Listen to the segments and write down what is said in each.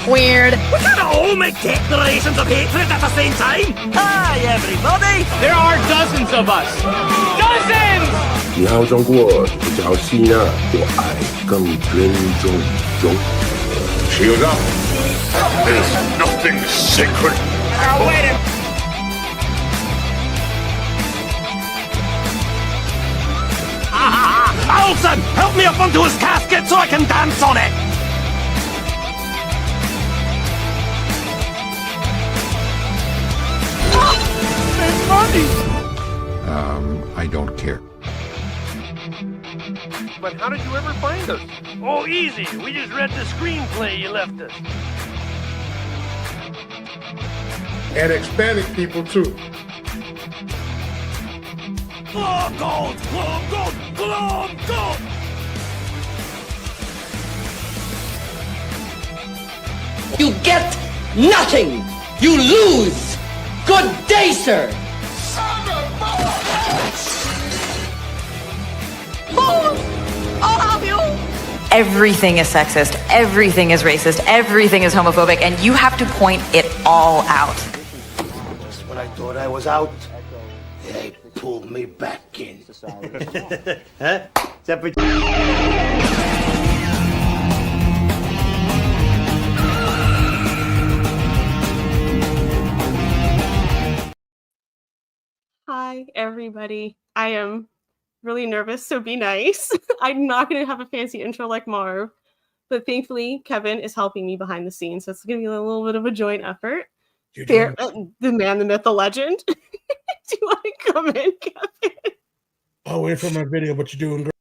Weird. We can't all make declarations of hatred at the same time. Hi, everybody. There are dozens of us. Dozens! 你好中过，我叫希娜，我爱更尊重中。Shield up. There's nothing sacred. Now wait a Alton, help me up onto his casket so I can dance on it. I don't care. But how did you ever find us? Oh, easy. We just read the screenplay you left us. And Hispanic people, too. Globe gold! Globe gold! Globe gold! You get nothing! You lose! Good day, sir! I'll help you. Everything is sexist. Everything is racist. Everything is homophobic. And you have to point it all out. Just when I thought I was out, they pulled me back in. Huh? Hi, everybody. I am really nervous, so be nice. I'm not going to have a fancy intro like Marv, but thankfully, Kevin is helping me behind the scenes, so it's going to be a little bit of a joint effort. The man, the myth, the legend. Do you want to come in, Kevin? I'll wait for my video, but you're doing great.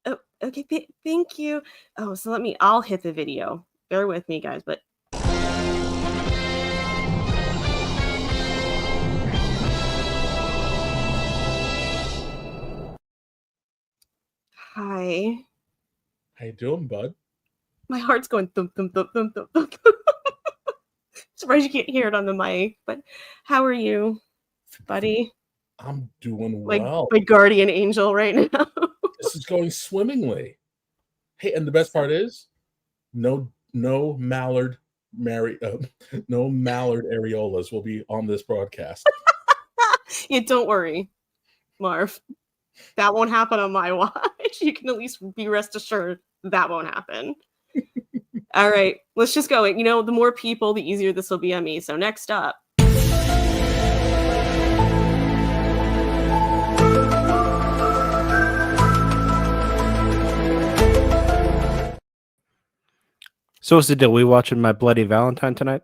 Oh, okay, thank you. Oh, so I'll hit the video. Bear with me, guys, but hi. How you doing, bud? My heart's going thump, thump, thump, thump, thump, thump. Surprised you can't hear it on the mic, but how are you, buddy? I'm doing well. My guardian angel right now. This is going swimmingly. Hey, and the best part is, no mallard areolas will be on this broadcast. Yeah, don't worry, Marv. That won't happen on my watch. You can at least be rest assured that won't happen. All right, let's just go. You know, the more people, the easier this will be on me. So next up. So what's the deal? We watching My Bloody Valentine tonight?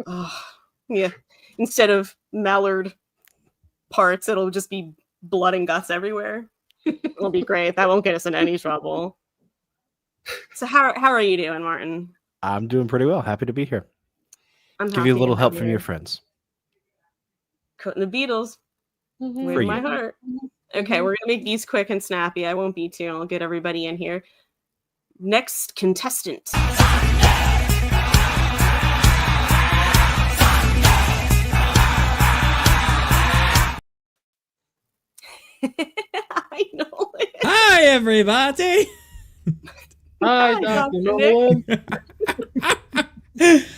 Oh, yeah. Instead of mallard parts, it'll just be blood and guts everywhere. It'll be great. That won't get us in any trouble. So how are you doing, Martin? I'm doing pretty well. Happy to be here. Give you a little help from your friends. Quoting the Beatles. Mm-hmm. With my heart. Okay, we're gonna make these quick and snappy. I won't be too. I'll get everybody in here. Next contestant. I know it. Hi, everybody. Hi, Dr. Nolan.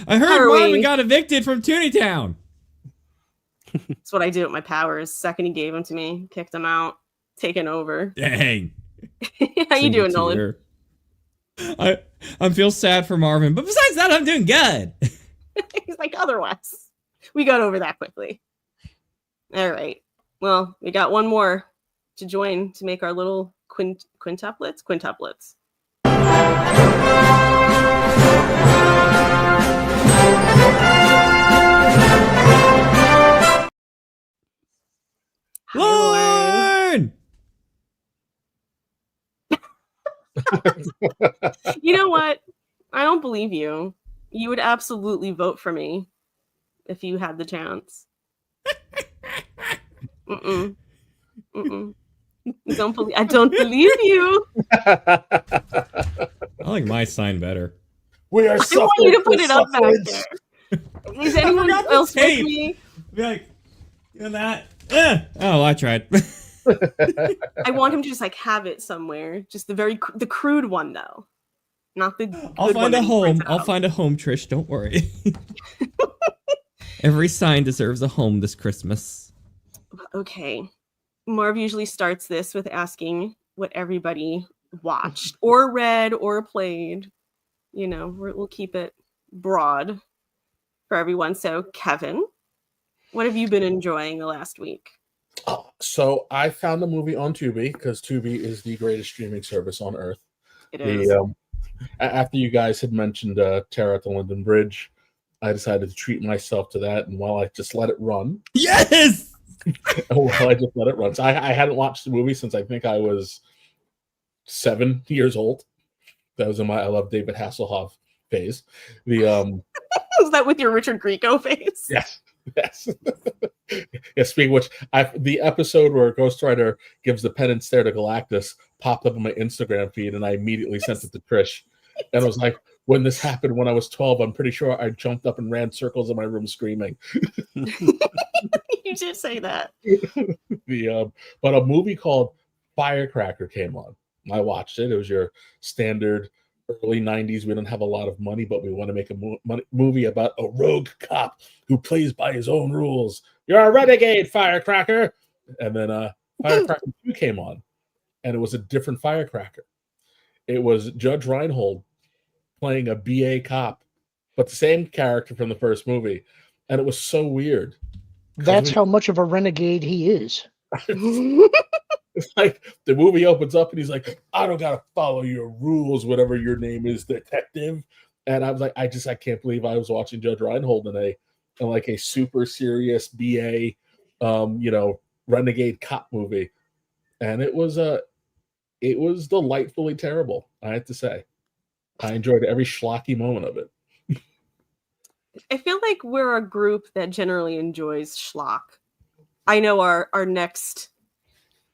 I heard Marvin got evicted from Tooneytown. That's what I do with my powers. Second he gave them to me, kicked them out, taken over. Dang. How you doing, Nolan? I feel sad for Marvin, but besides that, I'm doing good. He's like, otherwise. We got over that quickly. All right. Well, we got one more to join to make our little quintuplets. You know what? I don't believe you. You would absolutely vote for me if you had the chance. Mm-mm. Mm-mm. I don't believe you. I like my sign better. We are I want you to put it up back there. Is anyone else with me? Be like, doing that. Oh, I tried. I want him to just like have it somewhere. Just the crude one though. Not the I'll good find one a that he home. prints I'll out. find a home, Trish. Don't worry. Every sign deserves a home this Christmas. Okay. Marv usually starts this with asking what everybody watched or read or played. You know, we'll keep it broad for everyone. So, Kevin, what have you been enjoying the last week? So I found a movie on Tubi because Tubi is the greatest streaming service on earth. It is. After you guys had mentioned Terror at the London Bridge, I decided to treat myself to that, and while I just let it run. Yes! So I hadn't watched the movie since I think I was 7 years old. That was in my I Love David Hasselhoff phase. Was that with your Richard Grieco face? Yes. Yeah, speaking of which, the episode where Ghost Rider gives the penance stare to Galactus popped up on my Instagram feed, and I immediately sent it to Trish. And I was like, when this happened when I was 12, I'm pretty sure I jumped up and ran circles in my room screaming. You did say that. But a movie called Firecracker came on. I watched it. It was your standard early 90s. We don't have a lot of money, but we want to make a movie about a rogue cop who plays by his own rules. You're a renegade, Firecracker. And then Firecracker 2 came on, and it was a different Firecracker. It was Judge Reinhold playing a BA cop, but the same character from the first movie. And it was so weird. That's how much of a renegade he is. It's like the movie opens up and he's like, I don't gotta follow your rules, whatever your name is, detective. And I was like, I can't believe I was watching Judge Reinhold in a super serious BA renegade cop movie. And it was delightfully terrible, I have to say. I enjoyed every schlocky moment of it. I feel like we're a group that generally enjoys schlock. I know our next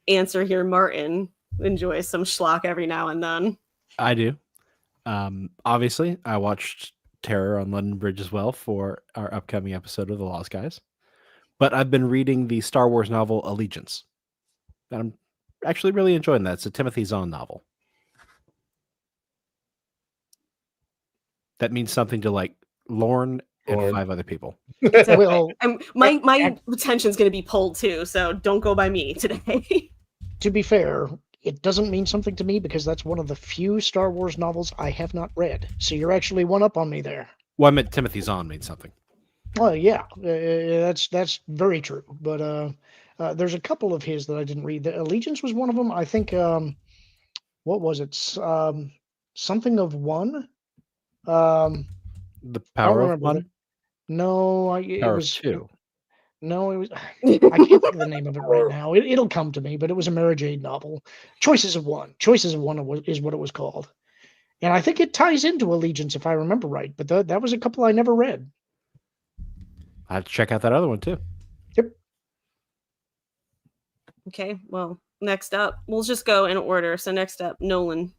answer here, Martin, enjoys some schlock every now and then. I do. Obviously, I watched Terror on London Bridge as well for our upcoming episode of The Lost Guys. But I've been reading the Star Wars novel Allegiance. And I'm actually really enjoying that. It's a Timothy Zahn novel. That means something to like Lorne and 5 other people. Well, my attention's going to be pulled too, so don't go by me today. To be fair, it doesn't mean something to me because that's one of the few Star Wars novels I have not read. So you're actually one up on me there. Well, I meant Timothy Zahn means something. Well, yeah, that's very true. But there's a couple of his that I didn't read. The Allegiance was one of them. I think. What was it? Something of One. The Power of One. No, it was 2. No, it was. I can't think of the name of it right now. It'll come to me, but it was a Mara Jade novel. Choices of One. Choices of One is what it was called, and I think it ties into Allegiance if I remember right. But that was a couple I never read. I have to check out that other one too. Yep. Okay, well, next up, we'll just go in order. So next up, Nolan.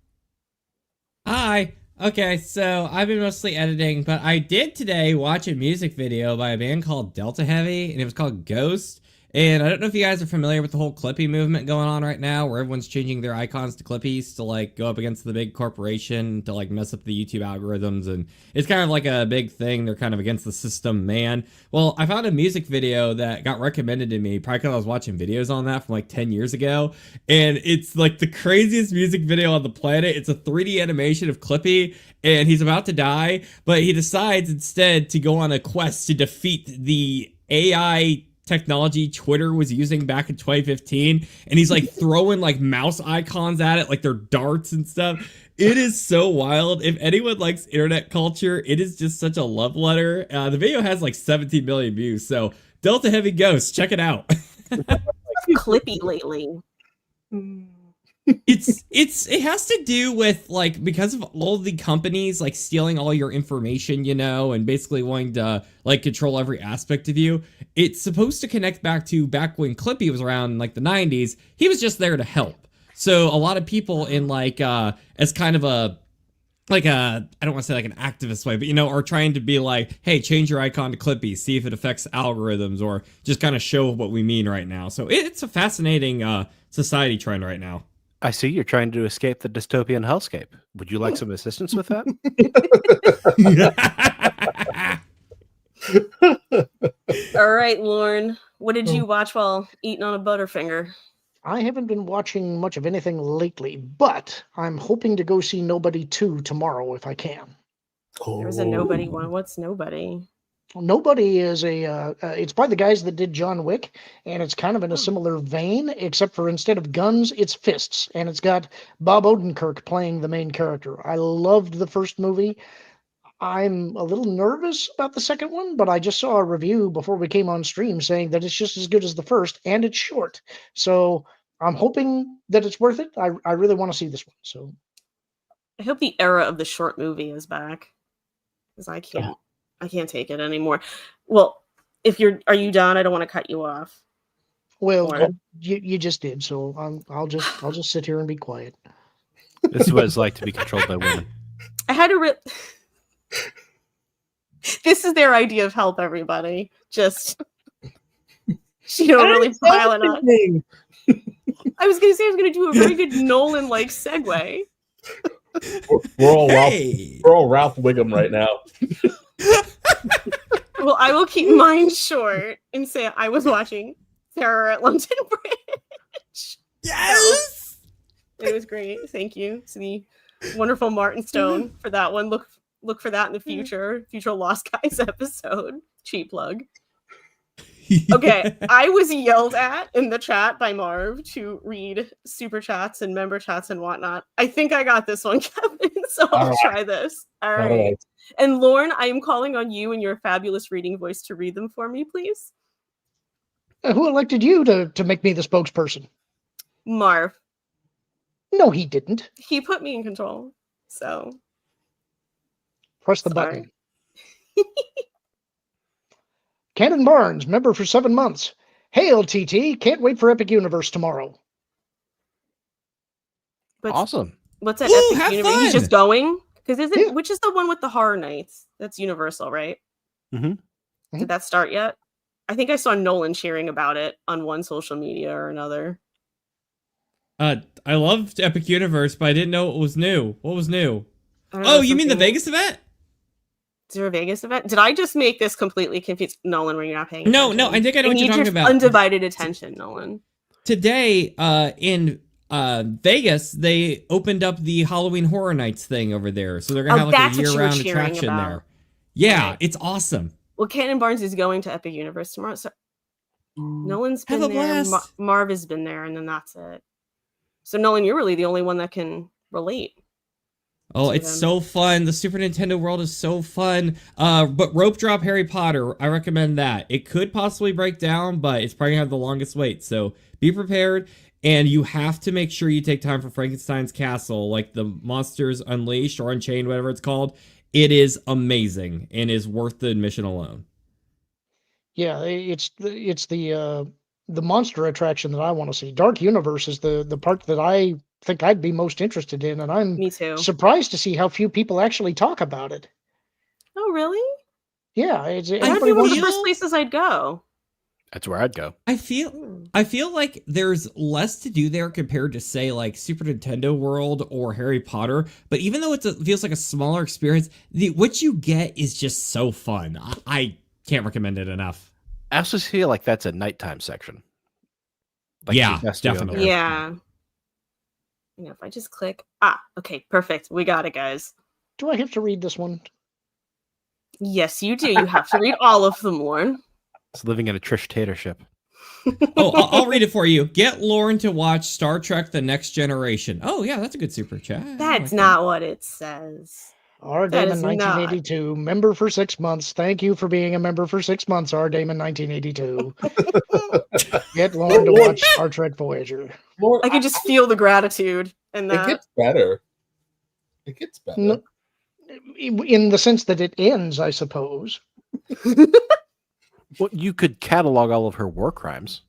Hi. Okay, so I've been mostly editing, but I did today watch a music video by a band called Delta Heavy, and it was called Ghost. And I don't know if you guys are familiar with the whole Clippy movement going on right now, where everyone's changing their icons to Clippies to like go up against the big corporation to like mess up the YouTube algorithms, and it's kind of like a big thing. They're kind of against the system, man. Well, I found a music video that got recommended to me probably because I was watching videos on that from like 10 years ago, and it's like the craziest music video on the planet. It's a 3D animation of Clippy, and he's about to die, but he decides instead to go on a quest to defeat the AI technology Twitter was using back in 2015, and he's like throwing like mouse icons at it like they're darts and stuff. It is so wild. If anyone likes internet culture, it is just such a love letter. The video has like 17 million views, so Delta Heavy Ghost, check it out. Clippy lately. It has to do with like because of all the companies like stealing all your information, and basically wanting to like control every aspect of you. It's supposed to connect back when Clippy was around in like the 90s. He was just there to help. So a lot of people in like as kind of a like a, I don't want to say like an activist way, but are trying to be like, hey, change your icon to Clippy, see if it affects algorithms, or just kind of show what we mean right now. So it's a fascinating society trend right now. I see you're trying to escape the dystopian hellscape. Would you like some assistance with that? All right, Lauren, what did you watch while eating on a Butterfinger? I haven't been watching much of anything lately, but I'm hoping to go see Nobody 2 tomorrow if I can. There's a Nobody one. What's Nobody? Nobody is it's by the guys that did John Wick, and it's kind of in a similar vein, except for instead of guns, it's fists, and it's got Bob Odenkirk playing the main character. I loved the first movie. I'm a little nervous about the second one, but I just saw a review before we came on stream saying that it's just as good as the first, and it's short. So I'm hoping that it's worth it. I really want to see this one. So I hope the era of the short movie is back, because I can't take it anymore. Well, are you done? I don't want to cut you off. Well, you just did, so I'll just sit here and be quiet. This is what it's like to be controlled by women. I had to. This is their idea of help, everybody. Just she don't really pile it on. I was gonna say I was gonna do a very good Nolan-like segue. We're all Ralph Wiggum right now. Well, I will keep mine short and say I was watching Terror at London Bridge. Yes! It was great. Thank you to the wonderful Martin Stone for that one. Look for that in the future Lost Guys episode. Cheap plug. Okay, I was yelled at in the chat by Marv to read super chats and member chats and whatnot. I think I got this one, Kevin, so I'll try this. All right. And Lauren, I am calling on you and your fabulous reading voice to read them for me, please. Who elected you to make me the spokesperson? Marv. No, he didn't. He put me in control, so... Press the button. Cannon Barnes, member for 7 months. Hail, TT. Can't wait for Epic Universe tomorrow. Awesome. What's that Epic Universe? He's just going? Because which is the one with the horror nights? That's Universal, right? Mm-hmm. Did that start yet? I think I saw Nolan cheering about it on one social media or another. I loved Epic Universe, but I didn't know it was new. What was new? Oh, you mean the Vegas event? Is there a Vegas event? Did I just make this completely confused? Nolan, were you not paying attention? No, I think I know what you're talking about. Undivided attention, Nolan. Today, in Vegas, they opened up the Halloween Horror Nights thing over there. So they're going to have like a year-round attraction there. Yeah, right. It's awesome. Well, Cannon Barnes is going to Epic Universe tomorrow. So Nolan's been there. Marv has been there, and then that's it. So Nolan, you're really the only one that can relate. Oh, it's so fun. The Super Nintendo world is so fun. But Rope Drop Harry Potter, I recommend that. It could possibly break down, but it's probably going to have the longest wait. So be prepared. And you have to make sure you take time for Frankenstein's Castle, like the Monsters Unleashed or Unchained, whatever it's called. It is amazing and is worth the admission alone. Yeah, it's the monster attraction that I want to see. Dark Universe is the part that I think I'd be most interested in, and I'm surprised to see how few people actually talk about it. Oh, really? Yeah, it's that'd be one of the first places I'd go. That's where I'd go. I feel like there's less to do there compared to say like Super Nintendo World or Harry Potter. But even though it feels like a smaller experience, what you get is just so fun. I can't recommend it enough. I also feel like that's a nighttime section. Like yeah, definitely. Yeah. You know, if I just click, okay, perfect. We got it, guys. Do I have to read this one? Yes, you do. You have to read all of them, Lauren. It's living in a Trish Tater ship. I'll read it for you. Get Lauren to watch Star Trek: The Next Generation. Oh yeah, that's a good super chat. That's not what it says. R. That Damon is not. 1982, member for 6 months. Thank you for being a member for 6 months, R. Damon 1982. Get Lauren to watch Star Trek Voyager. I can just feel the gratitude in that. It gets better. It gets better. No, in the sense that it ends, I suppose. Well, you could catalog all of her war crimes.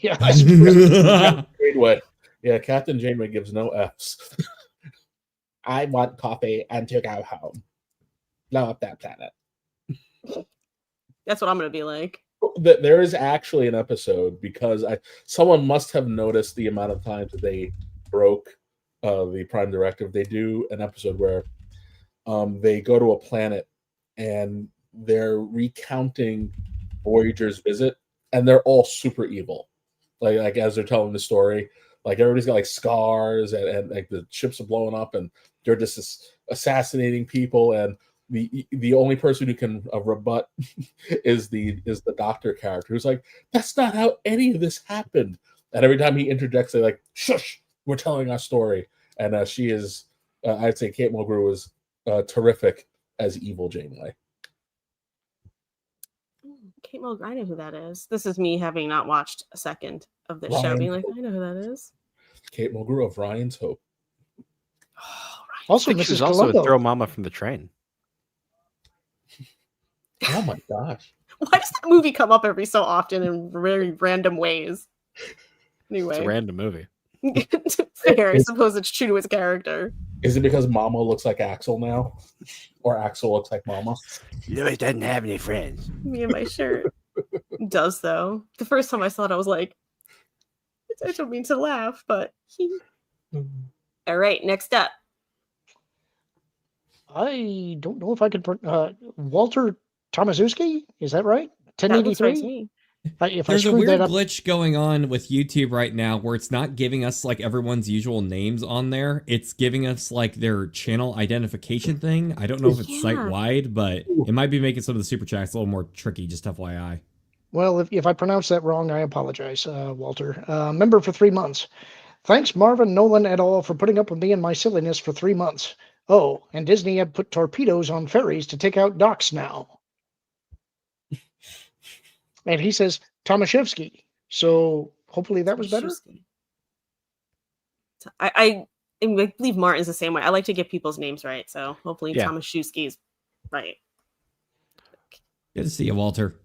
Yeah, I suppose. Janeway. Yeah, Captain Janeway gives no Fs. I want coffee and to go home. Blow up that planet. That's what I'm going to be like. There is actually an episode because someone must have noticed the amount of times that they broke the Prime Directive. They do an episode where they go to a planet and they're recounting Voyager's visit, and they're all super evil. Like as they're telling the story, like everybody's got like scars and like the ships are blowing up and they're just assassinating people, and the only person who can rebut is the doctor character who's like, that's not how any of this happened. And every time he interjects, they're like, shush, we're telling our story. And she is, I'd say Kate Mulgrew was terrific as evil Janeway. Kate Mulgrew, I know who that is. This is me having not watched a second of this show, being like, I know who that is. Kate Mulgrew of Ryan's Hope. Also, She's Mrs. also Columbo. in Throw Mama from the Train. Oh my gosh. Why does that movie come up every so often in very random ways? Anyway. It's a random movie. Fair. I suppose it's true to its character. Is it because Mama looks like Axel now? Or Axel looks like Mama? Louis doesn't have any friends. Me and my shirt. It does, though. The first time I saw it, I was like, I don't mean to laugh, but... All right, next up. I don't know if I could... Walter Tomaszewski? Is that right? That looks right to 1083? me. If I There's a screwed weird that up... glitch going on with YouTube right now where it's not giving us like everyone's usual names on there. It's giving us like their channel identification thing. I don't know if it's site wide, but it might be making some of the super chats a little more tricky, just FYI. Well, if I pronounce that wrong, I apologize, Walter. Member for 3 months. Thanks, Marvin, Nolan, et al. For putting up with me and my silliness for 3 months. Oh, and Disney had put torpedoes on ferries to take out docks now. And he says Tomaszewski. So hopefully that was better. I believe Martin's the same way. I like to get people's names right. So hopefully Tomaszewski is right. Good to see you, Walter.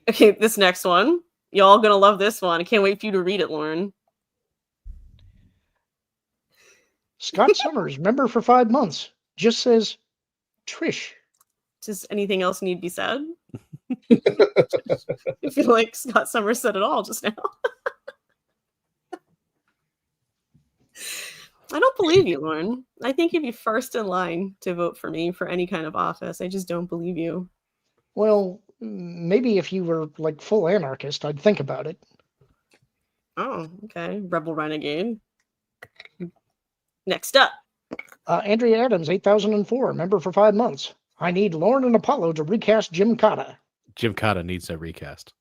Okay, this next one. Y'all gonna love this one. I can't wait for you to read it, Lauren. Scott Summers, member for 5 months, just says Trish. Does anything else need to be said? I feel like Scott Summers said it all just now. I don't believe you, Lauren. I think you'd be first in line to vote for me for any kind of office. I just don't believe you. Well, maybe if you were like full anarchist, I'd think about it. Oh, okay. Rebel Renegade. Next up. Andrea Adams, 8004, member for 5 months. I need Lauren and Apollo to recast Jim Cotta. Jim Cotta needs a recast.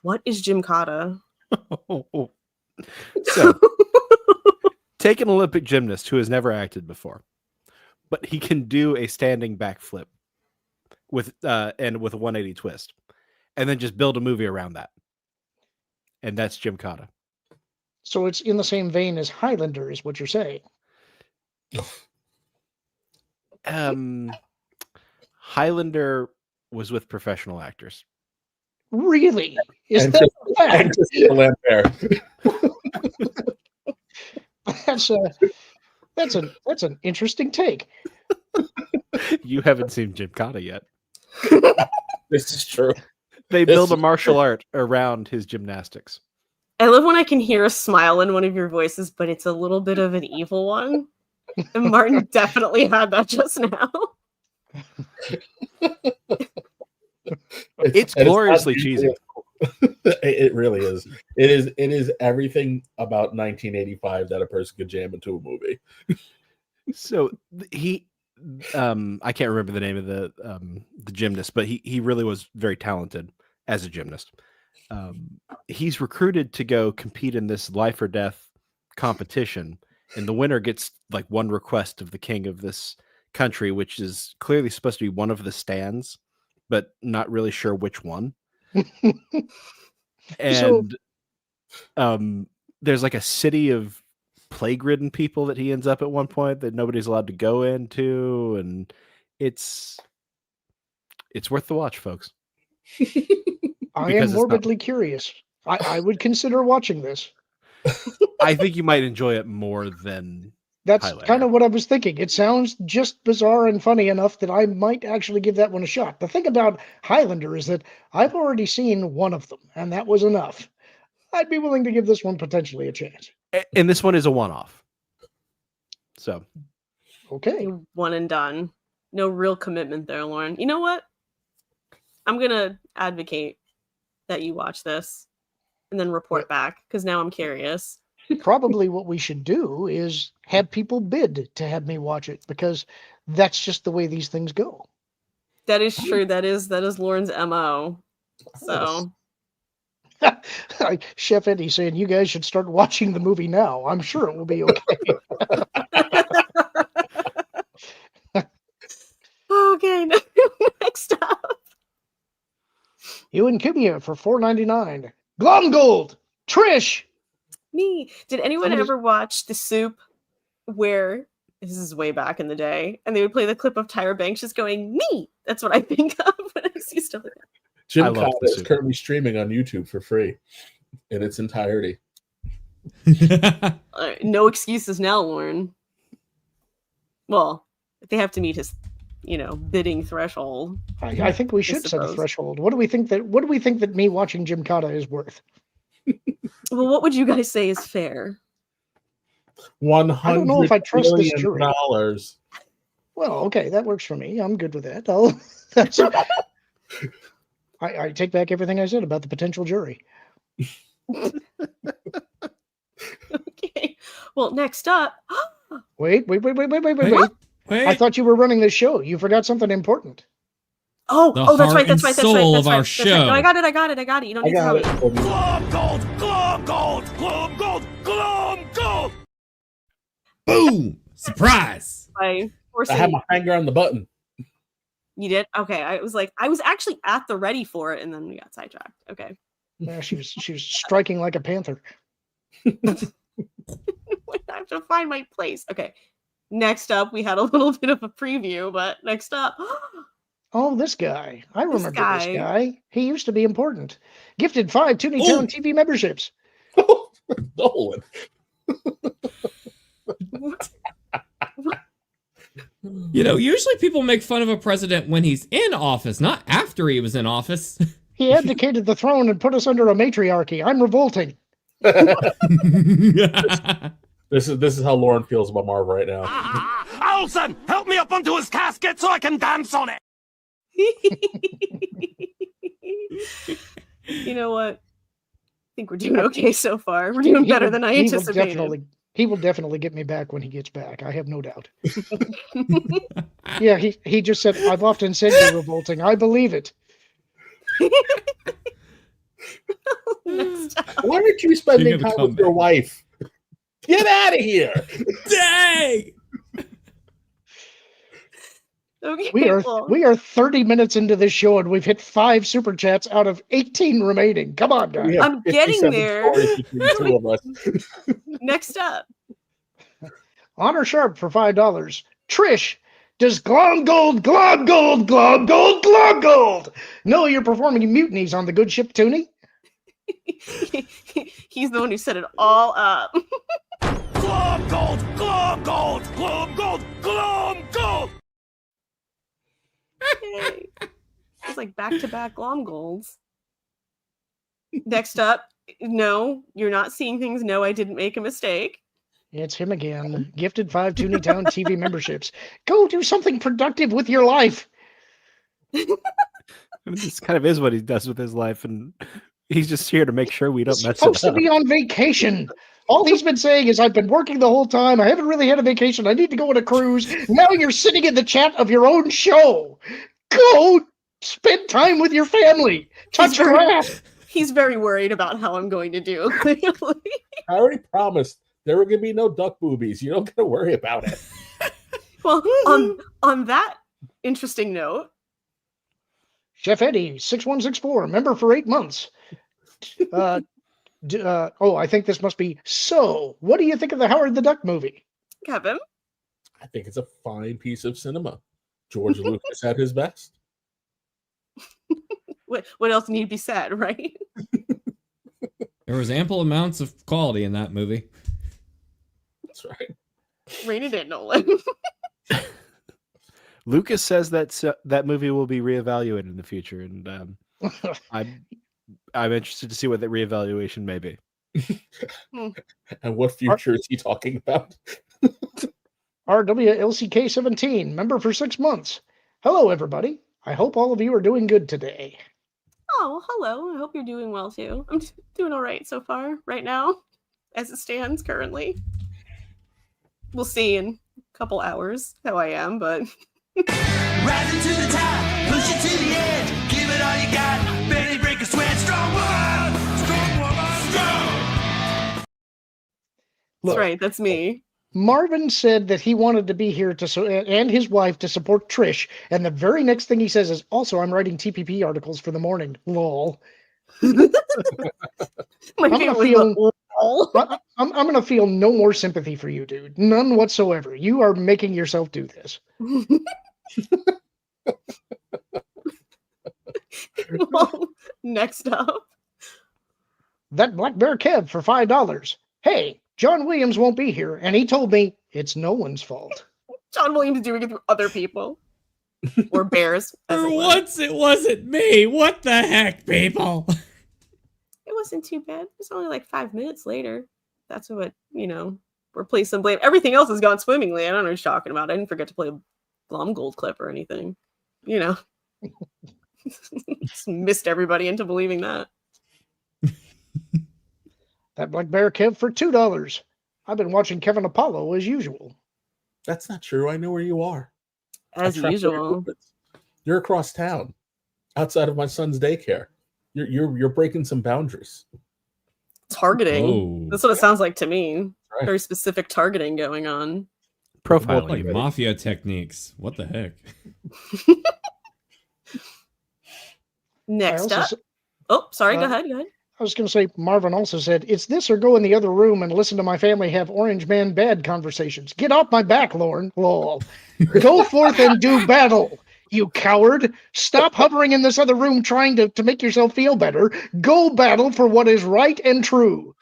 What is Jim Cotta? So, take an Olympic gymnast who has never acted before, but he can do a standing backflip with a 180 twist, and then just build a movie around that. And that's Jim Cotta. So it's in the same vein as Highlander, is what you're saying. Highlander was with professional actors. Really? Is that that's an interesting take. You haven't seen Jim Cotta yet. This is true. They build a martial art around his gymnastics. I love when I can hear a smile in one of your voices, but it's a little bit of an evil one. And Martin definitely had that just now. It's gloriously cheesy. It really is. It is everything about 1985 that a person could jam into a movie. So he, I can't remember the name of the gymnast, but he really was very talented as a gymnast. He's recruited to go compete in this life or death competition, and the winner gets like one request of the king of this country, which is clearly supposed to be one of the stands, but not really sure which one. And there's like a city of plague-ridden people that he ends up at one point that nobody's allowed to go into, and it's worth the watch, folks. I am morbidly curious. I would consider watching this. I think you might enjoy it more than That's Highlander. kind of what I was thinking. It sounds just bizarre and funny enough that I might actually give that one a shot. The thing about Highlander is that I've already seen one of them, and that was enough. I'd be willing to give this one potentially a chance. And this one is a one-off. So. Okay. One and done. No real commitment there, Lauren. You know what? I'm going to advocate that you watch this and then report back, because now I'm curious. Probably what we should do is have people bid to have me watch it, because that's just the way these things go. That is true. That is Lauren's MO. So Chef Eddie saying you guys should start watching the movie now. I'm sure it will be okay. Okay, next up. You and Kimia for $4.99. Glomgold! Trish! Me. Did anyone ever watch The Soup, where this is way back in the day, and they would play the clip of Tyra Banks just going, me? That's what I think of when I see stuff like that. Jim Cotta is currently streaming on YouTube for free in its entirety. No excuses now, Lauren. Well, they have to meet his, bidding threshold. I think we should set a threshold. What do we think that me watching Jim Cotta is worth? Well, what would you guys say is fair? $100 I don't know if I trust this jury. $1,000,000. Well, okay, that works for me. I'm good with that. I take back everything I said about the potential jury. Okay. Well, next up. Wait. I thought you were running this show. You forgot something important. Oh, that's right. That's right. Soul of our show. No, I got it. You don't need to tell me. Glom gold! Glom gold! Glom gold! Glom gold! Boom! Surprise! I had my finger on the button. You did? Okay. I was actually at the ready for it, and then we got sidetracked. Okay. Yeah, she was striking like a panther. I have to find my place. Okay. Next up, we had a little bit of a preview, but next up. Oh, this guy. I remember this guy. He used to be important. Gifted 5 Toonie Town TV memberships. Nolan. Usually people make fun of a president when he's in office, not after he was in office. He abdicated the throne and put us under a matriarchy. I'm revolting. This is how Lauren feels about Marv right now. Olsen, help me up onto his casket so I can dance on it. You know what? I think we're doing okay so far. We're doing better than I anticipated. He will definitely get me back when he gets back. I have no doubt. Yeah, he just said, I've often said you're revolting. I believe it. Why aren't you spending time with your wife? Get out of here! Dang! Okay, we are 30 minutes into this show and we've hit 5 super chats out of 18 remaining. Come on, guys. I'm getting there. The two of us. Next up. Honor Sharp for $5. Trish, does Glomgold know you're performing mutinies on the good ship Toonie? He's the one who set it all up. Glom gold! Glom gold! Glom gold! Glom gold! Hey. It's like back-to-back Glomgolds. Next up, no, you're not seeing things. No, I didn't make a mistake. It's him again. Gifted 5 Toonie Town TV memberships. Go do something productive with your life. This kind of is what he does with his life, and he's just here to make sure we don't mess it up. Supposed to be on vacation. All he's been saying is, I've been working the whole time. I haven't really had a vacation. I need to go on a cruise. Now you're sitting in the chat of your own show. Go spend time with your family. Touch grass. He's very worried about how I'm going to do. I already promised There were going to be no duck boobies. You don't got to worry about it. Well, on that interesting note, Chef Eddie 6164, member for 8 months. I think this must be. So, what do you think of the Howard the Duck movie, Kevin? I think it's a fine piece of cinema. George Lucas at his best. What else need to be said, right? There was ample amounts of quality in that movie. That's right. Rein it in, Nolan. Lucas says that that movie will be reevaluated in the future, and I'm interested to see what that reevaluation may be. And what future is he talking about? RWLCK17, member for 6 months. Hello, everybody. I hope all of you are doing good today. Oh, hello. I hope you're doing well too. I'm doing all right so far, right now, as it stands currently. We'll see in a couple hours how I am, but Rising to the top, push it to the edge, give it all you got, barely break a sweat, strong woman, strong. Look, that's right. That's me. Marvin said that he wanted to be here and his wife to support Trish, and the very next thing he says is, also, I'm writing TPP articles for the morning. Lol. I'm gonna feel no more sympathy for you, dude. None whatsoever. You are making yourself do this. Well, next up, that Black Bear Kev for $5. Hey, John Williams won't be here, and he told me it's no one's fault. John Williams doing it through other people or bears. For once, it wasn't me. What the heck, people? It wasn't too bad. It was only like 5 minutes later. That's what, we're placing blame. Everything else has gone swimmingly. I don't know what you're talking about. I didn't forget to play a Blumgold clip or anything. Just missed everybody into believing that. That Black Bear Kev for $2. I've been watching Kevin Apollo as usual. That's not true. I know where you are. As usual. You're across town, outside of my son's daycare. You're breaking some boundaries. Targeting. Oh. That's what it sounds like to me. Right. Very specific targeting going on. Profiling. Like mafia techniques. What the heck? Next up. Oh, sorry. Go ahead. I was going to say, Marvin also said, it's this or go in the other room and listen to my family have Orange Man bad conversations. Get off my back, Lauren. Lol. Go forth and do battle, you coward. Stop hovering in this other room trying to make yourself feel better. Go battle for what is right and true.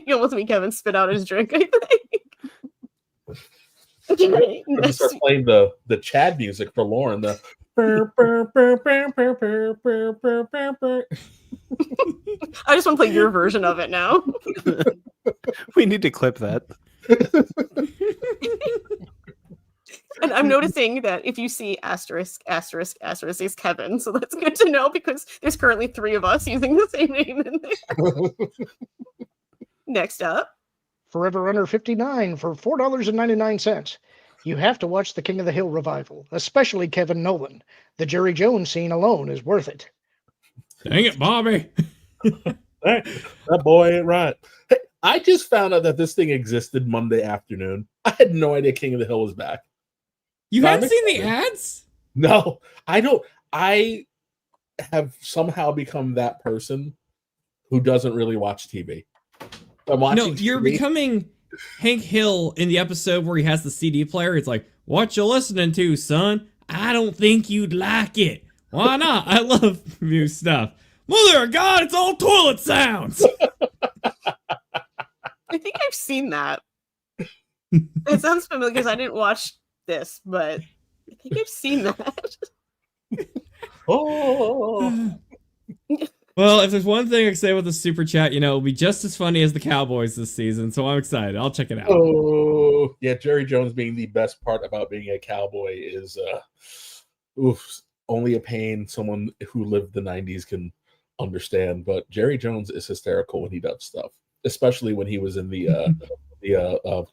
You almost made Kevin spit out his drink, I think. I'm just start playing the Chad music for Lauren. I just want to play your version of it now. We need to clip that. And I'm noticing that if you see asterisk, is Kevin. So that's good to know because there's currently 3 of us using the same name in there. Next up. Forever Runner 59 for $4.99. You have to watch the King of the Hill revival, especially Kevin Nolan. The Jerry Jones scene alone is worth it. Dang it, Bobby. That boy ain't right. Hey, I just found out that this thing existed Monday afternoon. I had no idea King of the Hill was back. You haven't seen the ads? No, I don't. I have somehow become that person who doesn't really watch TV. I'm watching TV. You're becoming Hank Hill in the episode where he has the CD player. It's like, what you listening to, son? I don't think you'd like it. Why not? I love new stuff. Mother of God, it's all toilet sounds. I think I've seen that. It sounds familiar because I didn't watch this, but I think I've seen that. Oh. Well, if there's one thing I can say with the super chat, it'll be just as funny as the Cowboys this season. So I'm excited. I'll check it out. Oh, yeah. Jerry Jones being the best part about being a cowboy is, only a pain someone who lived the 90s can understand. But Jerry Jones is hysterical when he does stuff, especially when he was in the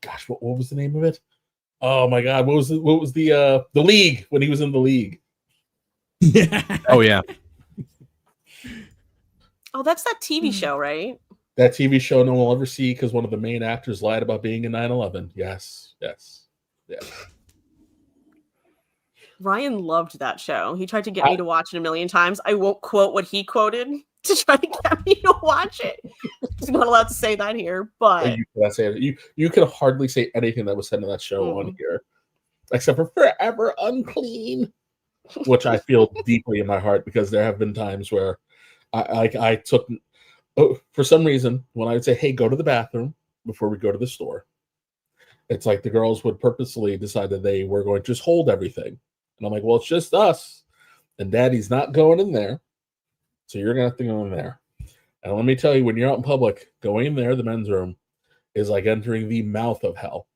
gosh, what was the name of it? Oh my God, what was the League, when he was in the League? Oh yeah. Oh, that's that TV show, right? That TV show no one will ever see because one of the main actors lied about being in 9/11. Yes. Ryan loved that show. He tried to get me to watch it a million times. I won't quote what he quoted to try to get me to watch it. He's not allowed to say that here, but You can hardly say anything that was said in that show on here, except for forever unclean, which I feel deeply in my heart because there have been times where I took, for some reason, when I would say, hey, go to the bathroom before we go to the store, it's like the girls would purposely decide that they were going to just hold everything. And I'm like, well, it's just us. And Daddy's not going in there. So you're going to have to go in there. And let me tell you, when you're out in public, going in there, the men's room, is like entering the mouth of hell.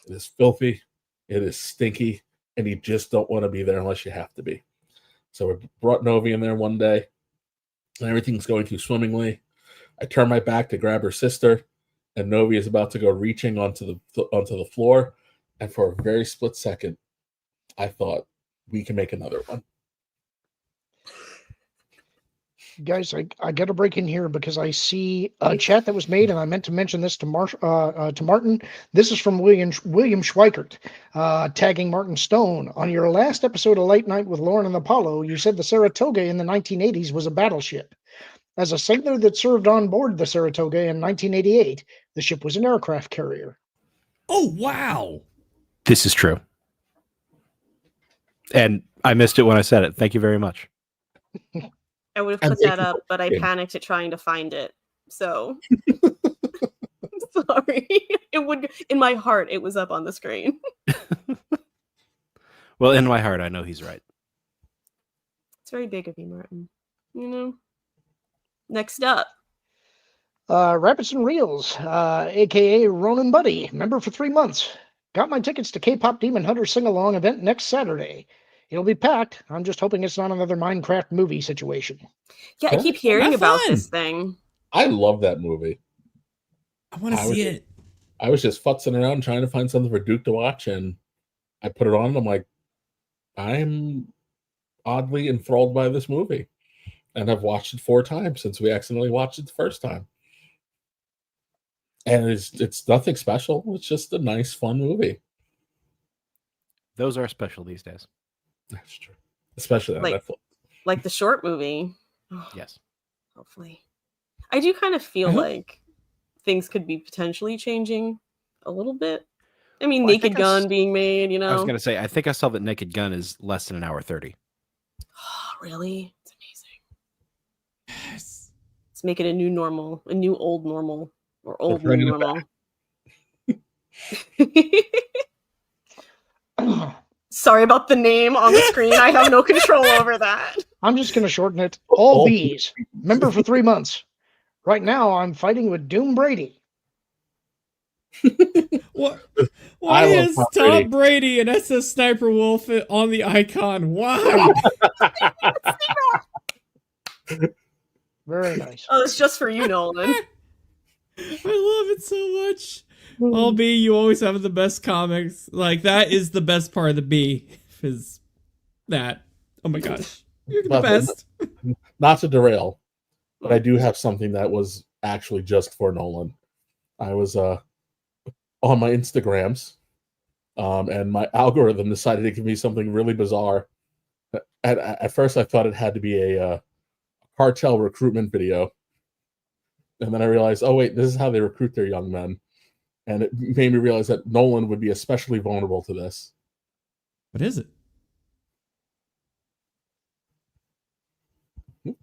It is filthy. It is stinky. And you just don't want to be there unless you have to be. So we brought Novi in there one day. And everything's going through swimmingly. I turn my back to grab her sister. And Novi is about to go reaching onto the floor. And for a very split second, I thought, we can make another one. Guys, I got to break in here because I see a chat that was made, and I meant to mention this to Martin. This is from William Schweikert, tagging Martin Stone. On your last episode of Late Night with Lauren and Apollo, you said the Saratoga in the 1980s was a battleship. As a sailor that served on board the Saratoga in 1988, the ship was an aircraft carrier. Oh, wow. This is true. And I missed it when I said it. Thank you very much. I would have put that up, but I panicked at trying to find it. So sorry. It would, in my heart, it was up on the screen. Well, in my heart, I know he's right. It's very big of you, Martin. You know. Next up. Rabbits and Reels, aka Ronan Buddy, member for 3 months. Got my tickets to K-Pop Demon Hunter sing-along event next Saturday. It'll be packed. I'm just hoping it's not another Minecraft movie situation. Yeah, I keep hearing about this thing. I love that movie. I want to see it. I was just futzing around trying to find something for Duke to watch, and I put it on, and I'm like, I'm oddly enthralled by this movie. And I've watched it 4 times since we accidentally watched it the first time. And it's nothing special. It's just a nice, fun movie. Those are special these days. That's true. Especially on Netflix. Like the short movie. Yes. Hopefully. I do kind of feel like things could be potentially changing a little bit. I mean, Naked Gun being made, you know. I was going to say, I think I saw that Naked Gun is less than an hour 30. Oh, really? It's amazing. Yes. Let's make it a new normal, a new old normal, or old new normal. Sorry about the name on the screen. I have no control over that. I'm just going to shorten it. All B's. Member for 3 months. Right now, I'm fighting with Doom Brady. What? Why is Tom Brady an SS Sniper Wolf on the icon? Why? Very nice. Oh, it's just for you, Nolan. I love it so much. All B, you always have the best comics. Like, that is the best part of the B. Is that. Oh my gosh. You're the best. Not to derail, but I do have something that was actually just for Nolan. I was on my Instagrams, and my algorithm decided to give me something really bizarre. At first, I thought it had to be a cartel recruitment video. And then I realized, oh, wait, this is how they recruit their young men. And it made me realize that Nolan would be especially vulnerable to this. What is it?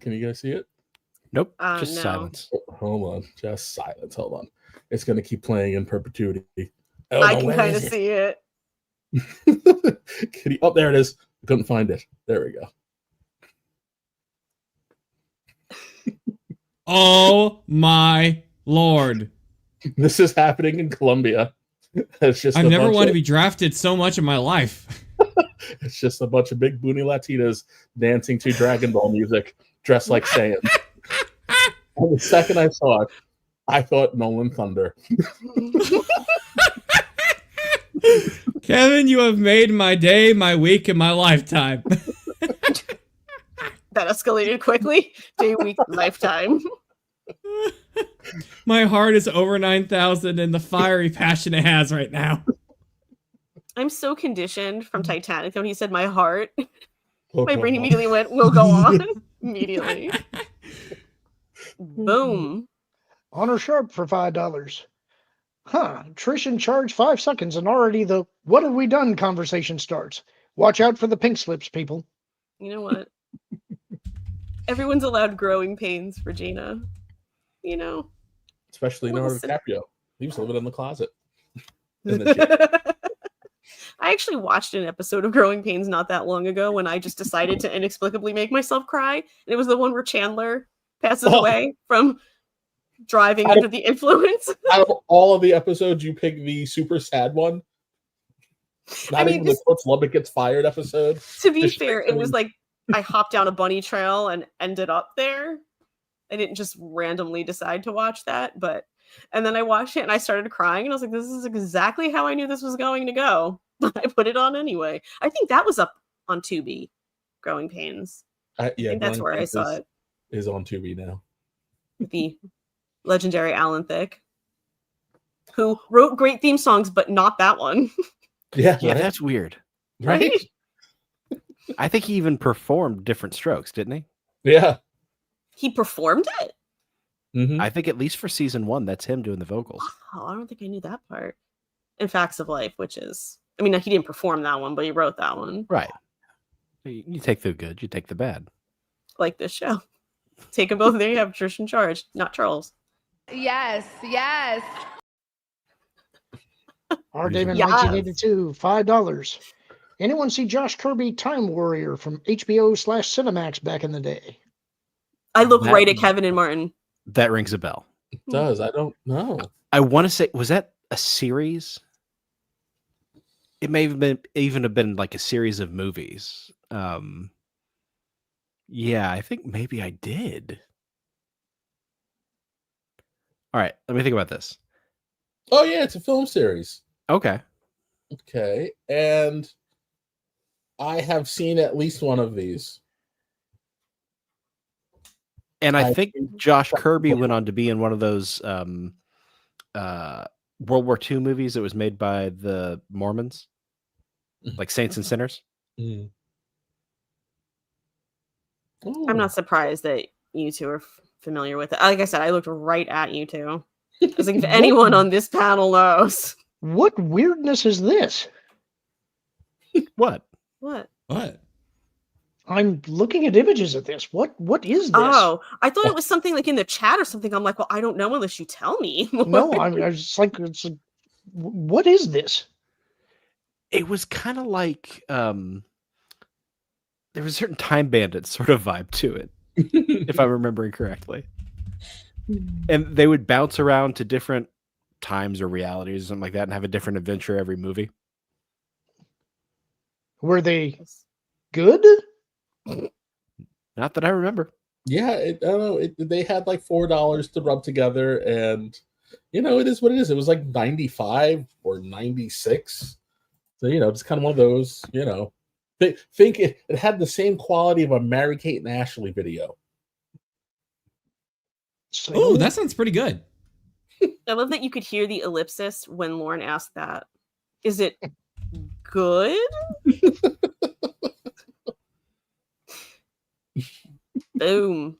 Can you guys see it? Nope. Just silence. Hold on. Just silence. Hold on. It's going to keep playing in perpetuity. Oh, I can kind of see it. Oh, there it is. I couldn't find it. There we go. Oh my Lord. This is happening in Colombia. It's just I've never wanted to be drafted so much in my life. It's just a bunch of big booty Latinas dancing to Dragon Ball music, dressed like Saiyans. And the second I saw it, I thought Nolan Thunder. Kevin, you have made my day, my week, and my lifetime. That escalated quickly. Day, week, lifetime. My heart is over 9,000 and the fiery passion it has right now. I'm so conditioned from Titanic when he said my heart. Oh, My go brain on. immediately went, we'll go on. Immediately. Boom. Honor Sharp for $5. Huh. Trish in charge 5 seconds and already the what have we done conversation starts. Watch out for the pink slips, people. You know what? Everyone's allowed growing pains for Gina. You know? Especially Little Leonardo sim- DiCaprio. He was living in the closet. I actually watched an episode of Growing Pains not that long ago when I just decided to inexplicably make myself cry. And it was the one where Chandler passes away from driving under the influence. Out of all of the episodes, you pick the super sad one. Not even the Coach Lubbock gets fired episode. To be fair, it was like I hopped down a bunny trail and ended up there. I didn't just randomly decide to watch that, and then I watched it and I started crying and I was like, this is exactly how I knew this was going to go. I put it on anyway. I think that was up on Tubi, Growing Pains. Yeah, I think that's where I saw it. Is on Tubi now. The legendary Alan Thicke, who wrote great theme songs, but not that one. Yeah, right? that's weird. Right? I think he even performed Different Strokes, didn't he? Yeah. He performed it? Mm-hmm. I think at least for season 1, that's him doing the vocals. Oh, I don't think I knew that part. In Facts of Life, which is, I mean, he didn't perform that one, but he wrote that one. Right. You take the good, you take the bad. Like this show. Take them both. There you have Trish in charge, not Charles. Yes, yes. Our David Yes. 1982, $5. Anyone see Josh Kirby Time Warrior from HBO/Cinemax back in the day? I look right at Kevin and Martin. That rings a bell. It does. I don't know. I want to say, was that a series? It may have been even have been like a series of movies. Yeah, I think maybe I did. All right, let me think about this. Oh yeah, it's a film series. Okay. Okay, and I have seen at least one of these. And I think Josh Kirby went on to be in one of those World War II movies that was made by the Mormons, like Saints and Sinners. Mm. I'm not surprised that you two are familiar with it. Like I said, I looked right at you two. I was like, if anyone on this panel knows. What weirdness is this? What? What? What? I'm looking at images of this. What is this? Oh, I thought it was something like in the chat or something. I'm like, well, I don't know unless you tell me. No, I was like, what is this? It was kind of like there was a certain Time Bandit sort of vibe to it, if I'm remembering correctly. And they would bounce around to different times or realities or something like that and have a different adventure every movie. Were they good? Not that I remember. Yeah, I don't know. They had like $4 to rub together, and it is what it is. It was like 95 or 96. So it's kind of one of those. Think it had the same quality of a Mary-Kate and Ashley video. Oh, that sounds pretty good. I love that you could hear the ellipsis when Lauren asked that. Is it good? Boom.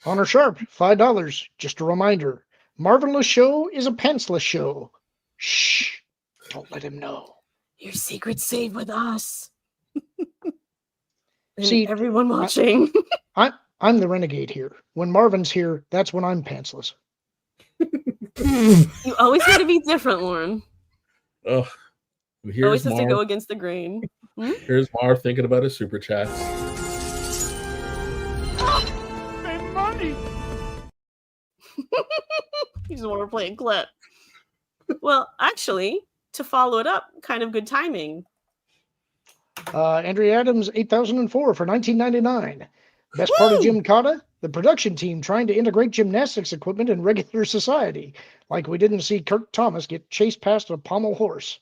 Honor Sharp, $5. Just a reminder. Marvelous Show is a pantsless show. Shh. Don't let him know. Your secret's safe with us. See, everyone watching. I'm the renegade here. When Marvin's here, that's when I'm pantsless. You always got to be different, Lauren. Oh, Always has to go against the grain. Here's Marv thinking about his super chats. Made money. You just want to play a clip. Well, actually, to follow it up, kind of good timing. Andrea Adams, 8004 for 1999. Best part of Gymkhana? The production team trying to integrate gymnastics equipment in regular society. Like we didn't see Kirk Thomas get chased past a pommel horse.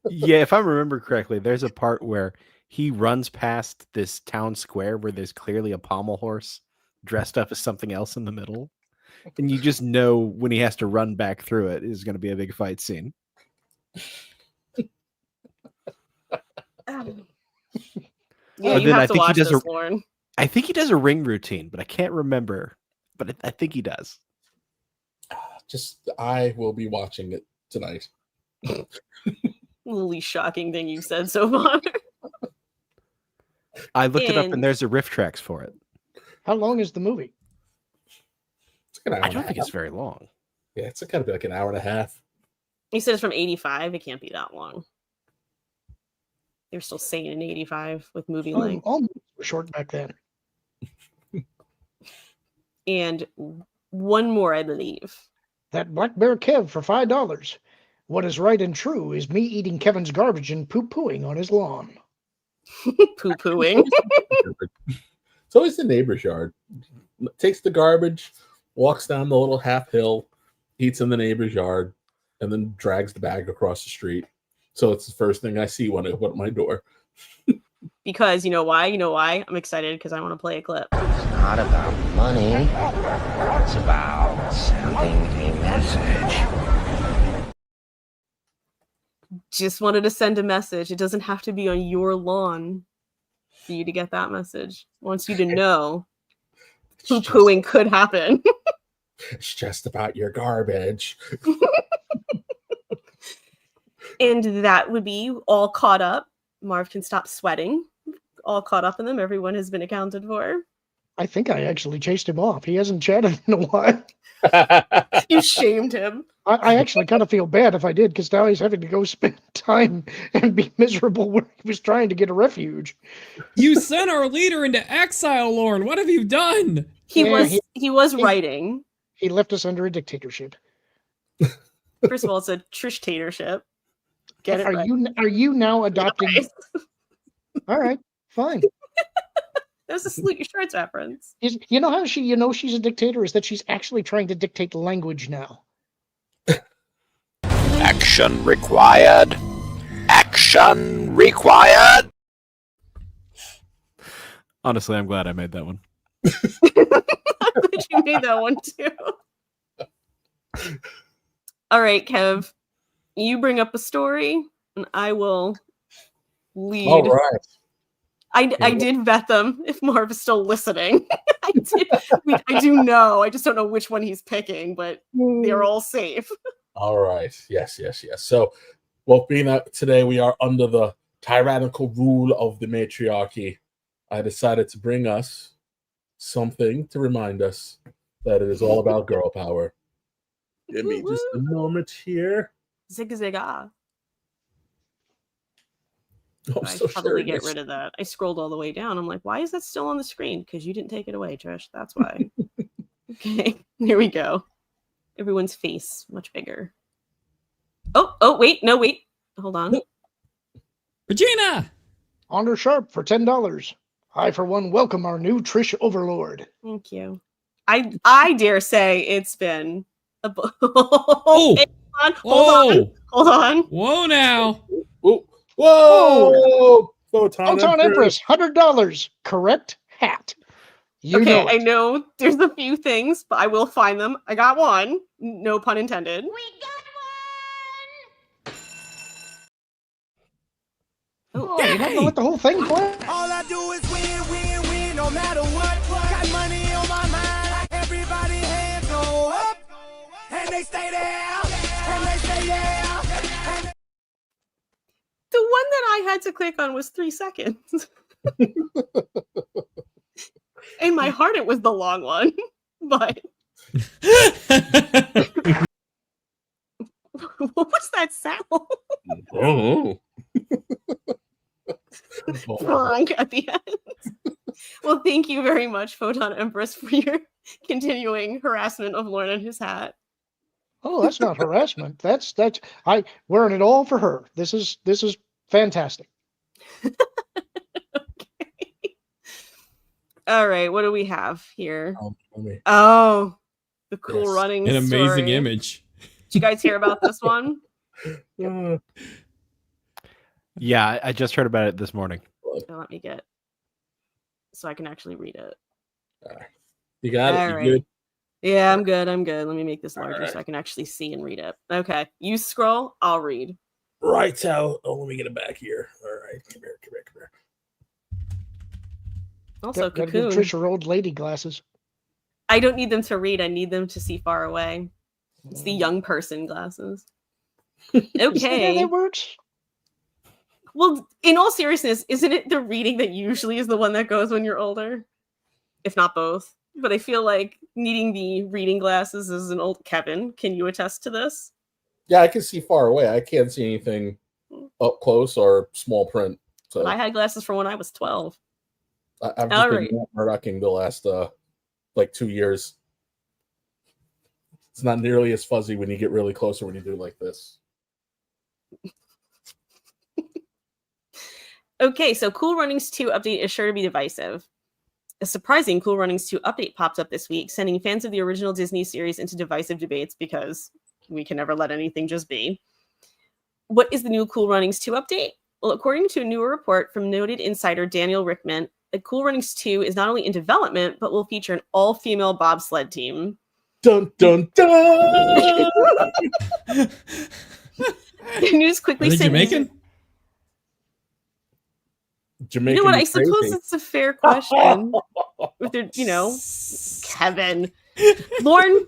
Yeah, if I remember correctly, there's a part where he runs past this town square where there's clearly a pommel horse dressed up as something else in the middle. And you just know when he has to run back through it is going to be a big fight scene. Yeah, you have to watch this, Lauren. I think he does a ring routine, but I can't remember. But I think he does. I will be watching it tonight. The least shocking thing you've said so far. I looked it up, and there's a riff tracks for it. How long is the movie? I don't think it's very long. Yeah, it's got to be like an hour and a half. You said it's from 85. It can't be that long. They're still saying in 85 with movie length. All movies were short back then. And one more, I believe. That Black Bear Kev for $5. What is right and true is me eating Kevin's garbage and poo-pooing on his lawn. Poo-pooing? It's always the neighbor's yard. Takes the garbage, walks down the little half hill, eats in the neighbor's yard, and then drags the bag across the street. So it's the first thing I see when I open my door. Because you know why? You know why? I'm excited because I want to play a clip. It's not about money. It's about sending a message. Just wanted to send a message. It doesn't have to be on your lawn for you to get that message. Wants you to know poo-pooing could happen. It's just about your garbage. And that would be all caught up. Marv can stop sweating. All caught up in them. Everyone has been accounted for. I think I actually chased him off. He hasn't chatted in a while. You shamed him. I actually kind of feel bad if I did, because now he's having to go spend time and be miserable where he was trying to get a refuge. You sent our leader into exile, Lauren. What have you done? He was writing. He left us under a dictatorship. First of all, it's a Trish-tatorship. Get it right. Are you now adopting? All right, fine. There's a Salute Your Shorts reference. You know how she's a dictator is that she's actually trying to dictate language now. Action required. Action required. Honestly, I'm glad I made that one. I'm glad you made that one too. All right, Kev. You bring up a story, and I will lead. All right. I did vet them if Marv is still listening. I do know. I just don't know which one he's picking, but they're all safe. All right. Yes. So, well, being that today we are under the tyrannical rule of the matriarchy, I decided to bring us something to remind us that it is all about girl power. Give me just a moment here. Zig zig ah. I'm I so probably sure get rid of that. I scrolled all the way down. I'm like, why is that still on the screen? Because you didn't take it away, Trish. That's why. Okay, here we go. Everyone's face much bigger. Oh, wait, hold on. Regina! Honor Sharp for $10. I, for one, welcome our new Trish Overlord. Thank you. I dare say it's been a Oh! Hold on. Whoa now. Whoa! Photon Empress, $100. Correct hat. Okay, I know there's a few things, but I will find them. I got one. No pun intended. Oh, you have to let the whole thing play? All I do is win, no matter what. Got money on my mind. Everybody hands go up. And they stay there. And they stay there. The one that I had to click on was 3 seconds. In my heart, it was the long one. But what was that sound? Oh. Wrong at the end. Well, thank you very much, Photon Empress, for your continuing harassment of Lauren and his hat. Oh, that's not harassment. That's I wearing it all for her. This is fantastic. Okay. All right, what do we have here? The cool running. An amazing story. image. Did you guys hear about this one? Yeah, I just heard about it this morning. So let me get so I can actually read it. You got it. All You right. good? Yeah, I'm good. I'm good. Let me make this larger so I can actually see and read it. Okay. You scroll, I'll read. Right, so let me get it back here. All right, come here. Also, Gotta give Cocoon. Trish her old lady glasses. I don't need them to read. I need them to see far away. It's the young person glasses. Is that how Okay. that works? Well, in all seriousness, isn't it the reading that usually is the one that goes when you're older? If not both. But I feel like needing the reading glasses is an old Kevin. Can you attest to this? Yeah, I can see far away. I can't see anything up close or small print. So But I had glasses from when I was 12. I've just been Murdocking the last 2 years. It's not nearly as fuzzy when you get really closer when you do like this. Okay, so Cool Runnings 2 update is sure to be divisive. A surprising Cool Runnings 2 update popped up this week, sending fans of the original Disney series into divisive debates because we can never let anything just be. What is the new Cool Runnings 2 update? Well, according to a newer report from noted insider Daniel Rickman, Cool Runnings 2 is not only in development, but will feature an all-female bobsled team. Dun, dun, dun! The news quickly said... Jamaican? Jamaican. You know what? I suppose it's a fair question. With their, Kevin. Lauren,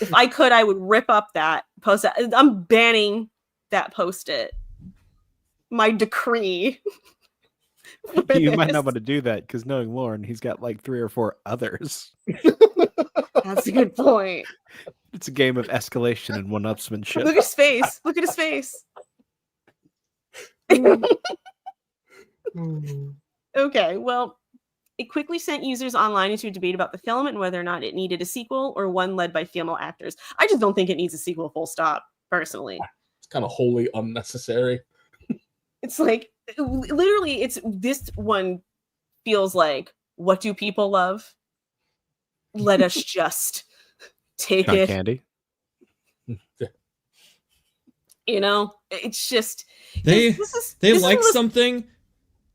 if I could, I would rip up that post. I'm banning that post-it. My decree. You might not want to do that because knowing Lauren, he's got like 3 or 4 others. That's a good point. It's a game of escalation and one-upsmanship. Look at his face. Look at his face. Okay, well, it quickly sent users online into a debate about the film and whether or not it needed a sequel or one led by female actors. I just don't think it needs a sequel, full stop, personally. It's kind of wholly unnecessary. It's like, literally, this one feels like, what do people love? Let us just take John it. Candy. It's just... They this like is something...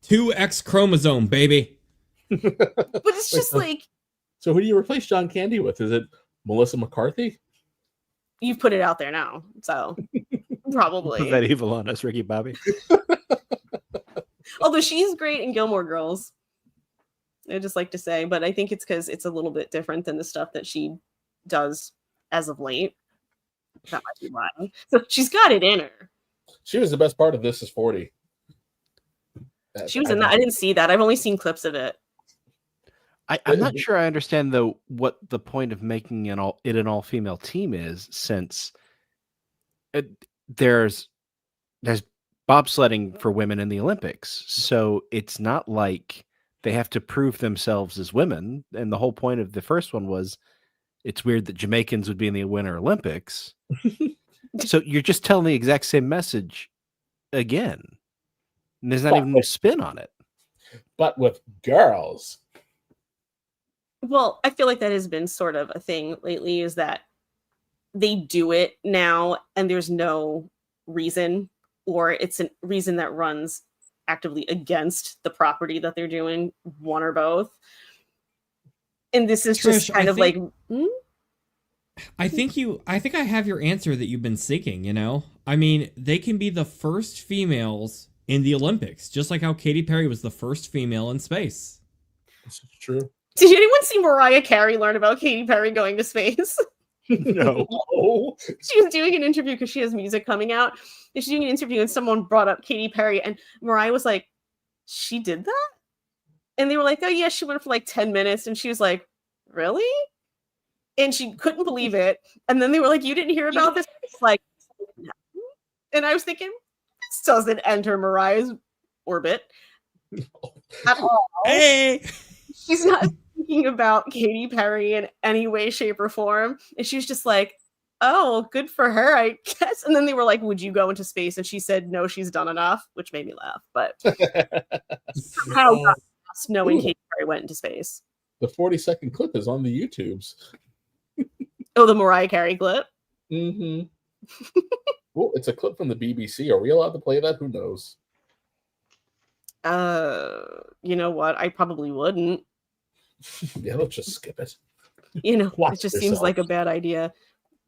2X chromosome, baby. But it's just like... So who do you replace John Candy with? Is it Melissa McCarthy? You've put it out there now, so probably. Put that evil on us, Ricky Bobby. Although she's great in Gilmore Girls. I just like to say, but I think it's because it's a little bit different than the stuff that she does as of late. That might be why. So she's got it in her. She was the best part of This Is 40. She was in that. I didn't see that. I've only seen clips of it. I'm not sure I understand though what the point of making an all-female team is, since there's bobsledding for women in the Olympics, so it's not like they have to prove themselves as women. And the whole point of the first one was, it's weird that Jamaicans would be in the Winter Olympics. So you're just telling the exact same message again. And there's not even a spin on it. But with girls. Well, I feel like that has been sort of a thing lately, is that they do it now and there's no reason, or it's a reason that runs actively against the property that they're doing, one or both. And this is Trish, just kind of like... I think I have your answer that you've been seeking, I mean, they can be the first females in the Olympics, just like how Katy Perry was the first female in space. This is true. Did anyone see Mariah Carey learn about Katy Perry going to space? No. She was doing an interview because she has music coming out. And she's doing an interview and someone brought up Katy Perry and Mariah was like, she did that? And they were like, oh yeah, she went for like 10 minutes. And she was like, really? And she couldn't believe it. And then they were like, you didn't hear about this? It's like, no. And I was thinking, this doesn't enter Mariah's orbit at all. Hey! She's not thinking about Katy Perry in any way, shape, or form. And she was just like, oh, good for her, I guess. And then they were like, would you go into space? And she said, no, she's done enough, which made me laugh. But somehow got past knowing Katy Perry went into space. The 40-second clip is on the YouTubes. Oh, the Mariah Carey clip? Mm-hmm. Well, it's a clip from the BBC. Are we allowed to play that? Who knows? You know what? I probably wouldn't. Yeah, let's just skip it. You know, Watch it just yourself. seems like a bad idea.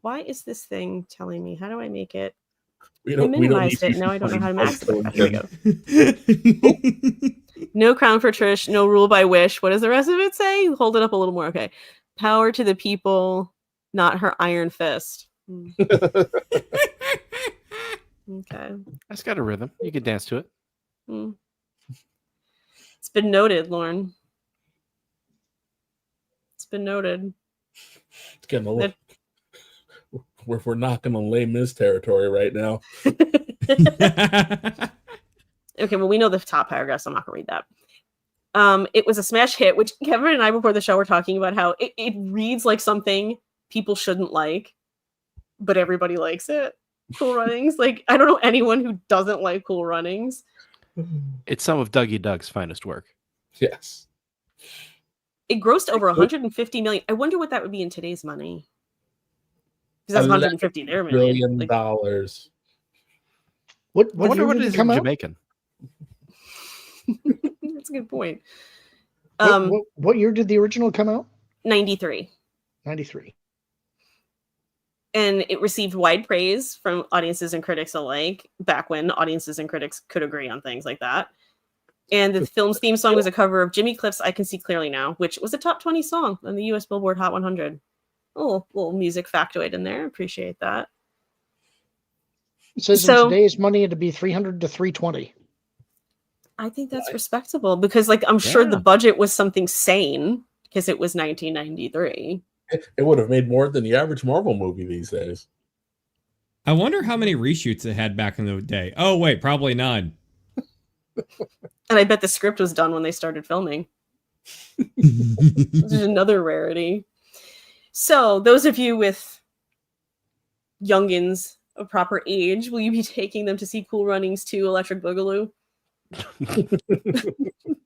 Why is this thing telling me? How do I make it? We I don't need minimized it. you Now I don't know how to finding maximize bugs it. There we going go. No crown for Trish. No rule by wish. What does the rest of it say? Hold it up a little more. Okay. Power to the people, not her iron fist. Okay. That's got a rhythm. You can dance to it. It's been noted, Lauren. It's been noted. It's getting a little. We're knocking on Les Mis territory right now. Okay, well, we know the top paragraph, so I'm not going to read that. It was a smash hit, which Kevin and I before the show were talking about how it reads like something people shouldn't like, but everybody likes it. Cool Runnings. Like, I don't know anyone who doesn't like Cool Runnings. It's some of Dougie Doug's finest work. Yes. It grossed over 150 million. I wonder what that would be in today's money. Because that's 150 their million. $1 billion. What I wonder year what did it it is come in out? Jamaican. That's a good point. What year did the original come out? 93. 93. And it received wide praise from audiences and critics alike, back when audiences and critics could agree on things like that. And the film's theme song was a cover of Jimmy Cliff's I Can See Clearly Now, which was a top 20 song on the US Billboard Hot 100. Little music factoid in there. Appreciate that. It says in today's money it'd be 300 to 320. I think that's respectable because, like, I'm sure the budget was something sane because it was 1993. It would have made more than the average Marvel movie these days. I wonder how many reshoots it had back in the day. Oh, wait, probably none. And I bet the script was done when they started filming. Which is another rarity. So, those of you with youngins of proper age, will you be taking them to see Cool Runnings 2 Electric Boogaloo?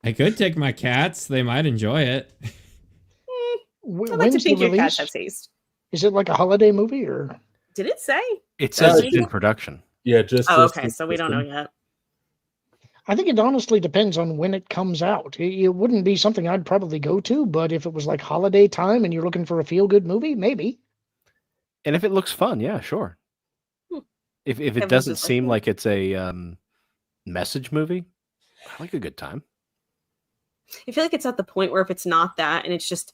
I could take my cats. They might enjoy it. I'd like to think your cats have taste. Is it like a holiday movie or? Did it say? It says it's in production. Yeah, just. Oh, okay. So we don't know yet. I think it honestly depends on when it comes out. It wouldn't be something I'd probably go to, but if it was like holiday time and you're looking for a feel-good movie, maybe. And if it looks fun, yeah, sure. If it Kevin's doesn't just seem like it's a message movie, I like a good time. I feel like it's at the point where if it's not that and it's just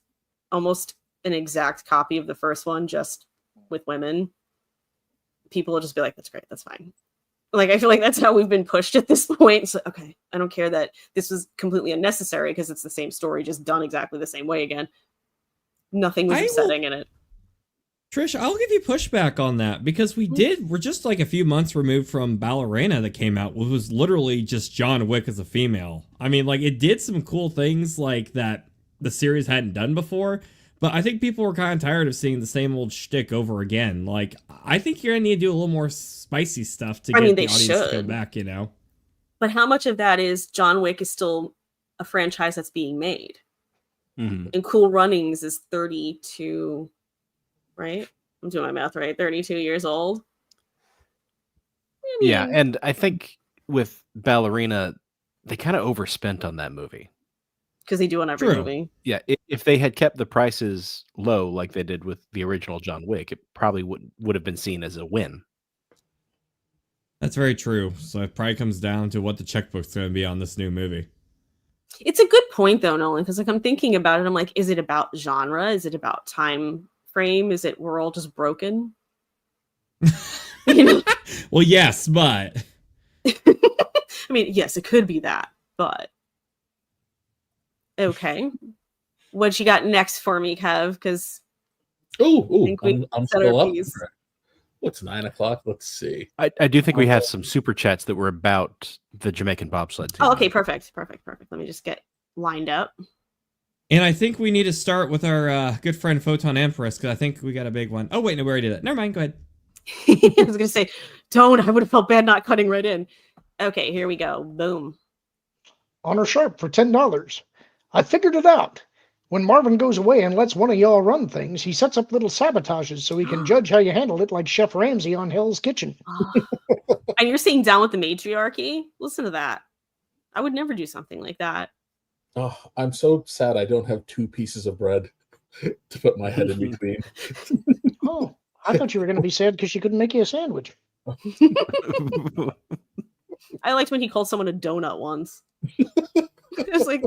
almost an exact copy of the first one, just with women, people will just be like, that's great, that's fine. Like, I feel like that's how we've been pushed at this point. So, okay, I don't care that this was completely unnecessary because it's the same story, just done exactly the same way again. Nothing was upsetting in it. Trish, I'll give you pushback on that because we're just like a few months removed from Ballerina that came out, which was literally just John Wick as a female. I mean, like, it did some cool things like that the series hadn't done before, but I think people were kind of tired of seeing the same old shtick over again. Like, I think you're going to need to do a little more spicy stuff to get the audience to go back, you know? But how much of that is John Wick is still a franchise that's being made? Mm-hmm. And Cool Runnings is 32, right? I'm doing my math right. 32 years old. Yeah, and I think with Ballerina, they kind of overspent on that movie. Because they do on every movie. Yeah, if they had kept the prices low like they did with the original John Wick, it probably would have been seen as a win. That's very true. So it probably comes down to what the checkbook's going to be on this new movie. It's a good point, though, Nolan, because like I'm thinking about it, I'm like, is it about genre? Is it about time frame? Is it we're all just broken? You know? Well, yes, but I mean, yes, it could be that, but okay. What you got next for me, Kev? Because I'm still up. What's 9 o'clock? Let's see. I do think we have some super chats that were about the Jamaican bobsled team. Oh, okay, perfect. Let me just get lined up. And I think we need to start with our good friend Photon Empress, because I think we got a big one. Oh, wait, no, we already did that. Never mind, go ahead. I was going to say, don't. I would have felt bad not cutting right in. Okay, here we go. Boom. Honor Sharp for $10. I figured it out. When Marvin goes away and lets one of y'all run things, he sets up little sabotages so he can judge how you handle it like Chef Ramsay on Hell's Kitchen. And you're saying down with the matriarchy? Listen to that. I would never do something like that. Oh, I'm so sad I don't have 2 pieces of bread. to put my head in between. Oh, I thought you were going to be sad because she couldn't make you a sandwich. I liked when he called someone a donut once. It's like,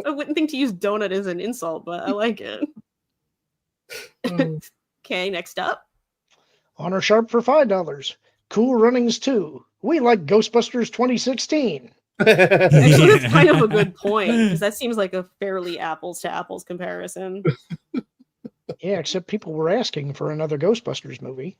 I wouldn't think to use donut as an insult, but I like it. Okay, next up. Honor Sharp for $5. Cool Runnings 2. We like Ghostbusters 2016. Actually, that's kind of a good point, because that seems like a fairly apples to apples comparison. Yeah, except people were asking for another Ghostbusters movie.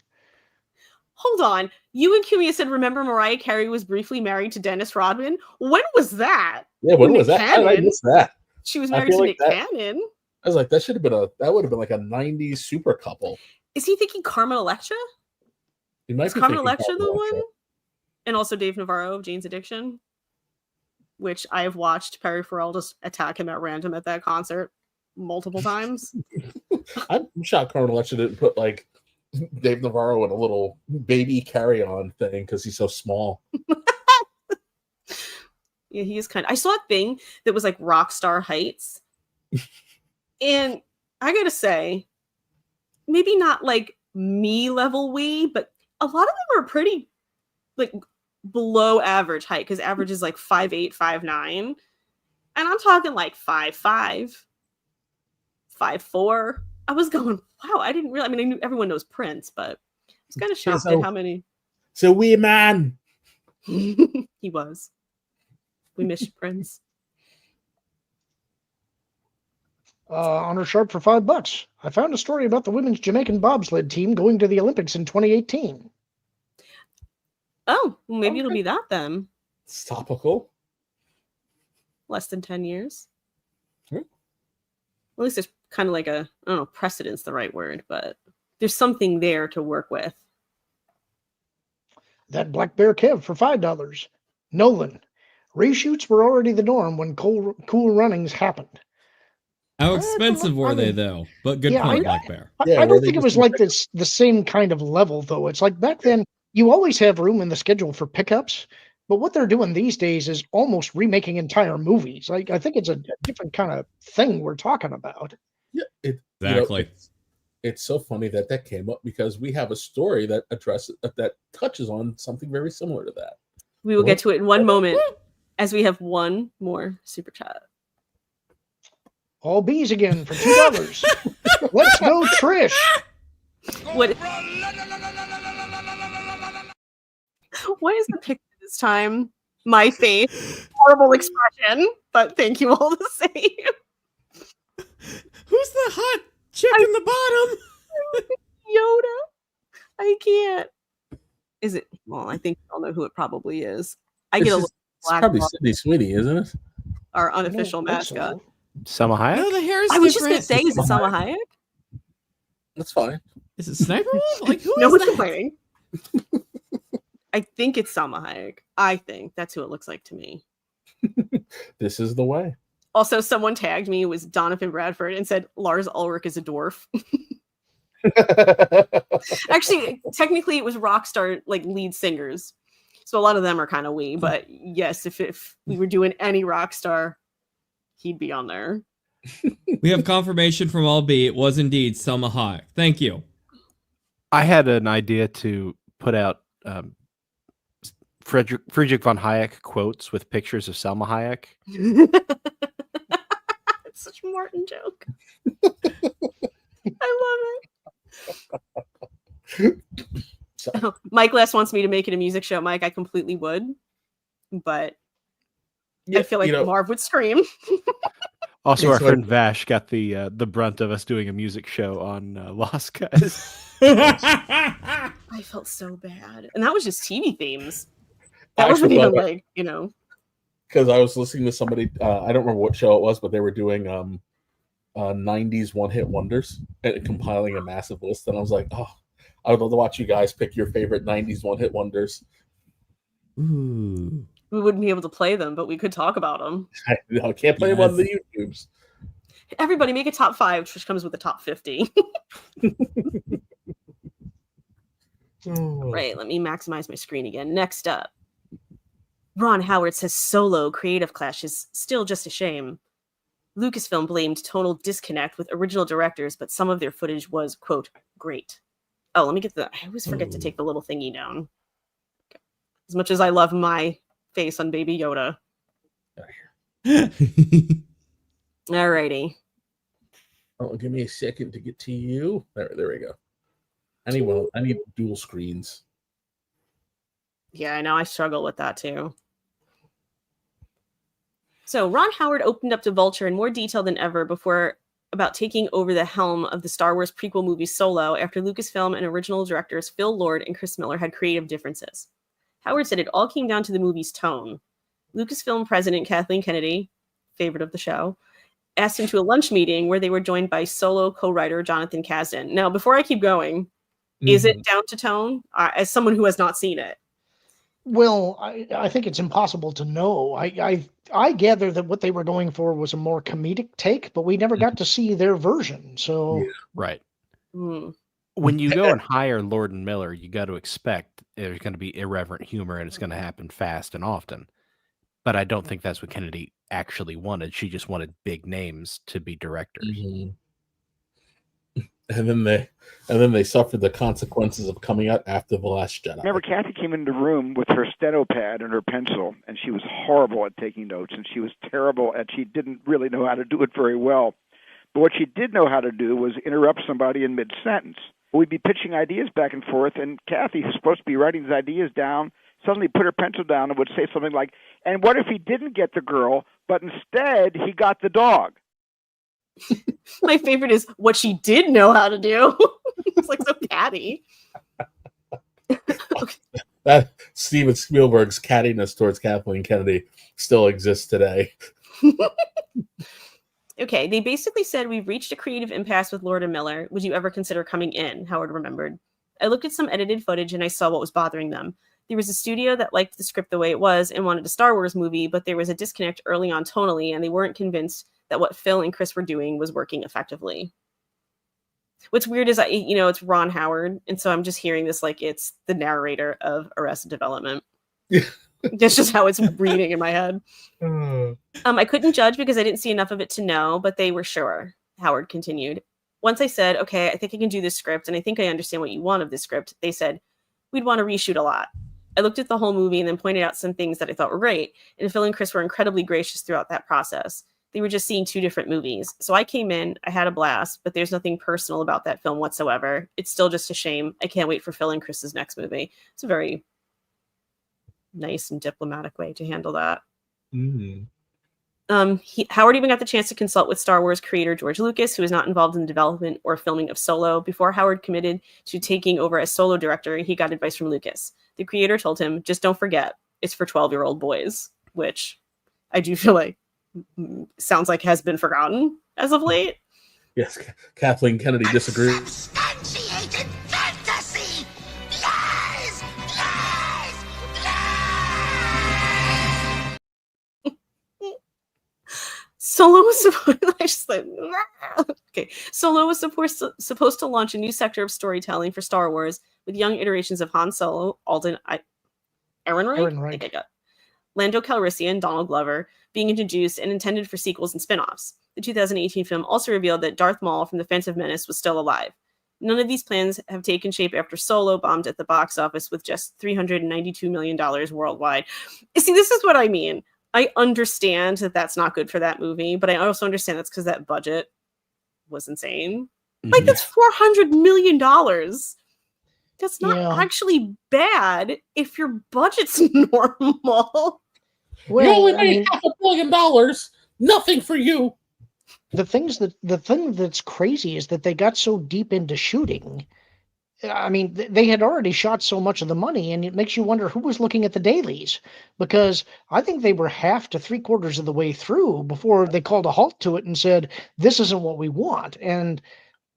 Hold on. You and Kumia said, remember Mariah Carey was briefly married to Dennis Rodman? When was that? Yeah, when was that? How did I miss that? She was married to Nick Cannon. I was like, that would have been like a 90s super couple. Is he thinking Carmen Electra? He might Is be Carmen thinking Electra Carmen the Electra. one? And also Dave Navarro of Jane's Addiction, which I have watched Perry Farrell just attack him at random at that concert multiple times. I'm shocked Carmen Electra didn't put like Dave Navarro in a little baby carry-on thing because he's so small. Yeah, he is I saw a thing that was like Rockstar Heights. And I gotta say, maybe not like me level but a lot of them are pretty like below average height, because average is like 5'8", 5'9". And I'm talking like 5'5", 5'4". I was going, wow, I didn't realize. I mean, I knew everyone knows Prince, but I was kind of shocked at how many. So we man. He was. We miss you, Prince. Honor Sharp for $5. I found a story about the women's Jamaican bobsled team going to the Olympics in 2018. Oh, well, maybe it'll be that then. It's topical. Less than 10 years. At least there's kind of like a, I don't know, precedent's the right word, but there's something there to work with. That Black Bear Kev for $5. Nolan. Reshoots were already the norm when Cool Runnings happened. How expensive were they, though? But good point, Black Bear. I don't think it was like this the same kind of level, though. It's like back then, you always have room in the schedule for pickups, but what they're doing these days is almost remaking entire movies. Like, I think it's a different kind of thing we're talking about. Yeah, exactly. You know, it's so funny that came up because we have a story that that touches on something very similar to that. We will get to it in one moment as we have one more super chat. All bees again for $2. Let's go, Trish. What is the picture this time? My face. Horrible expression, but thank you all the same. Who's the hot chick in the bottom? Yoda. I can't. Is it? Well, I think I'll know who it probably is. I get a little black. It's probably Sydney Sweeney, isn't it? Our unofficial mascot. Selma Hayek? No, the hair is I was just different. going to say, is it Selma Hayek? That's fine. Is it Sniper Wolf? Like, who No is one's that? complaining. I think it's Selma Hayek. I think that's who it looks like to me. This is the way. Also, someone tagged me, it was Donovan Bradford, and said Lars Ulrich is a dwarf. Actually, technically, it was Rockstar like lead singers, so a lot of them are kind of wee. But yes, if we were doing any Rockstar, he'd be on there. We have confirmation from All B. It was indeed Selma Hayek. Thank you. I had an idea to put out Friedrich von Hayek quotes with pictures of Selma Hayek. It's such a Martin joke. I love it. Oh, Mike Les wants me to make it a music show. Mike, I completely would, but I feel like Marv would scream. Also, our friend Vash got the brunt of us doing a music show on Lost Guys. I felt so bad, and that was just TV themes. That wasn't even like, because I was listening to somebody. I don't remember what show it was, but they were doing 90s one-hit wonders and compiling a massive list, and I was like, oh, I would love to watch you guys pick your favorite 90s one-hit wonders. Ooh. We wouldn't be able to play them, but we could talk about them. I can't play them on the YouTubes. Everybody make a top 5, which comes with a top 50. Right, let me maximize my screen again. Next up, Ron Howard says Solo Creative Clash is still just a shame. Lucasfilm blamed tonal disconnect with original directors, but some of their footage was, quote, great. Oh, let me get I always forget to take the little thingy down. As much as I love my face on Baby Yoda. Alrighty. Oh, give me a second to get to you. There we go. I need dual screens. Yeah, I know. I struggle with that too. So Ron Howard opened up to Vulture in more detail than ever before about taking over the helm of the Star Wars prequel movie Solo after Lucasfilm and original directors Phil Lord and Chris Miller had creative differences. Howard said it all came down to the movie's tone. Lucasfilm president Kathleen Kennedy, favorite of the show, asked him to a lunch meeting where they were joined by Solo co-writer Jonathan Kasdan. Now, before I keep going, is it down to tone? As someone who has not seen it. Well, I think it's impossible to know. I gather that what they were going for was a more comedic take, but we never got to see their version. So Right. Mm. When you go and hire Lord and Miller, you got to expect there's going to be irreverent humor and it's going to happen fast and often. But I don't think that's what Kennedy actually wanted. She just wanted big names to be directors. Mm-hmm. And then they suffered the consequences of coming out after The Last Jedi. Remember, Kathy came into the room with her steno pad and her pencil, and she was horrible at taking notes, and she was terrible at, she didn't really know how to do it very well. But what she did know how to do was interrupt somebody in mid-sentence. We'd be pitching ideas back and forth, and Kathy, who's supposed to be writing these ideas down, suddenly put her pencil down and would say something like, and what if he didn't get the girl, but instead he got the dog? My favorite is what she did know how to do. It's like so catty. That Steven Spielberg's cattiness towards Kathleen Kennedy still exists today. Okay, they basically said, we've reached a creative impasse with Lord and Miller. Would you ever consider coming in? Howard remembered. I looked at some edited footage and I saw what was bothering them. There was a studio that liked the script the way it was and wanted a Star Wars movie, but there was a disconnect early on tonally, and they weren't convinced that what Phil and Chris were doing was working effectively. What's weird is, it's Ron Howard, and so I'm just hearing this like it's the narrator of Arrested Development. That's just how it's reading in my head. I couldn't judge because I didn't see enough of it to know, but they were sure. Howard continued. Once I said, okay, I think I can do this script, and I think I understand what you want of this script, they said, we'd want to reshoot a lot. I looked at the whole movie and then pointed out some things that I thought were great, and Phil and Chris were incredibly gracious throughout that process. They were just seeing two different movies. So I came in, I had a blast, but there's nothing personal about that film whatsoever. It's still just a shame. I can't wait for Phil and Chris's next movie. It's a very nice and diplomatic way to handle that. Mm-hmm. Howard even got the chance to consult with Star Wars creator George Lucas, who was not involved in the development or filming of Solo. Before Howard committed to taking over as Solo director, he got advice from Lucas. The creator told him, just don't forget, it's for 12-year-old boys, which I do feel like sounds like has been forgotten as of late. Yes, Kathleen Kennedy disagrees. Substantiated fantasy! Lies! Lies! Lies! Solo was supposed to launch a new sector of storytelling for Star Wars with young iterations of Han Solo, Ehrenreich, Lando Calrissian, Donald Glover, being introduced and intended for sequels and spin-offs. The 2018 film also revealed that Darth Maul from The Phantom Menace was still alive. None of these plans have taken shape after Solo bombed at the box office with just $392 million worldwide. See, this is what I mean. I understand that that's not good for that movie, but I also understand that's because that budget was insane. Mm-hmm. Like, that's $400 million. That's not actually bad if your budget's normal. Well, you only made $500 million. Nothing for you. The thing that's crazy is that they got so deep into shooting. I mean, they had already shot so much of the money, and it makes you wonder who was looking at the dailies, because I think they were half to 3/4 of the way through before they called a halt to it and said, this isn't what we want. And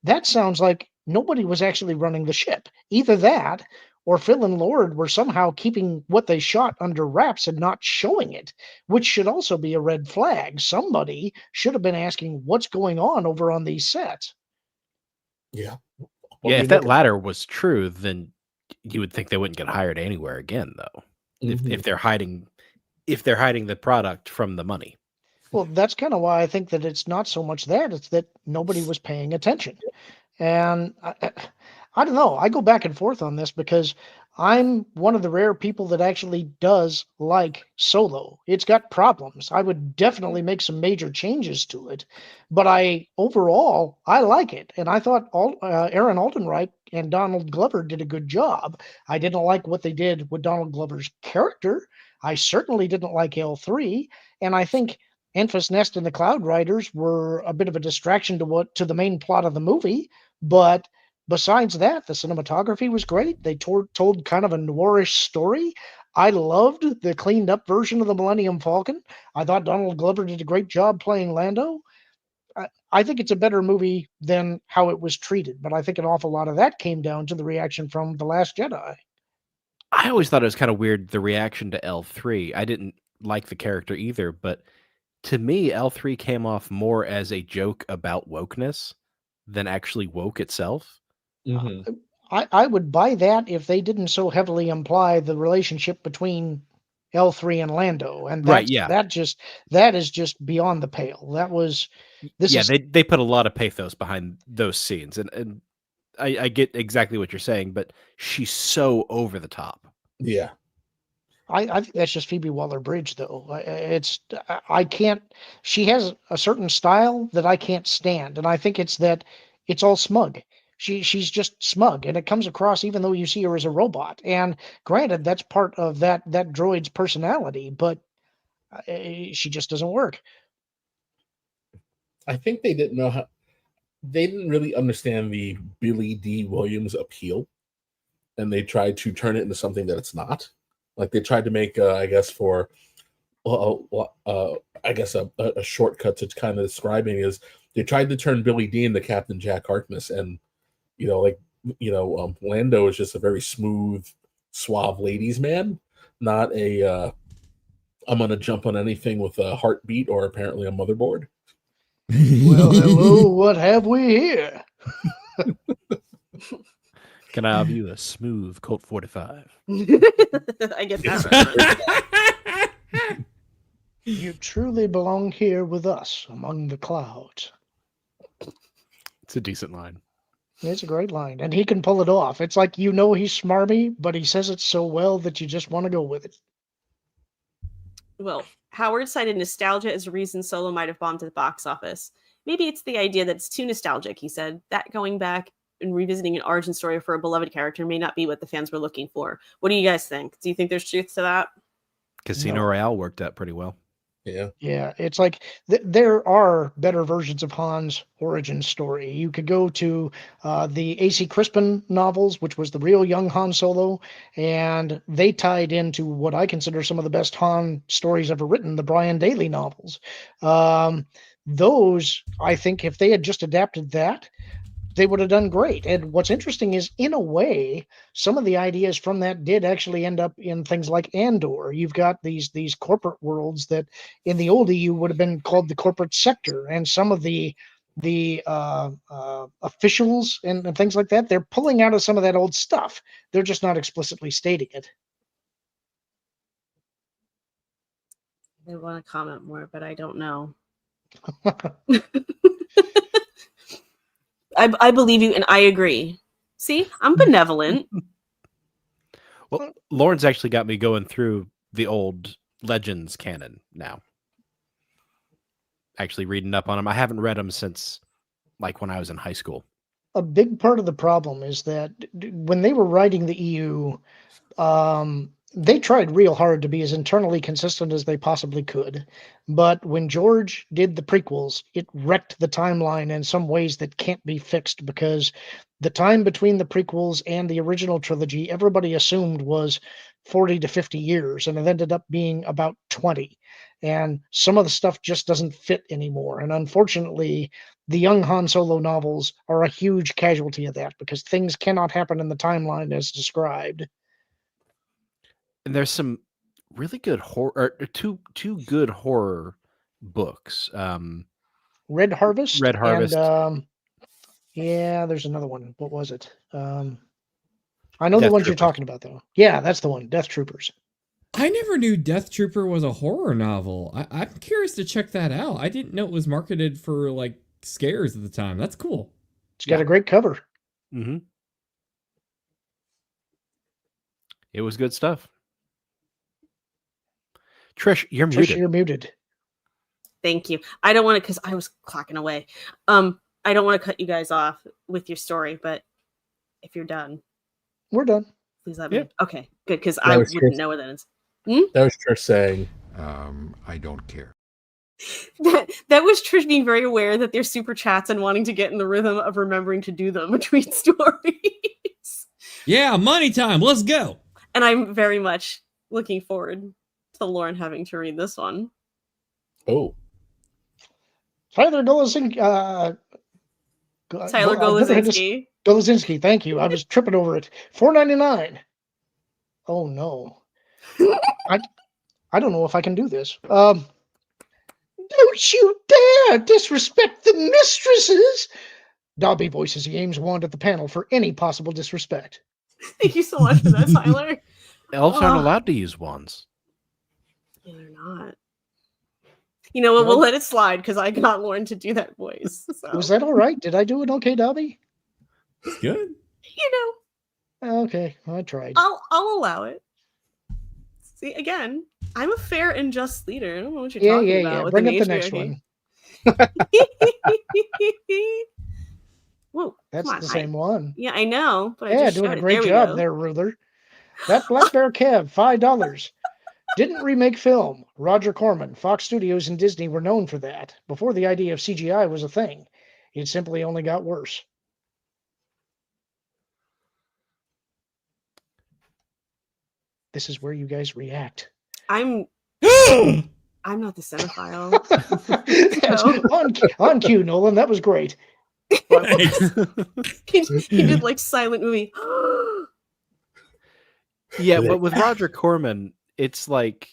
that sounds like nobody was actually running the ship. Either that, or Phil and Lord were somehow keeping what they shot under wraps and not showing it, which should also be a red flag. Somebody should have been asking what's going on over on these sets. Yeah. Yeah, if that latter was true, then you would think they wouldn't get hired anywhere again, though. Mm-hmm. If they're hiding the product from the money. Well, that's kind of why I think that it's not so much that, it's that nobody was paying attention. And I don't know. I go back and forth on this because I'm one of the rare people that actually does like Solo. It's got problems. I would definitely make some major changes to it, but overall I like it. And I thought Aaron Aldenreich and Donald Glover did a good job. I didn't like what they did with Donald Glover's character. I certainly didn't like L3, and I think Enfys Nest and the Cloud Riders were a bit of a distraction to the main plot of the movie. But besides that, the cinematography was great. They told kind of a noirish story. I loved the cleaned up version of the Millennium Falcon. I thought Donald Glover did a great job playing Lando. I think it's a better movie than how it was treated, but I think an awful lot of that came down to the reaction from The Last Jedi. I always thought it was kind of weird, the reaction to L3. I didn't like the character either, but to me, L3 came off more as a joke about wokeness than actually woke itself. Mm-hmm. I would buy that if they didn't so heavily imply the relationship between L3 and Lando, and Right, yeah. that is just beyond the pale. They put a lot of pathos behind those scenes, and I get exactly what you're saying, but she's so over the top. Yeah. I think that's just Phoebe Waller-Bridge, though. I can't. She has a certain style that I can't stand, and I think it's that it's all smug. She's just smug, and it comes across even though you see her as a robot. And granted, that's part of that droid's personality, but she just doesn't work. I think they didn't know how. They didn't really understand the Billy D. Williams appeal, and they tried to turn it into something that it's not. Like they tried to make, I guess, a shortcut to kind of describing is they tried to turn Billy D into Captain Jack Harkness, and Lando is just a very smooth, suave ladies' man, not a I'm gonna jump on anything with a heartbeat or apparently a motherboard. Well, hello, what have we here? Can I have you a smooth Colt 45? I get that. You truly belong here with us among the clouds. It's a decent line. It's a great line, and he can pull it off. It's like he's smarmy, but he says it so well that you just want to go with it. Well, Howard cited nostalgia as a reason Solo might have bombed at the box office. Maybe it's the idea that it's too nostalgic, he said. That going back and revisiting an origin story for a beloved character may not be what the fans were looking for. What do you guys think? Do you think there's truth to that? Casino Royale worked out pretty well. Yeah, it's like there are better versions of Han's origin story. You could go to the A.C. Crispin novels, which was the real young Han Solo, and they tied into what I consider some of the best Han stories ever written, the Brian Daley novels. Those, I think, if they had just adapted that, they would have done great. And what's interesting is, in a way, some of the ideas from that did actually end up in things like Andor. You've got these corporate worlds that in the old EU would have been called the corporate sector, and some of the officials and things like that, they're pulling out of some of that old stuff. They're just not explicitly stating it. I want to comment more, but I don't know. I believe you, and I agree. See, I'm benevolent. Well, Lauren's actually got me going through the old Legends canon now. Actually reading up on them. I haven't read them since like when I was in high school. A big part of the problem is that when they were writing the EU, they tried real hard to be as internally consistent as they possibly could. But when George did the prequels, it wrecked the timeline in some ways that can't be fixed, because the time between the prequels and the original trilogy, everybody assumed was 40 to 50 years, and it ended up being about 20. And some of the stuff just doesn't fit anymore. And unfortunately, the young Han Solo novels are a huge casualty of that, because things cannot happen in the timeline as described. And there's some really good horror, or two good horror books. Red Harvest. Red Harvest. And, yeah, there's another one. What was it? I know the ones you're talking about, though. Yeah, that's the one. Death Troopers. I never knew Death Trooper was a horror novel. I'm curious to check that out. I didn't know it was marketed for like scares at the time. That's cool. It's got a great cover. Mm-hmm. It was good stuff. Trish, you're muted. You're muted. Thank you. I don't want to, because I was clocking away. I don't want to cut you guys off with your story, but if you're done, we're done. Please let me. Okay, good, because I wouldn't know what that is. That was Trish saying, I don't care. That was Trish being very aware that there's super chats and wanting to get in the rhythm of remembering to do them between stories. Yeah, money time. Let's go. And I'm very much looking forward to Lauren having to read this one. Oh. Tyler Golazinski. Tyler Golazinski. Golazinski, thank you. I was tripping over it. $4.99. Oh no. I don't know if I can do this. Don't you dare disrespect the mistresses! Dobby voices he aims wand at the panel for any possible disrespect. Thank you so much for that, Tyler. Elves aren't allowed to use wands. Yeah, they're not. You know what? We'll let it slide because I got Lauren to do that voice. So. Was that all right? Did I do it okay, Dobby? Good. You know. Okay, I tried. I'll allow it. See, again, I'm a fair and just leader. I don't know what you're talking about. Yeah. Bring up the next one. Whoa, that's the same one. Yeah, I know. But yeah, doing a great job there, Ruther. That Black Bear Kev, $5. Didn't remake film. Roger Corman, Fox Studios and Disney were known for that. Before the idea of CGI was a thing. It simply only got worse. This is where you guys react. I'm not the cinephile. on cue, Nolan. That was great. he did like silent movie. Yeah, but with Roger Corman, it's like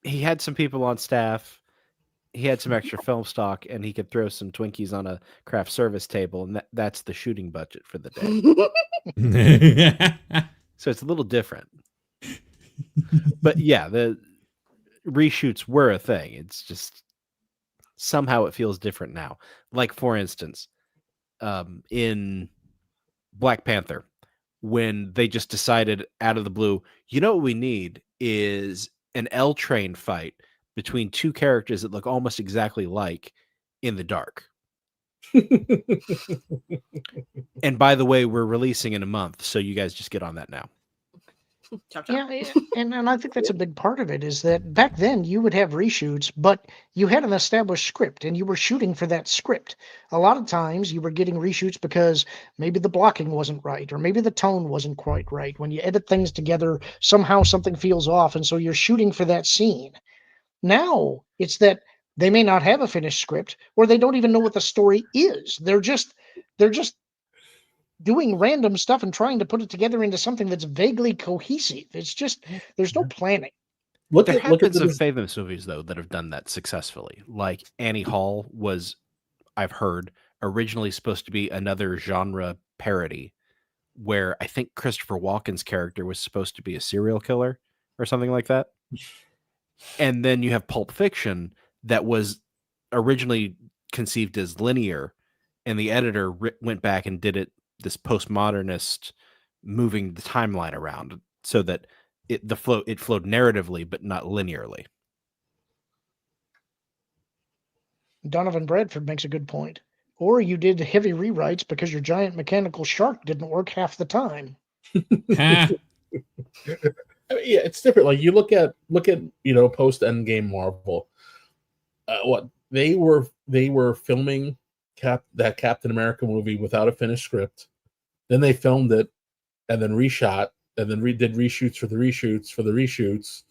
he had some people on staff, he had some extra film stock, and he could throw some Twinkies on a craft service table, and that's the shooting budget for the day. So it's a little different. But yeah, the reshoots were a thing. It's just somehow it feels different now. Like, for instance, in Black Panther, when they just decided out of the blue, you know what we need is an L train fight between two characters that look almost exactly like in the dark. And by the way, we're releasing in a month, so you guys just get on that now. Chop, chop. Yeah, and I think that's a big part of it, is that back then you would have reshoots, but you had an established script and you were shooting for that script. A lot of times you were getting reshoots because maybe the blocking wasn't right, or maybe the tone wasn't quite right. When you edit things together, somehow something feels off, and so you're shooting for that scene. Now it's that they may not have a finished script, or they don't even know what the story is. They're just doing random stuff and trying to put it together into something that's vaguely cohesive. It's just, there's no planning. There have been some famous movies, though, that have done that successfully. Like Annie Hall was, I've heard, originally supposed to be another genre parody, where I think Christopher Walken's character was supposed to be a serial killer or something like that. And then you have Pulp Fiction, that was originally conceived as linear, and the editor went back and did it this postmodernist, moving the timeline around so that it flowed narratively but not linearly. Donovan Bradford makes a good point. Or you did heavy rewrites because your giant mechanical shark didn't work half the time. I mean, yeah, it's different. Like, you look at post Endgame Marvel. What they were filming that Captain America movie without a finished script. Then they filmed it and then reshot and then did reshoots for the reshoots.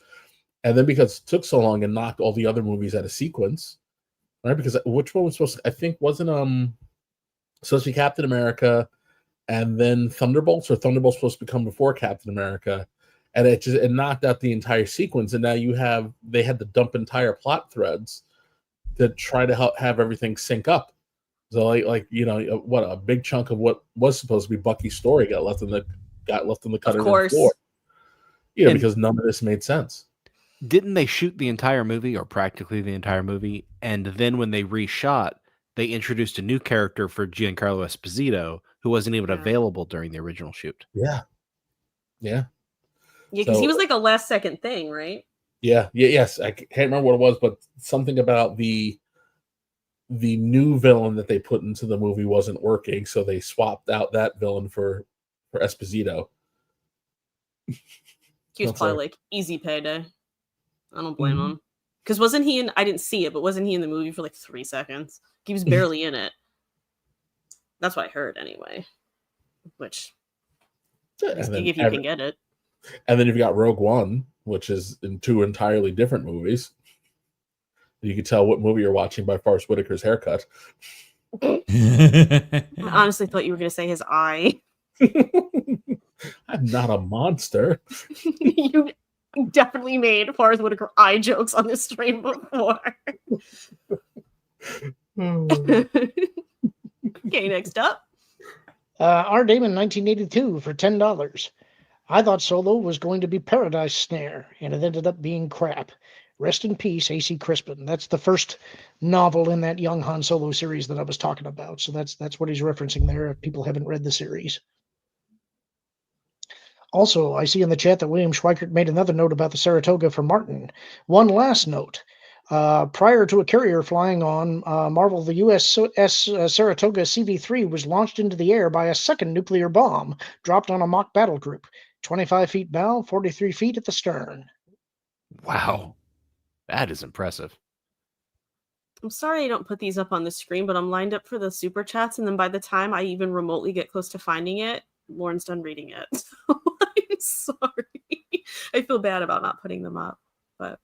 And then because it took so long and knocked all the other movies out of sequence, right? Because which one was supposed to, I think wasn't supposed to be Captain America and then Thunderbolts, or Thunderbolts supposed to come before Captain America, and it knocked out the entire sequence. And now they had to dump entire plot threads to try to have everything sync up. So what a big chunk of what was supposed to be Bucky's story got left in the cutting room floor. Yeah, because none of this made sense. Didn't they shoot the entire movie, or practically the entire movie, and then when they reshot, they introduced a new character for Giancarlo Esposito, who wasn't even available during the original shoot? Yeah. Yeah, because he was like a last second thing, right? Yes. I can't remember what it was, but something about the new villain that they put into the movie wasn't working, so they swapped out that villain for Esposito. He was probably like easy payday. I don't blame him. Because wasn't he in? I didn't see it, but wasn't he in the movie for like 3 seconds? He was barely in it. That's what I heard anyway. Which, if you can get it. And then you've got Rogue One, which is in 2 entirely different movies. You can tell what movie you're watching by Forrest Whitaker's haircut. I honestly thought you were going to say his eye. I'm not a monster. You definitely made Forrest Whitaker eye jokes on this stream before. Okay, next up. Our Damon 1982 for $10. I thought Solo was going to be Paradise Snare, and it ended up being crap. Rest in peace, A.C. Crispin. That's the first novel in that young Han Solo series that I was talking about. So that's what he's referencing there if people haven't read the series. Also, I see in the chat that William Schweikert made another note about the Saratoga for Martin. One last note. Prior to a carrier flying on Marvel, the USS Saratoga CV-3 was launched into the air by a second nuclear bomb dropped on a mock battle group. 25 feet bow, 43 feet at the stern. Wow. That is impressive. I'm sorry I don't put these up on the screen, but I'm lined up for the super chats, and then by the time I even remotely get close to finding it, Lauren's done reading it. So I'm sorry. I feel bad about not putting them up, but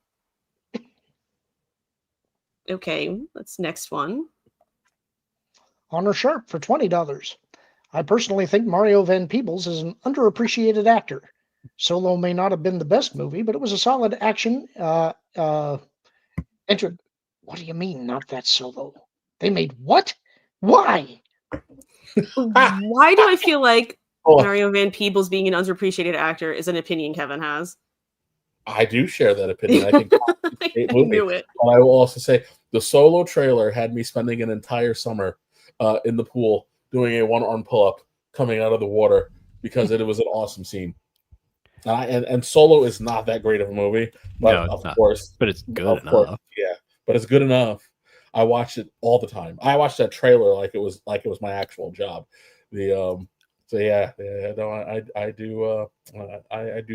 okay, that's next one. Honor Sharp for $20. I personally think Mario Van Peebles is an underappreciated actor. Solo may not have been the best movie, but it was a solid action. What do you mean, not that Solo? They made what? Why? Why do I feel like Mario Van Peebles being an underappreciated actor is an opinion Kevin has? I do share that opinion. I think it's a great movie. Knew it. But I will also say the Solo trailer had me spending an entire summer in the pool doing a one-arm pull-up coming out of the water because it was an awesome scene. And Solo is not that great of a movie, but of course, but it's good enough. Yeah, but it's good enough. I watch it all the time. I watched that trailer like it was my actual job. I do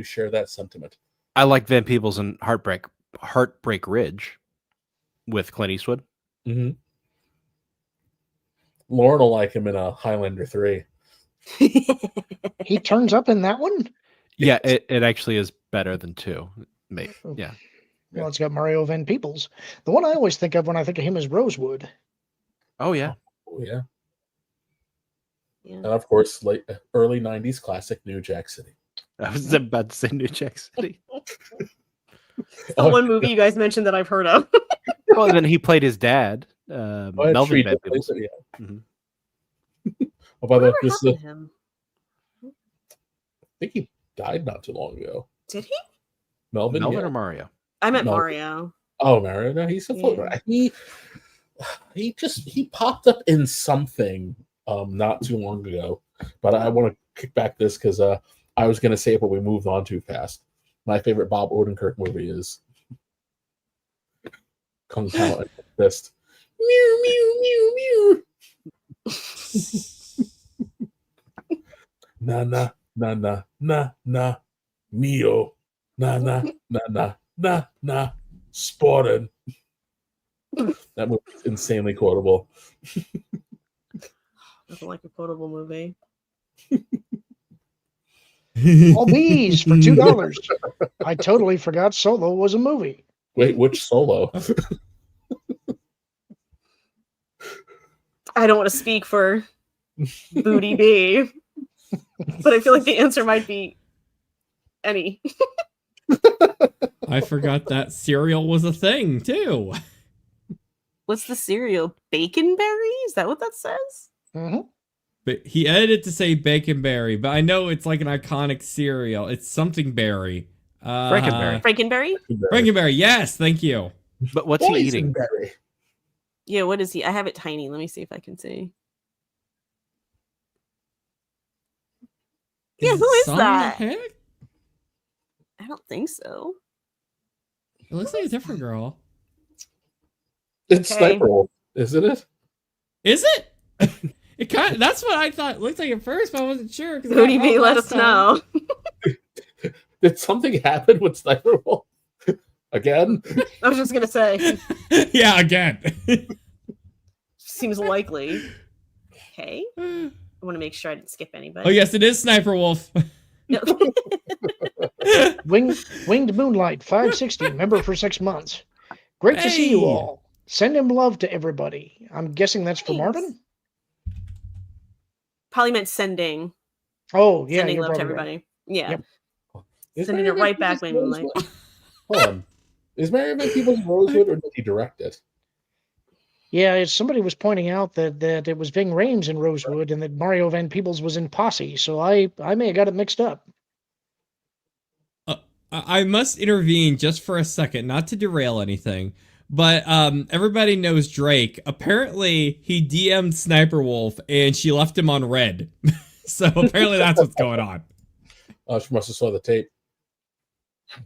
share that sentiment. I like Van Peebles in Heartbreak Ridge with Clint Eastwood. Mm-hmm. Lauren will like him in a Highlander 3. He turns up in that one? Yeah, it actually is better than 2. Yeah. Well, it's got Mario Van Peebles. The one I always think of when I think of him is Rosewood. Oh, yeah. Oh, yeah. And of course, early 90s classic New Jack City. I was about to say New Jack City. The one movie you guys mentioned that I've heard of. Well, then he played his dad, Melvin Van Peebles. Yeah. Mm-hmm. Oh, by the way, Whatever happened to him? I think he died not too long ago. Did he? Melvin or Mario? I meant Mario. Oh, Mario. No, he's a he popped up in something not too long ago. But I want to kick back this because I was going to say it, but we moved on too fast. My favorite Bob Odenkirk movie comes out like this. Mew, mew, mew, mew. Na na na na na na mio na na na na na na sporting. That movie is insanely quotable. Nothing like a quotable movie. All these for $2. I totally forgot Solo was a movie. Wait, which Solo? I don't want to speak for Booty B, but I feel like the answer might be any. I forgot that cereal was a thing too. What's the cereal? Bacon Berry? Is that what that says? Mm-hmm. But he edited to say Bacon Berry, but I know it's like an iconic cereal. It's something berry. Frankenberry. Frankenberry? Frankenberry, yes, thank you. But what's he eating? Boysenberry. Yeah, what is he? I have it tiny. Let me see if I can see. Yeah, who is Salma that? Hayek? I don't think so. It looks like a different girl. It's Okay. Sniper Wolf, isn't it? Is it? It kind of, that's what I thought it looked like at first, but I wasn't sure. Who do you mean? Let us know. Did something happen with Sniper Wolf? Again? I was just gonna say. Yeah, again. Seems likely. Okay. I want to make sure I didn't skip anybody. Oh, yes, it is Sniper Wolf. Winged Moonlight 560, member for 6 months. Great to see you Hey. all. Send him love to everybody. I'm guessing that's for Thanks. Marvin? Probably meant sending. Oh, yeah. Sending you're love to probably right. everybody. Yeah. Yep. Is Sending it right back when like. Hold on. Is Mary Van Peebles Rosewood, or did he direct it? Yeah, somebody was pointing out that it was Ving Rhames in Rosewood and that Mario Van Peebles was in Posse, so I may have got it mixed up. I must intervene just for a second, not to derail anything, but everybody knows Drake. Apparently, he DM'd Sniper Wolf and she left him on red. So apparently that's what's going on. Oh, she must have saw the tape.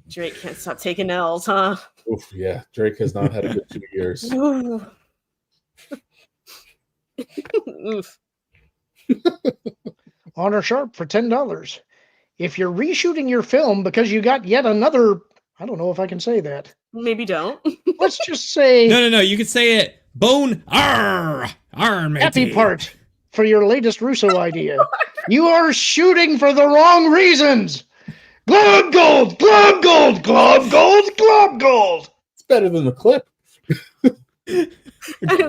Drake can't stop taking L's, huh? Oof, yeah. Drake has not had a good 2 years. Ooh. Oof. Honor Sharp for $10. If you're reshooting your film because you got yet another, I don't know if I can say that. Maybe don't. Let's just say No. You can say it. Bone arr, matey. happy part for your latest Russo idea. You are shooting for the wrong reasons. Globe gold, globe gold, globe gold, globe gold. It's better than the clip.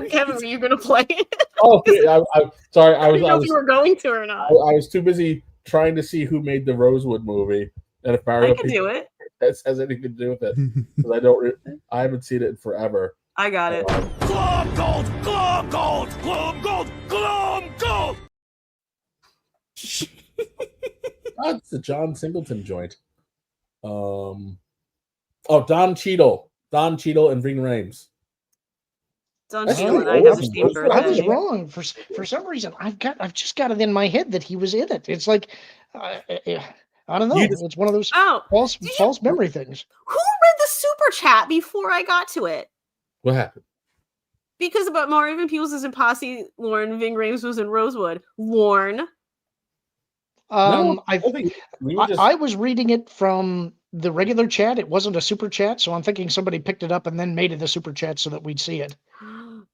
Kevin, were you gonna play it? Oh, I'm sorry. I didn't know if you were going to or not. I was too busy trying to see who made the Rosewood movie, and if Mario I can do it. has anything to do with it, because I haven't seen it in forever. I got it. Globe gold, globe gold, globe gold, globe gold. That's the John Singleton joint. Don Cheadle and Ving Rhames. Don't That's you really know I have the awesome. same I was birthday? wrong for some reason. I've just got it in my head that he was in it. It's like I don't know. It's one of those false memory things. Who read the super chat before I got to it? What happened? Because about Marvin Peebles is in Posse, Lauren Ving Rhames was in Rosewood. Lauren. I was reading it from the regular chat. It wasn't a super chat, so I'm thinking somebody picked it up and then made it a super chat so that we'd see it.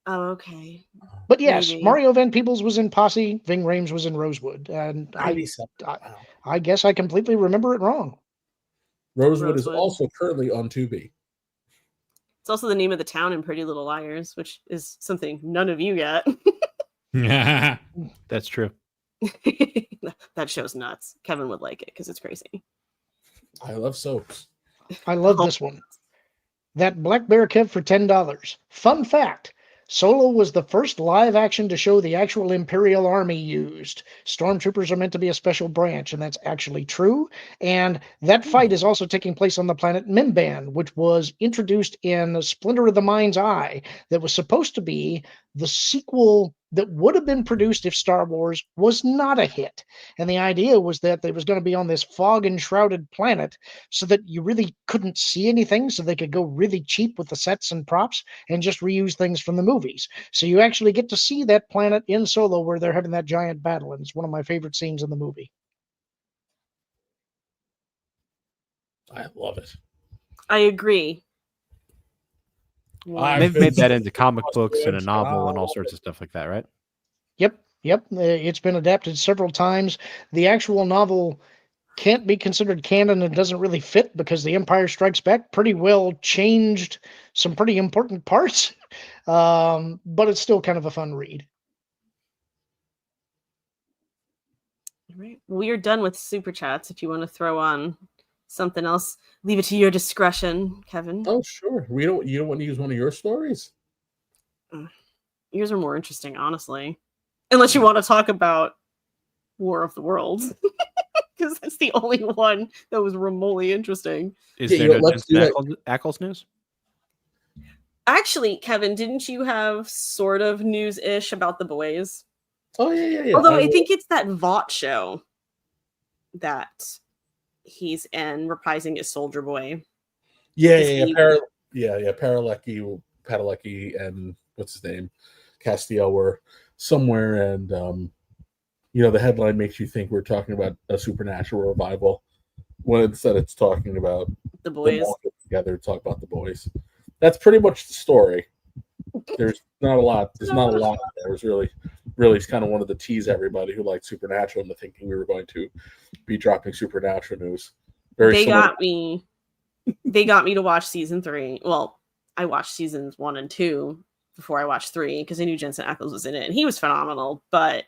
Oh, okay. But yes, Maybe. Mario Van Peebles was in Posse, Ving Rhames was in Rosewood, and I guess I completely remember it wrong. Rosewood is also currently on Tubi. It's also the name of the town in Pretty Little Liars, which is something none of you get. That's true. That show's nuts. Kevin would like it because it's crazy. I love soaps. I love this one. That Black Bear Kev for $10. Fun fact. Solo was the first live action to show the actual Imperial Army used. Stormtroopers are meant to be a special branch, and that's actually true. And that fight is also taking place on the planet Mimban, which was introduced in Splinter of the Mind's Eye, that was supposed to be the sequel that would have been produced if Star Wars was not a hit. And the idea was that it was going to be on this fog-enshrouded planet so that you really couldn't see anything, so they could go really cheap with the sets and props and just reuse things from the movies. So you actually get to see that planet in Solo where they're having that giant battle, and it's one of my favorite scenes in the movie. I love it. I agree. They've made that into comic books and a novel and all sorts of stuff like that, right? Yep. It's been adapted several times. The actual novel can't be considered canon and doesn't really fit because The Empire Strikes Back pretty well changed some pretty important parts, but it's still kind of a fun read. All right. We are done with super chats. If you want to throw on something else, leave it to your discretion, Kevin. Oh, sure. You don't want to use one of your stories? Yours are more interesting, honestly. Unless you want to talk about War of the Worlds. because that's the only one that was remotely interesting. Is Yeah, there no let's do Jensen Ackles news? Actually, Kevin, didn't you have sort of news-ish about The Boys? Oh yeah. Although I think it's that Vought show that he's in reprising as Soldier Boy. Padalecki and what's his name, Castiel were somewhere, and the headline makes you think we're talking about a supernatural revival, when instead it's talking about The Boys. them all get together to talk about The Boys. That's pretty much the story. There's not a lot. There's not a lot there. It was really kind of wanted to tease everybody who liked Supernatural into thinking we were going to be dropping Supernatural news. They got me to watch season 3. Well, I watched seasons 1 and 2 before I watched 3 because I knew Jensen Ackles was in it, and he was phenomenal. But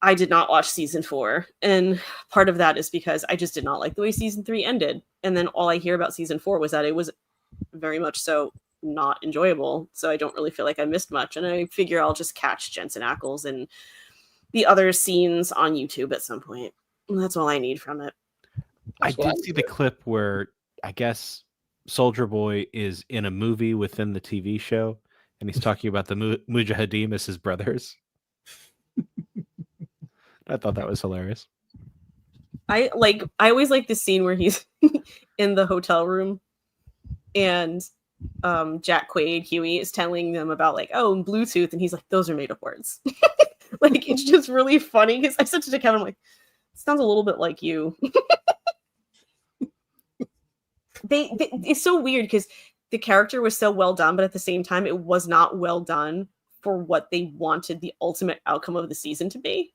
I did not watch season 4, and part of that is because I just did not like the way season 3 ended. And then all I hear about season 4 was that it was very much so not enjoyable. So I don't really feel like I missed much, and I figure I'll just catch Jensen Ackles and the other scenes on YouTube at some point. And that's all I need from it. I did see the clip where I guess Soldier Boy is in a movie within the TV show, and he's talking about the Mujahideen as his brothers. I thought that was hilarious. I always like the scene where he's in the hotel room and Jack Quaid, Huey, is telling them about Bluetooth, and he's like, those are made up words. It's just really funny because I said to Kevin, I'm like, it sounds a little bit like you. It's so weird because the character was so well done, but at the same time, it was not well done for what they wanted the ultimate outcome of the season to be.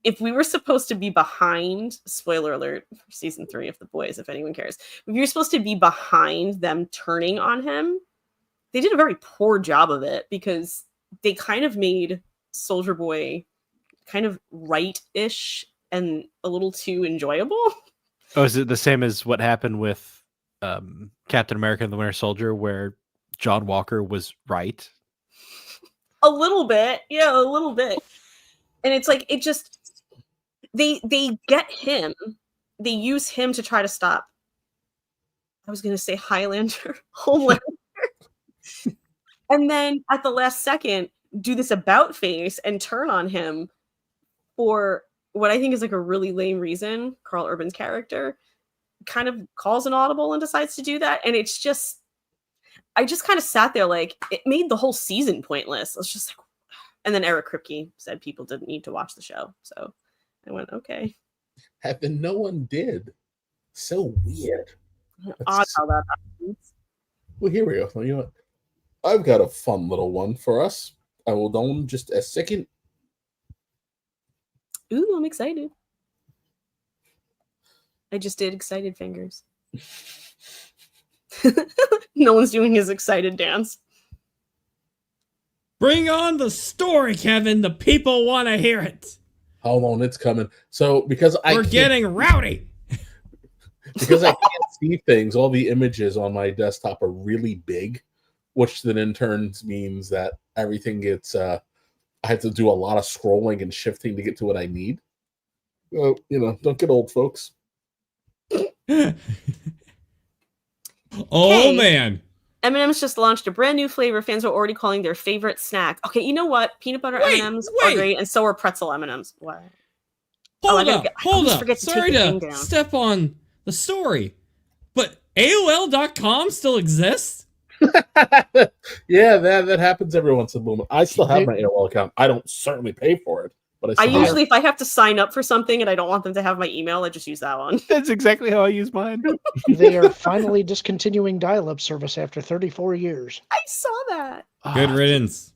If we were supposed to be behind, spoiler alert for season 3 of The Boys, if anyone cares, if you're supposed to be behind them turning on him, they did a very poor job of it because they kind of made Soldier Boy kind of right-ish and a little too enjoyable. Oh, is it the same as what happened with Captain America and the Winter Soldier, where John Walker was right? A little bit. Yeah, a little bit. And it's like, it just... They get him. They use him to try to stop. I was going to say Highlander. Homelander. And then at the last second, do this about face and turn on him for what I think is a really lame reason. Carl Urban's character kind of calls an audible and decides to do that. And it's just, I just kind of sat there it made the whole season pointless. It's just and then Eric Kripke said people didn't need to watch the show. So I went, okay. And no one did. So weird. Odd how that happens. Well, here we go. You know what? I've got a fun little one for us. I will down just a second. Ooh, I'm excited. I just did excited fingers. No one's doing his excited dance. Bring on the story, Kevin. The people want to hear it. Hold on, it's coming. So because we're getting rowdy. Because I can't see things, all the images on my desktop are really big, which then in turn means that everything gets I have to do a lot of scrolling and shifting to get to what I need. Well, don't get old, folks. Man. M&M's just launched a brand new flavor fans are already calling their favorite snack. Okay, you know what? Peanut butter M&M's are great, and so are pretzel M&M's. What? Hold up. Sorry to step on the story, but AOL.com still exists? Yeah, that happens every once in a moment. I still have my AOL account. I don't certainly pay for it. But I usually, if I have to sign up for something and I don't want them to have my email, I just use that one. That's exactly how I use mine. They are finally discontinuing dial-up service after 34 years. I saw that. Good riddance.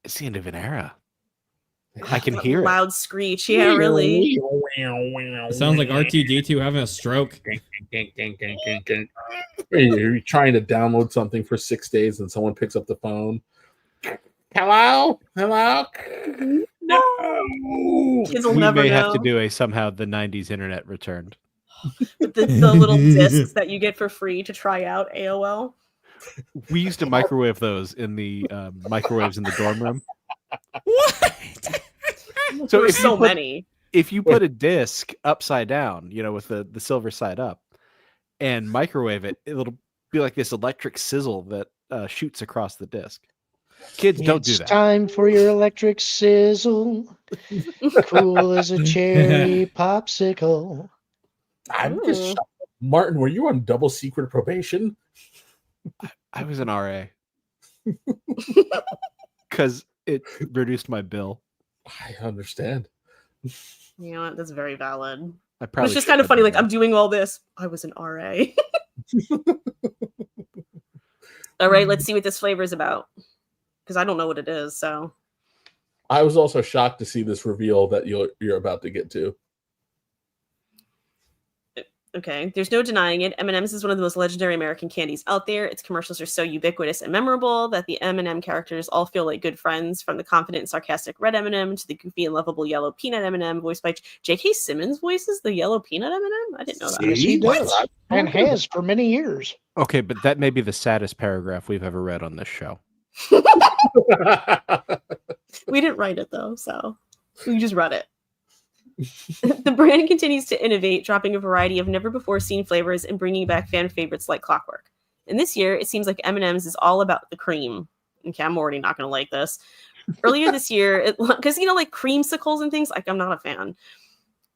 It's the end of an era. I can hear loud screech. Yeah, really. It sounds like R2D2 having a stroke. You're trying to download something for 6 days and someone picks up the phone. Hello? No. Kids will we never may know. have to do a somehow the 90s internet returned. With the little discs that you get for free to try out AOL. We used to microwave those in the microwaves in the dorm room. What? So if if you put a disc upside down, with the silver side up, and microwave it, it'll be like this electric sizzle that shoots across the disc. Kids don't do that. It's time for your electric sizzle. Cool as a cherry popsicle. I'm just shocked. Martin, were you on double secret probation? I was an RA. Because it reduced my bill. I understand. You know what? That's very valid. It's just kind of funny. Like, I'm doing all this. I was an RA. All right, let's see what this flavor is about. Because I don't know what it is, so. I was also shocked to see this reveal that you're about to get to. Okay, there's no denying it. M&M's is one of the most legendary American candies out there. Its commercials are so ubiquitous and memorable that the M&M characters all feel like good friends, from the confident and sarcastic red M&M to the goofy and lovable yellow peanut M&M, voiced by J.K. Simmons voices the yellow peanut M&M? I didn't know that. Yes, he does. And has for many years. Okay, but that may be the saddest paragraph we've ever read on this show. We didn't write it, though, so we just read it. The brand continues to innovate, dropping a variety of never-before-seen flavors and bringing back fan favorites like clockwork. And this year, it seems like M&M's is all about the cream. Okay, I'm already not going to like this. Earlier this year, because, like creamsicles and things, like I'm not a fan.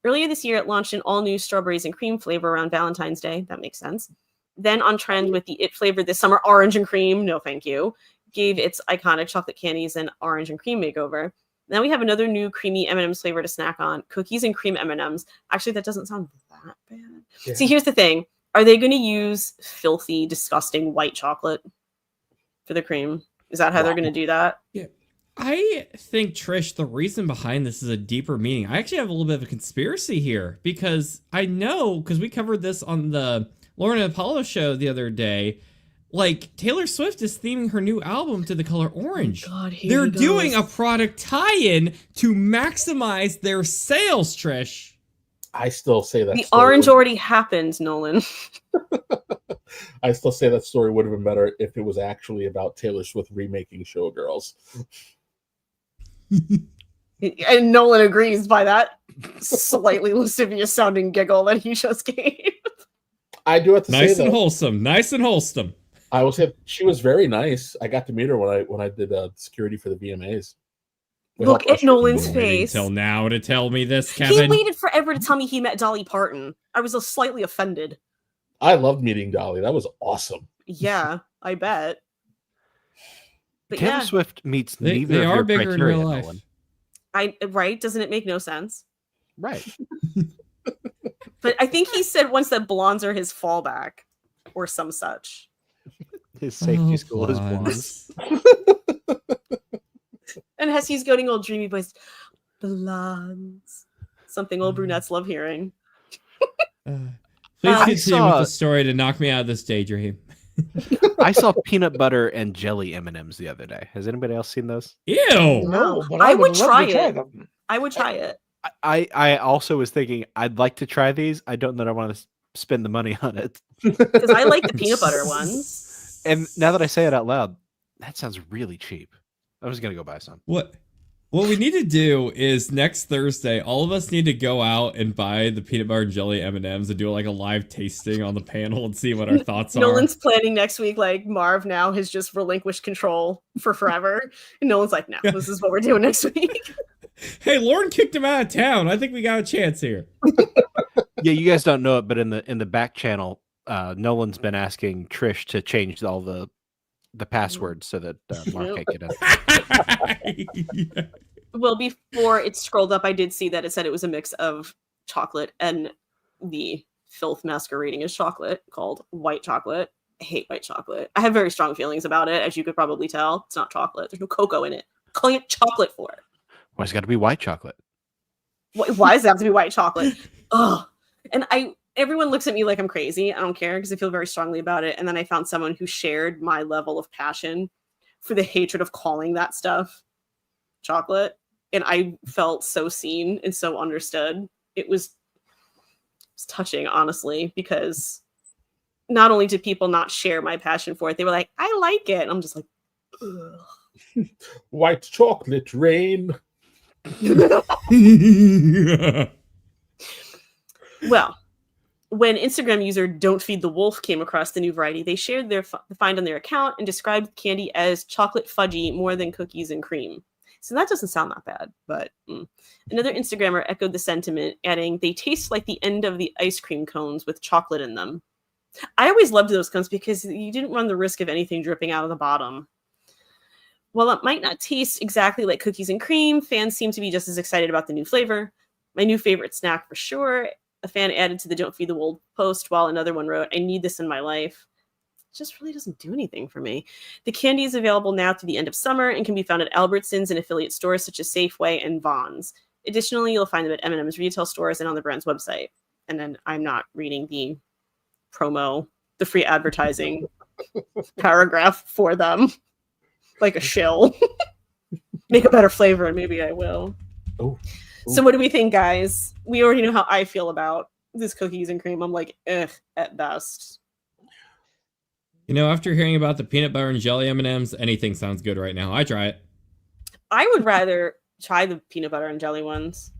Earlier this year, it launched an all-new strawberries and cream flavor around Valentine's Day. That makes sense. Then on trend with the It flavor this summer, orange and cream. No, thank you. Gave its iconic chocolate candies an orange and cream makeover. Now we have another new creamy M&M's flavor to snack on, cookies and cream M&M's. Actually, that doesn't sound that bad. Yeah. See, here's the thing. Are they going to use filthy, disgusting white chocolate for the cream? Is that how they're going to do that? Yeah. I think, Trish, the reason behind this is a deeper meaning. I actually have a little bit of a conspiracy here, because I know, because we covered this on the Lauren and Apollo show the other day, like, Taylor Swift is theming her new album to the color orange. Oh God, they're doing a product tie-in to maximize their sales, Trish. I still say that the orange already happened, Nolan. I still say that story would have been better if it was actually about Taylor Swift remaking Showgirls. And Nolan agrees by that slightly lascivious sounding giggle that he just gave. I do have to say, nice and wholesome. Nice and wholesome. I will say she was very nice. I got to meet her when I did security for the VMAs. Look at Nolan's face. Until now to tell me this, Kevin. He waited forever to tell me he met Dolly Parton. I was slightly offended. I loved meeting Dolly. That was awesome. Yeah, I bet. But Taylor Swift meets neither they of are your bigger criteria, in real life. Nolan. Right? Doesn't it make no sense? Right. But I think he said once that blondes are his fallback or some such. His safety school is blondes. And Hesse's goading old dreamy voice, blondes. Something old brunettes love hearing. Please continue with the story to knock me out of this daydream. I saw peanut butter and jelly M&Ms the other day. Has anybody else seen those? Ew! No, but I would love try to try it. them. I would try it. I also was thinking I'd like to try these. I don't know that I want to spend the money on it. Because I like the peanut butter ones. And now that I say it out loud, that sounds really cheap. I was going to go buy some. What we need to do is next Thursday, all of us need to go out and buy the peanut butter and jelly M&Ms and do like a live tasting on the panel and see what our thoughts are. Nolan's planning next week, like Marv now has just relinquished control for forever. And Nolan's like, no, this is what we're doing next week. Hey, Lauren kicked him out of town. I think we got a chance here. Yeah, you guys don't know it, but in the back channel, Nolan's been asking Trish to change all the passwords so that Mark can't get in. Well, before it scrolled up, I did see that it said it was a mix of chocolate and the filth masquerading as chocolate called white chocolate. I hate white chocolate. I have very strong feelings about it, as you could probably tell. It's not chocolate. There's no cocoa in it. Calling it chocolate for. Why has it got to be white chocolate? Why does it have to be white chocolate? Ugh. And everyone looks at me like I'm crazy. I don't care because I feel very strongly about it. And then I found someone who shared my level of passion for the hatred of calling that stuff chocolate. And I felt so seen and so understood. It was touching, honestly, because not only did people not share my passion for it, they were like, I like it. And I'm just like, ugh. White chocolate rain. Well, when Instagram user Don't Feed the Wolf came across the new variety, they shared their find on their account and described the candy as chocolate fudgy more than cookies and cream. So that doesn't sound that bad, but Another Instagrammer echoed the sentiment, adding, "They taste like the end of the ice cream cones with chocolate in them." I always loved those cones because you didn't run the risk of anything dripping out of the bottom. While it might not taste exactly like cookies and cream, fans seem to be just as excited about the new flavor. My new favorite snack for sure. A fan added to the Don't Feed the Wolf post, while another one wrote, "I need this in my life." It just really doesn't do anything for me. The candy is available now through the end of summer and can be found at Albertsons and affiliate stores such as Safeway and Vons. Additionally, you'll find them at M&M's retail stores and on the brand's website. And then I'm not reading the promo, the free advertising paragraph for them like a shill. Make a better flavor and maybe I will. So what do we think, guys? We already know how I feel about this cookies and cream. I'm like, at best. You know, after hearing about the peanut butter and jelly M&Ms, anything sounds good right now. I try it. I would rather try the peanut butter and jelly ones.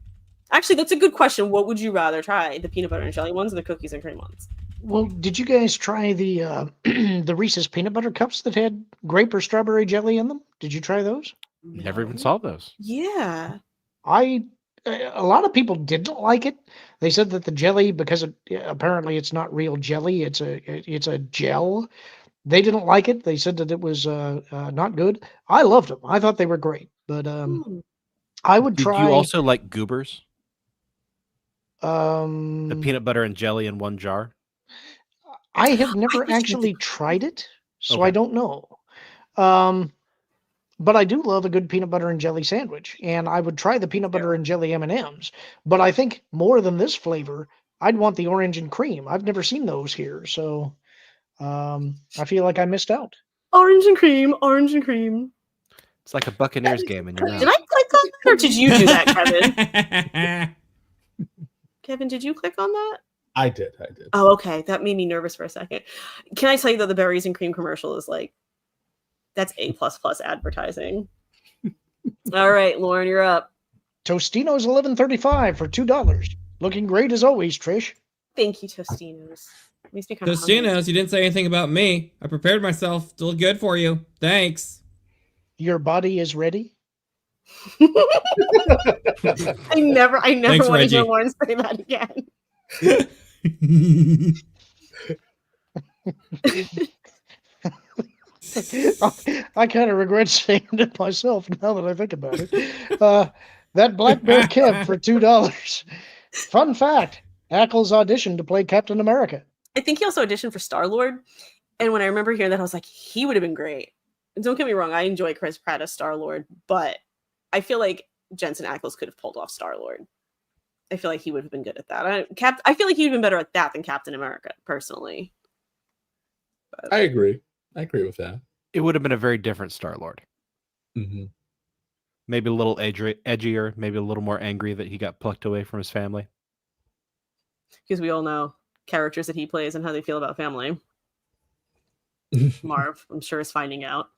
Actually, that's a good question. What would you rather try? The peanut butter and jelly ones or the cookies and cream ones? Well, did you guys try the the Reese's peanut butter cups that had grape or strawberry jelly in them? Did you try those? Never even saw those. Yeah. A lot of people didn't like it. They said that the jelly, because apparently it's not real jelly, it's a gel. They didn't like it. They said that it was not good. I loved them. I thought they were great. But I would Did try. you also like Goobers? The The peanut butter and jelly in one jar. I have never actually tried it, so Okay. I don't know. But I do love a good peanut butter and jelly sandwich, and I would try the peanut butter and jelly M&Ms. But I think more than this flavor, I'd want the orange and cream. I've never seen those here, so I feel like I missed out. Orange and cream, orange and cream. It's like a Buccaneers game in your mouth. Did I click on that or did you do that, Kevin? Kevin, did you click on that? I did. Oh, okay. That made me nervous for a second. Can I tell you that the berries and cream commercial is like, that's A++ advertising. All right, Lauren, you're up. Tostino's $11.35 for $2. Looking great as always, Trish. Thank you, Tostinos. Makes me kind of hungry. Tostinos, you didn't say anything about me. I prepared myself to look good for you. Thanks. Your body is ready? I never Thanks, want to hear Reggie. Lauren say that again. I kind of regret saying it myself now that I think about it. That Black Bear Kev for $2. Fun fact, Ackles auditioned to play Captain America. I think he also auditioned for Star-Lord. And when I remember hearing that, I was like, he would have been great. And don't get me wrong, I enjoy Chris Pratt as Star-Lord, but I feel like Jensen Ackles could have pulled off Star-Lord. I feel like he would have been good at that. I feel like he would have been better at that than Captain America, personally. I agree. I agree with that. It would have been a very different Star-Lord. Mm-hmm. Maybe a little edgier, maybe a little more angry that he got plucked away from his family. Because we all know characters that he plays and how they feel about family. Marv, I'm sure, is finding out.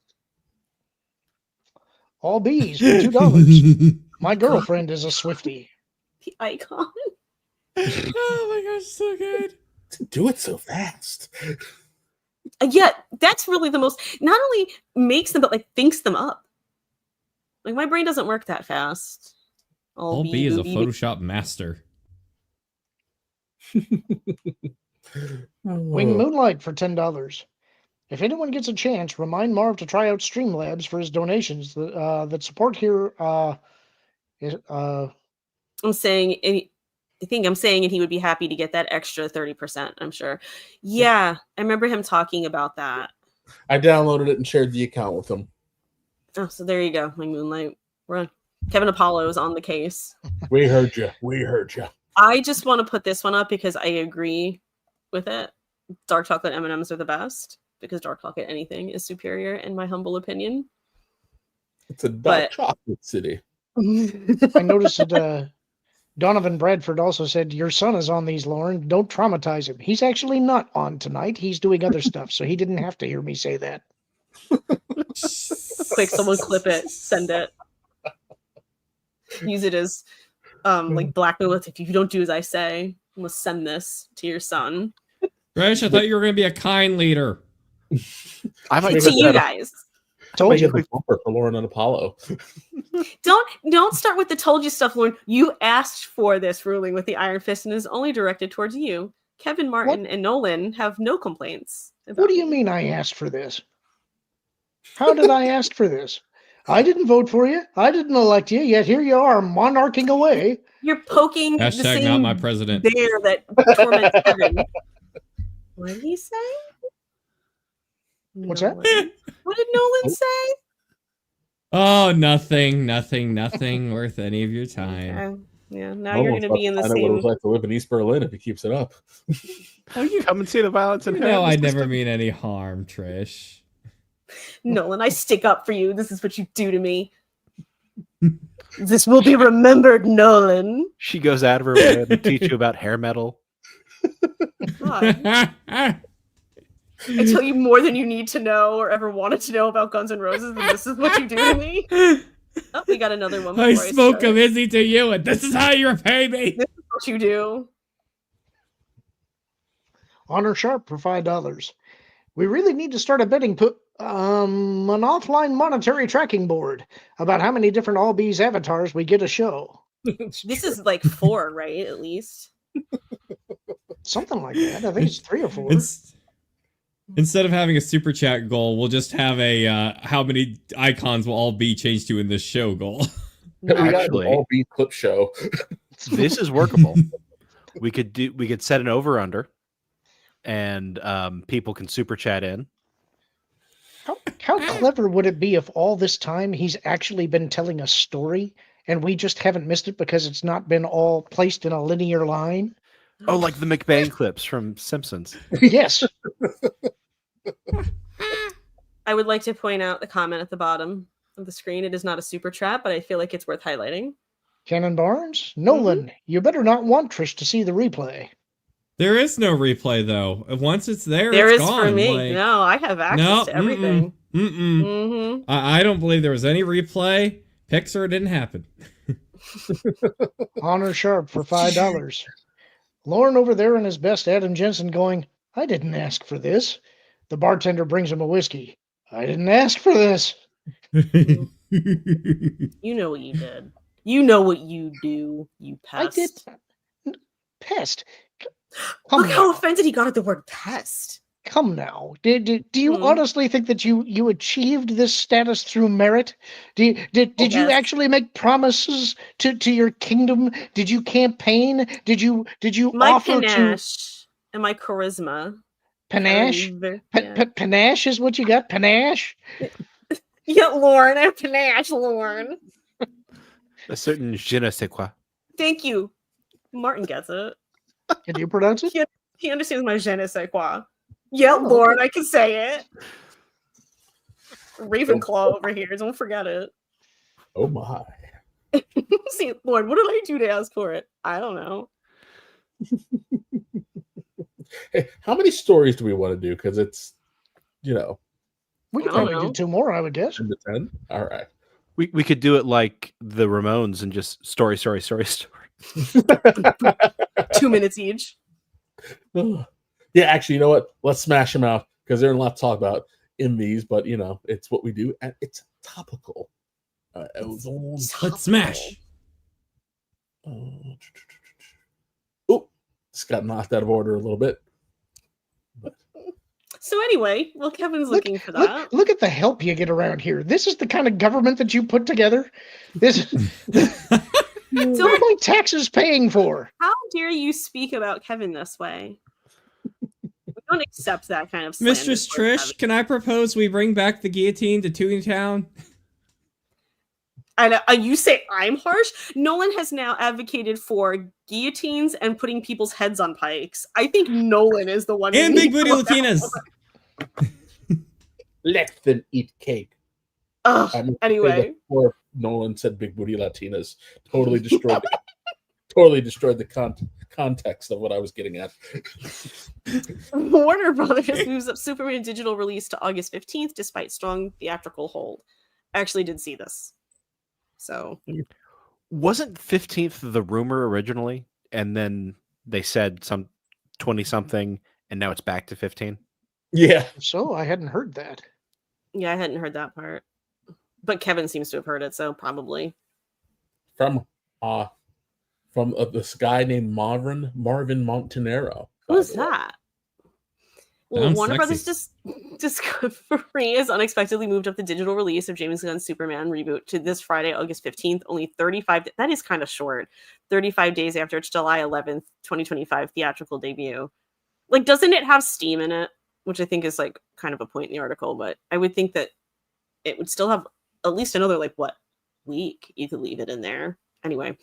All bees for $2. My girlfriend is a Swiftie. The icon. Oh my gosh, so good. Do it so fast. Yeah, that's really the most, not only makes them, but like thinks them up. Like my brain doesn't work that fast. All B is a Photoshop master. Wing Moonlight for $10. If anyone gets a chance, remind Marv to try out Streamlabs for his donations. That support here I'm saying, and he would be happy to get that extra 30%, I'm sure. Yeah, I remember him talking about that. I downloaded it and shared the account with him. Oh, so there you go. My Moonlight. Kevin Apollo is on the case. We heard you. We heard you. I just want to put this one up because I agree with it. Dark chocolate M&Ms are the best because dark chocolate anything is superior in my humble opinion. It's a dark chocolate city. I noticed that Donovan Bradford also said, "Your son is on these, Lauren. Don't traumatize him. He's actually not on tonight. He's doing other stuff, so he didn't have to hear me say that." Quick, someone clip it. Send it. use it as like blackmail. If you don't do as I say, I'm gonna send this to your son. Trish, I thought you were going to be a kind leader. I might To you guys. Told you the bumper for Lauren and Apollo. Don't start with the told you stuff, Lauren. You asked for this ruling with the Iron Fist and is only directed towards you. Kevin Martin and Nolan have no complaints. What do you mean I asked for this? How did I ask for this? I didn't vote for you. I didn't elect you, yet here you are monarching away. You're poking the Hashtag same not my president. bear that torments Kevin. What did he say? What's that? What did Nolan say? Oh, nothing worth any of your time. Okay. Yeah, now you're going to be in the I know what it was same. like to live in East Berlin if he keeps it up. Come and see the violence in No, I'd never mean any harm, Trish. Nolan, I stick up for you. This is what you do to me. This will be remembered, Nolan. She goes out of her way to teach you about hair metal. God. I tell you more than you need to know or ever wanted to know about Guns N' Roses, and this is what you do to me. Oh, we got another one. I before spoke start. of Izzy to you, and this is how you repay me. This is what you do. Honor Sharp for $5. We really need to start a betting an offline monetary tracking board about how many different All Bees avatars we get a show. This is like 4, right? At least. Something like that. I think it's 3 or 4. Instead of having a super chat goal, we'll just have a how many icons will all be changed to in this show goal. Actually, All Bees clip show. This is workable. We could set an over under, and people can super chat in. How clever would it be if all this time he's actually been telling a story and we just haven't missed it because it's not been all placed in a linear line? Oh, like the McBain clips from Simpsons. Yes. I would like to point out the comment at the bottom of the screen. It is not a super chat, but I feel like it's worth highlighting. Cannon Barnes? Nolan, you better not want Trish to see the replay. There is no replay though. Once it's there, There it's is gone. for me. Like, No, I have access to everything. I don't believe there was any replay. Pixar didn't happen. Honor Sharp for $5. Lauren over there in his best Adam Jensen going, I didn't ask for this. The bartender brings him a whiskey. I didn't ask for this. You know what you did. You know what you do, you pest. I did. Pest. Look how offended he got at the word pest. Come now. Do you honestly think that you achieved this status through merit? Did you actually make promises to your kingdom? Did you campaign? Did you My offer panache and my charisma. panache? Panache is what you got? Panache? Yeah, Lauren. I have panache, Lauren. A certain je ne sais quoi. Thank you. Martin gets it. Can you pronounce it? He understands my je ne sais quoi. Yeah, Lauren, I can say it. Ravenclaw over here. Don't forget it. Oh my. See, Lauren, what did I do to ask for it? I don't know. Hey, how many stories do we want to do? Because it's, We could probably do 2 more, I would guess. 10 to 10. All right. We could do it like the Ramones and just story. 2 minutes each. Yeah, actually, you know what? Let's smash them out because there's a lot to talk about in these, but it's what we do and it's topical. Let's smash. Oh, this got knocked out of order a little bit. So anyway, well, Kevin's looking for that. Look at the help you get around here. This is the kind of government that you put together. What are my taxes paying for? How dare you speak about Kevin this way? We don't accept that kind of slander. Mistress Trish, can I propose we bring back the guillotine to Toontown? I know, you say I'm harsh. Nolan has now advocated for guillotines and putting people's heads on pikes. I think Nolan is the one. And big booty Latinas. Let them eat cake. Anyway, before Nolan said "big booty Latinas," totally destroyed. Totally destroyed the context of what I was getting at. Warner Brothers moves up Superman digital release to August 15th, despite strong theatrical hold. I actually did see this. So Wasn't 15th the rumor originally, and then they said some 20 something, and now it's back to 15? Yeah. So I hadn't heard that. Yeah, I hadn't heard that part. But Kevin seems to have heard it, so probably. From this guy named Marvin Montanaro. Who's that? Well, Sounds Warner sexy. Brothers Discovery has unexpectedly moved up the digital release of James Gunn's Superman reboot to this Friday, August 15th, only 35. That is kind of short. 35 days after its July 11th, 2025 theatrical debut. Like, doesn't it have Steam in it? Which I think is like kind of a point in the article, but I would think that it would still have at least another week you could leave it in there. Anyway,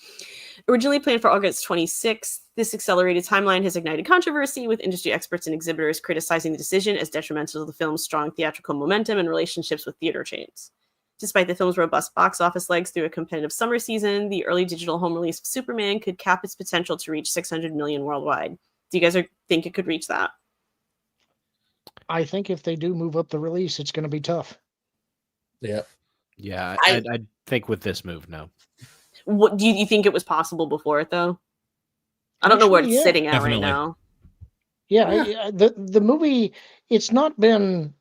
originally planned for August 26th, this accelerated timeline has ignited controversy, with industry experts and exhibitors criticizing the decision as detrimental to the film's strong theatrical momentum and relationships with theater chains. Despite the film's robust box office legs through a competitive summer season, the early digital home release of Superman could cap its potential to reach 600 million worldwide. Do you guys think it could reach that? I think if they do move up the release, it's going to be tough. Yeah. Yeah, I think with this move, no. What do you think it was possible before it, though? I don't know where it's sitting at right now. Yeah, the movie, it's not been...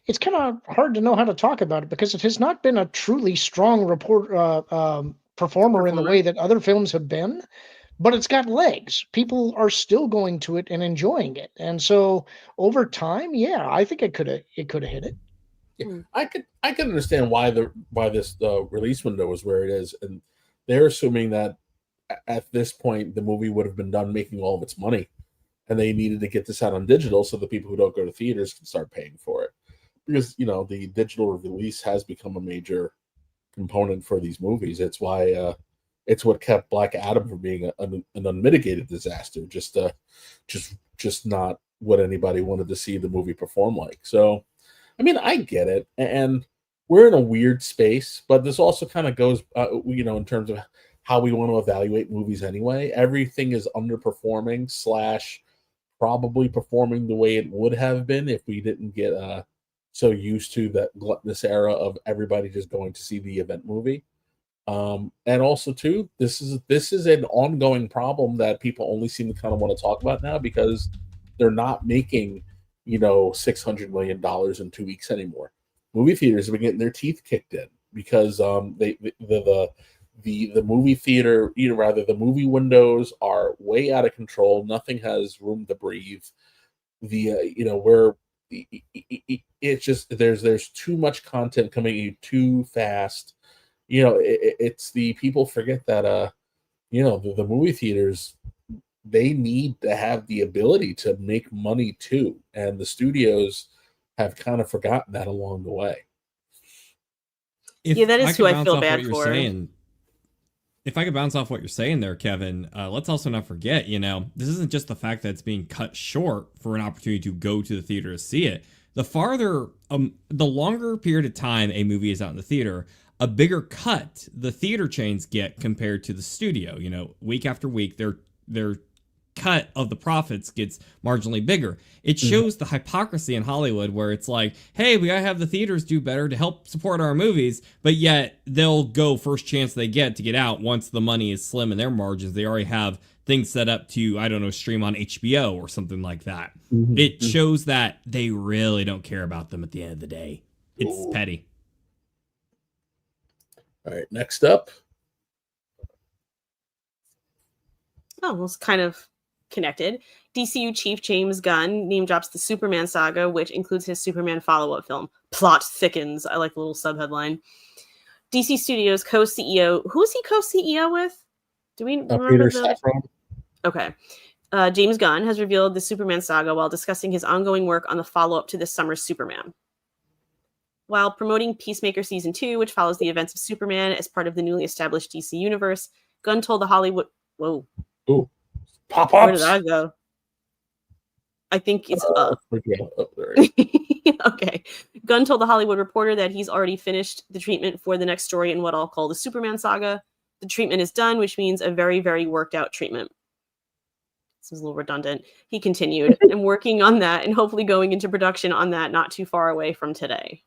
It's kind of hard to know how to talk about it because it has not been a truly strong performer in the way that other films have been, but it's got legs. People are still going to it and enjoying it. And so over time, yeah, I think it could have hit it. Yeah, I could understand why this release window was where it is, and they're assuming that at this point the movie would have been done making all of its money, and they needed to get this out on digital so the people who don't go to theaters can start paying for it, because the digital release has become a major component for these movies. It's why it's what kept Black Adam from being an unmitigated disaster, just not what anybody wanted to see the movie perform like. So I mean, I get it, and we're in a weird space, but this also kind of goes, in terms of how we want to evaluate movies anyway. Everything is underperforming / probably performing the way it would have been if we didn't get so used to that gluttonous era of everybody just going to see the event movie. And also, too, this is an ongoing problem that people only seem to kind of want to talk about now because they're not making $600 million in 2 weeks anymore. Movie theaters have been getting their teeth kicked in because the movie theater, the movie windows are way out of control. Nothing has room to breathe. It's just there's too much content coming at you too fast. It's the people forget that the movie theaters, they need to have the ability to make money too, and the studios have kind of forgotten that along the way. That is who I feel bad for. If I could bounce off what you're saying there, Kevin, let's also not forget, this isn't just the fact that it's being cut short for an opportunity to go to the theater to see it. The longer period of time a movie is out in the theater, a bigger cut the theater chains get compared to the studio. Week after week, their cut of the profits gets marginally bigger. It shows the hypocrisy in Hollywood where it's like, hey, we gotta have the theaters do better to help support our movies, but yet they'll go first chance they get to get out once the money is slim in their margins. They already have things set up to, stream on HBO or something like that. It shows that they really don't care about them at the end of the day. It's petty. All right, next up. Oh, well, it's kind of connected. DCU chief James Gunn name drops the Superman saga, which includes his Superman follow-up film. Plot thickens. I like the little subheadline. DC Studios co-CEO. Who's he co-CEO with? Do we remember Peter the... Safran. Okay. James Gunn has revealed the Superman saga while discussing his ongoing work on the follow-up to this summer's Superman. While promoting Peacemaker Season 2, which follows the events of Superman as part of the newly established DC universe, Gunn told the Hollywood... Whoa. Ooh. Pop-ups. Where did I go? I think it's up. Okay. Gunn told the Hollywood Reporter that he's already finished the treatment for the next story in what I'll call the Superman saga. The treatment is done, which means a very, very worked out treatment. This is a little redundant. He continued, I'm working on that and hopefully going into production on that not too far away from today.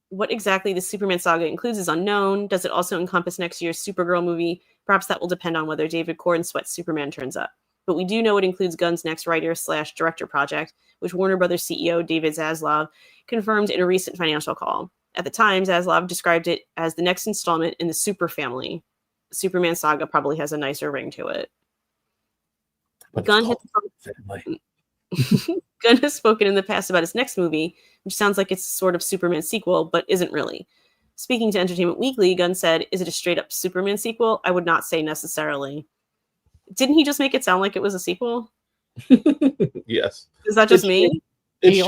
What exactly the Superman saga includes is unknown. Does it also encompass next year's Supergirl movie? Perhaps that will depend on whether David Cornsweet's Superman turns up. But we do know it includes Gunn's next writer/director project, which Warner Brothers CEO David Zaslav confirmed in a recent financial call. At the time, Zaslav described it as the next installment in the Super family. Superman saga probably has a nicer ring to it. Gunn has spoken in the past about his next movie, which sounds like it's sort of Superman sequel, but isn't really. Speaking to Entertainment Weekly, Gunn said, "Is it a straight-up Superman sequel? I would not say necessarily." Didn't he just make it sound like it was a sequel? Yes. Is that just me? He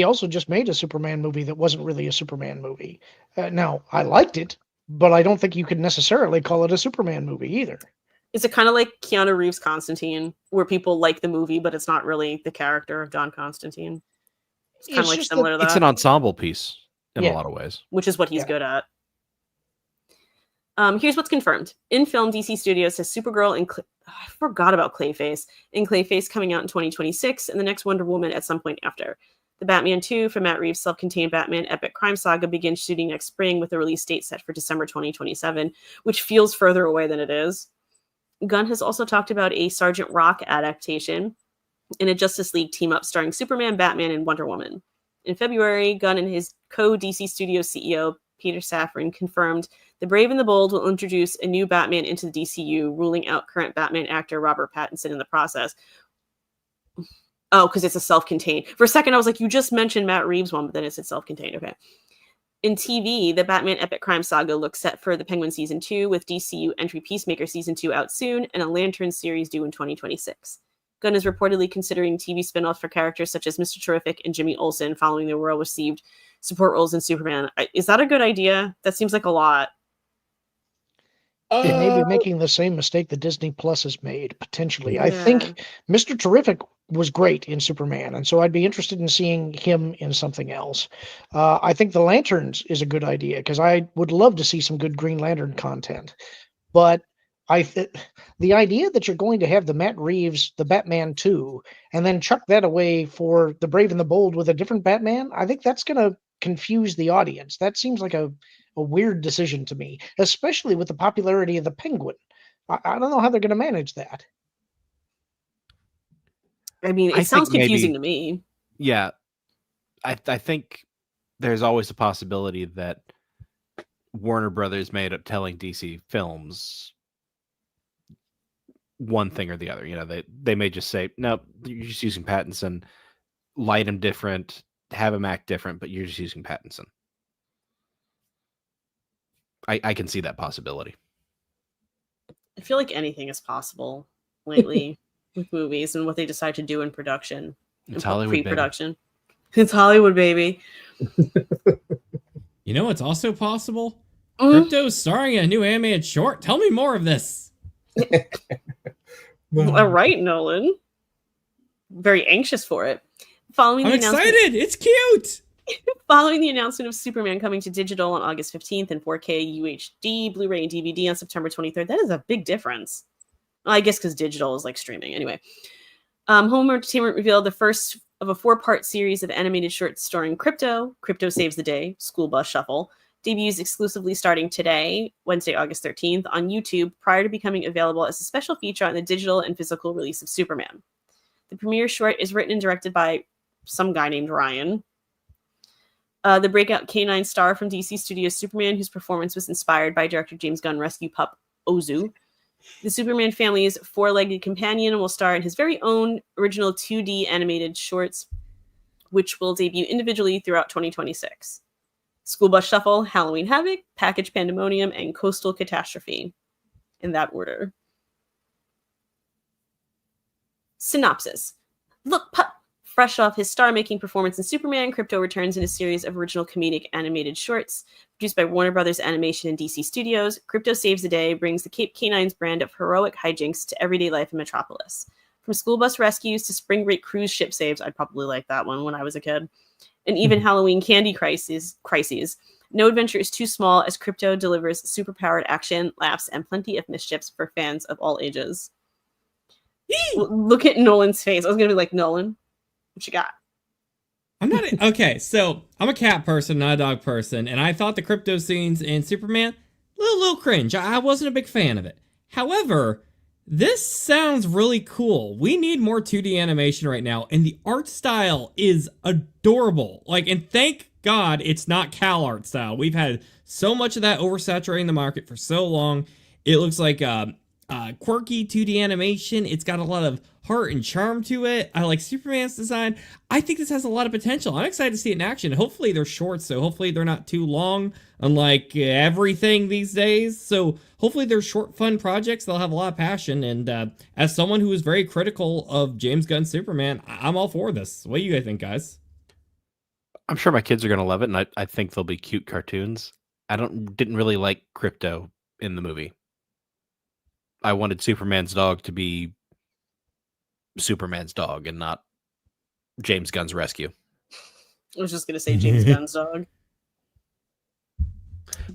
also just made a Superman movie that wasn't really a Superman movie. Now, I liked it, but I don't think you could necessarily call it a Superman movie either. Is it kind of like Keanu Reeves' Constantine, where people like the movie, but it's not really the character of John Constantine? It's kind of like similar to that. It's an ensemble piece in Yeah. a lot of ways. Which is what he's good at. Here's what's confirmed. In film, DC Studios has Supergirl and I forgot about Clayface. And Clayface coming out in 2026, and the next Wonder Woman at some point after. The Batman 2 from Matt Reeves' self-contained Batman epic crime saga begins shooting next spring with a release date set for December 2027, which feels further away than it is. Gunn has also talked about a Sergeant Rock adaptation in a Justice League team-up starring Superman, Batman, and Wonder Woman. In February, Gunn and his co-DC Studios CEO, Peter Safran, confirmed The Brave and the Bold will introduce a new Batman into the DCU, ruling out current Batman actor Robert Pattinson in the process. Oh, because it's a self-contained. For a second, I was like, you just mentioned Matt Reeves one, but then it said self-contained. Okay. In TV, the Batman epic crime saga looks set for the Penguin Season 2, with DCU entry Peacemaker Season 2 out soon, and a Lantern series due in 2026. Gunn is reportedly considering TV spin-offs for characters such as Mr. Terrific and Jimmy Olsen following the well-received support roles in Superman. Is that a good idea? That seems like a lot. It may be making the same mistake that Disney Plus has made, potentially. I Yeah. think Mr. Terrific was great in Superman, and so I'd be interested in seeing him in something else. I think the Lanterns is a good idea, because I would love to see some good Green Lantern content. But the idea that you're going to have the Matt Reeves, the Batman 2, and then chuck that away for the Brave and the Bold with a different Batman, I think that's going to confuse the audience. That seems like a weird decision to me, especially with the popularity of the Penguin. I don't know how they're going to manage that. I mean, it sounds confusing to me. Yeah. I think there's always a possibility that Warner Brothers made up telling DC Films one thing or the other. You know, they may just say, no, you're just using Pattinson, light him different, have him act different, but you're just using Pattinson. I can see that possibility. I feel like anything is possible lately with movies and what they decide to do in production. It's Hollywood, pre-production. It's Hollywood, baby. You know what's also possible? Crypto's starring in a new animated short. Tell me more of this. All right, Nolan. Very anxious for it. I'm excited. It's cute. Following the announcement of Superman coming to digital on August 15th and 4K UHD, Blu-ray, and DVD on September 23rd, that is a big difference. Well, I guess because digital is like streaming. Anyway, Home Entertainment revealed the first of a 4-part series of animated shorts starring Crypto Saves the Day, School Bus Shuffle, debuts exclusively starting today, Wednesday, August 13th, on YouTube prior to becoming available as a special feature on the digital and physical release of Superman. The premiere short is written and directed by some guy named Ryan. The breakout canine star from DC Studios Superman, whose performance was inspired by director James Gunn rescue pup Ozu. The Superman family's 4-legged companion will star in his very own original 2D animated shorts, which will debut individually throughout 2026. School Bus Shuffle, Halloween Havoc, Package Pandemonium, and Coastal Catastrophe. In that order. Synopsis. Look, pup! Fresh off his star-making performance in Superman, Crypto returns in a series of original comedic animated shorts. Produced by Warner Brothers Animation and DC Studios, Crypto Saves the Day brings the Cape Canine's brand of heroic hijinks to everyday life in Metropolis. From school bus rescues to spring break cruise ship saves, I'd probably like that one when I was a kid, and even Halloween candy crises, no adventure is too small as Crypto delivers superpowered action, laughs, and plenty of mischiefs for fans of all ages. Look at Nolan's face. I was going to be like, Nolan, what you got? I'm not okay. So I'm a cat person, not a dog person, and I thought the crypto scenes in Superman little cringe. I wasn't a big fan of it. However, this sounds really cool. We need more 2D animation right now, and the art style is adorable. Like, and thank God it's not Cal art style. We've had so much of that oversaturating the market for so long. It looks like quirky 2D animation. It's got a lot of heart and charm to it. I like Superman's design. I think this has a lot of potential. I'm excited to see it in action. Hopefully they're short, so hopefully they're not too long, unlike everything these days. So hopefully they're short, fun projects. They'll have a lot of passion. And as someone who is very critical of James Gunn's Superman, I'm all for this. What do you guys think, guys? I'm sure my kids are going to love it, and I think they'll be cute cartoons. I didn't really like Crypto in the movie. I wanted Superman's dog to be Superman's dog and not James Gunn's rescue. I was just going to say James Gunn's dog.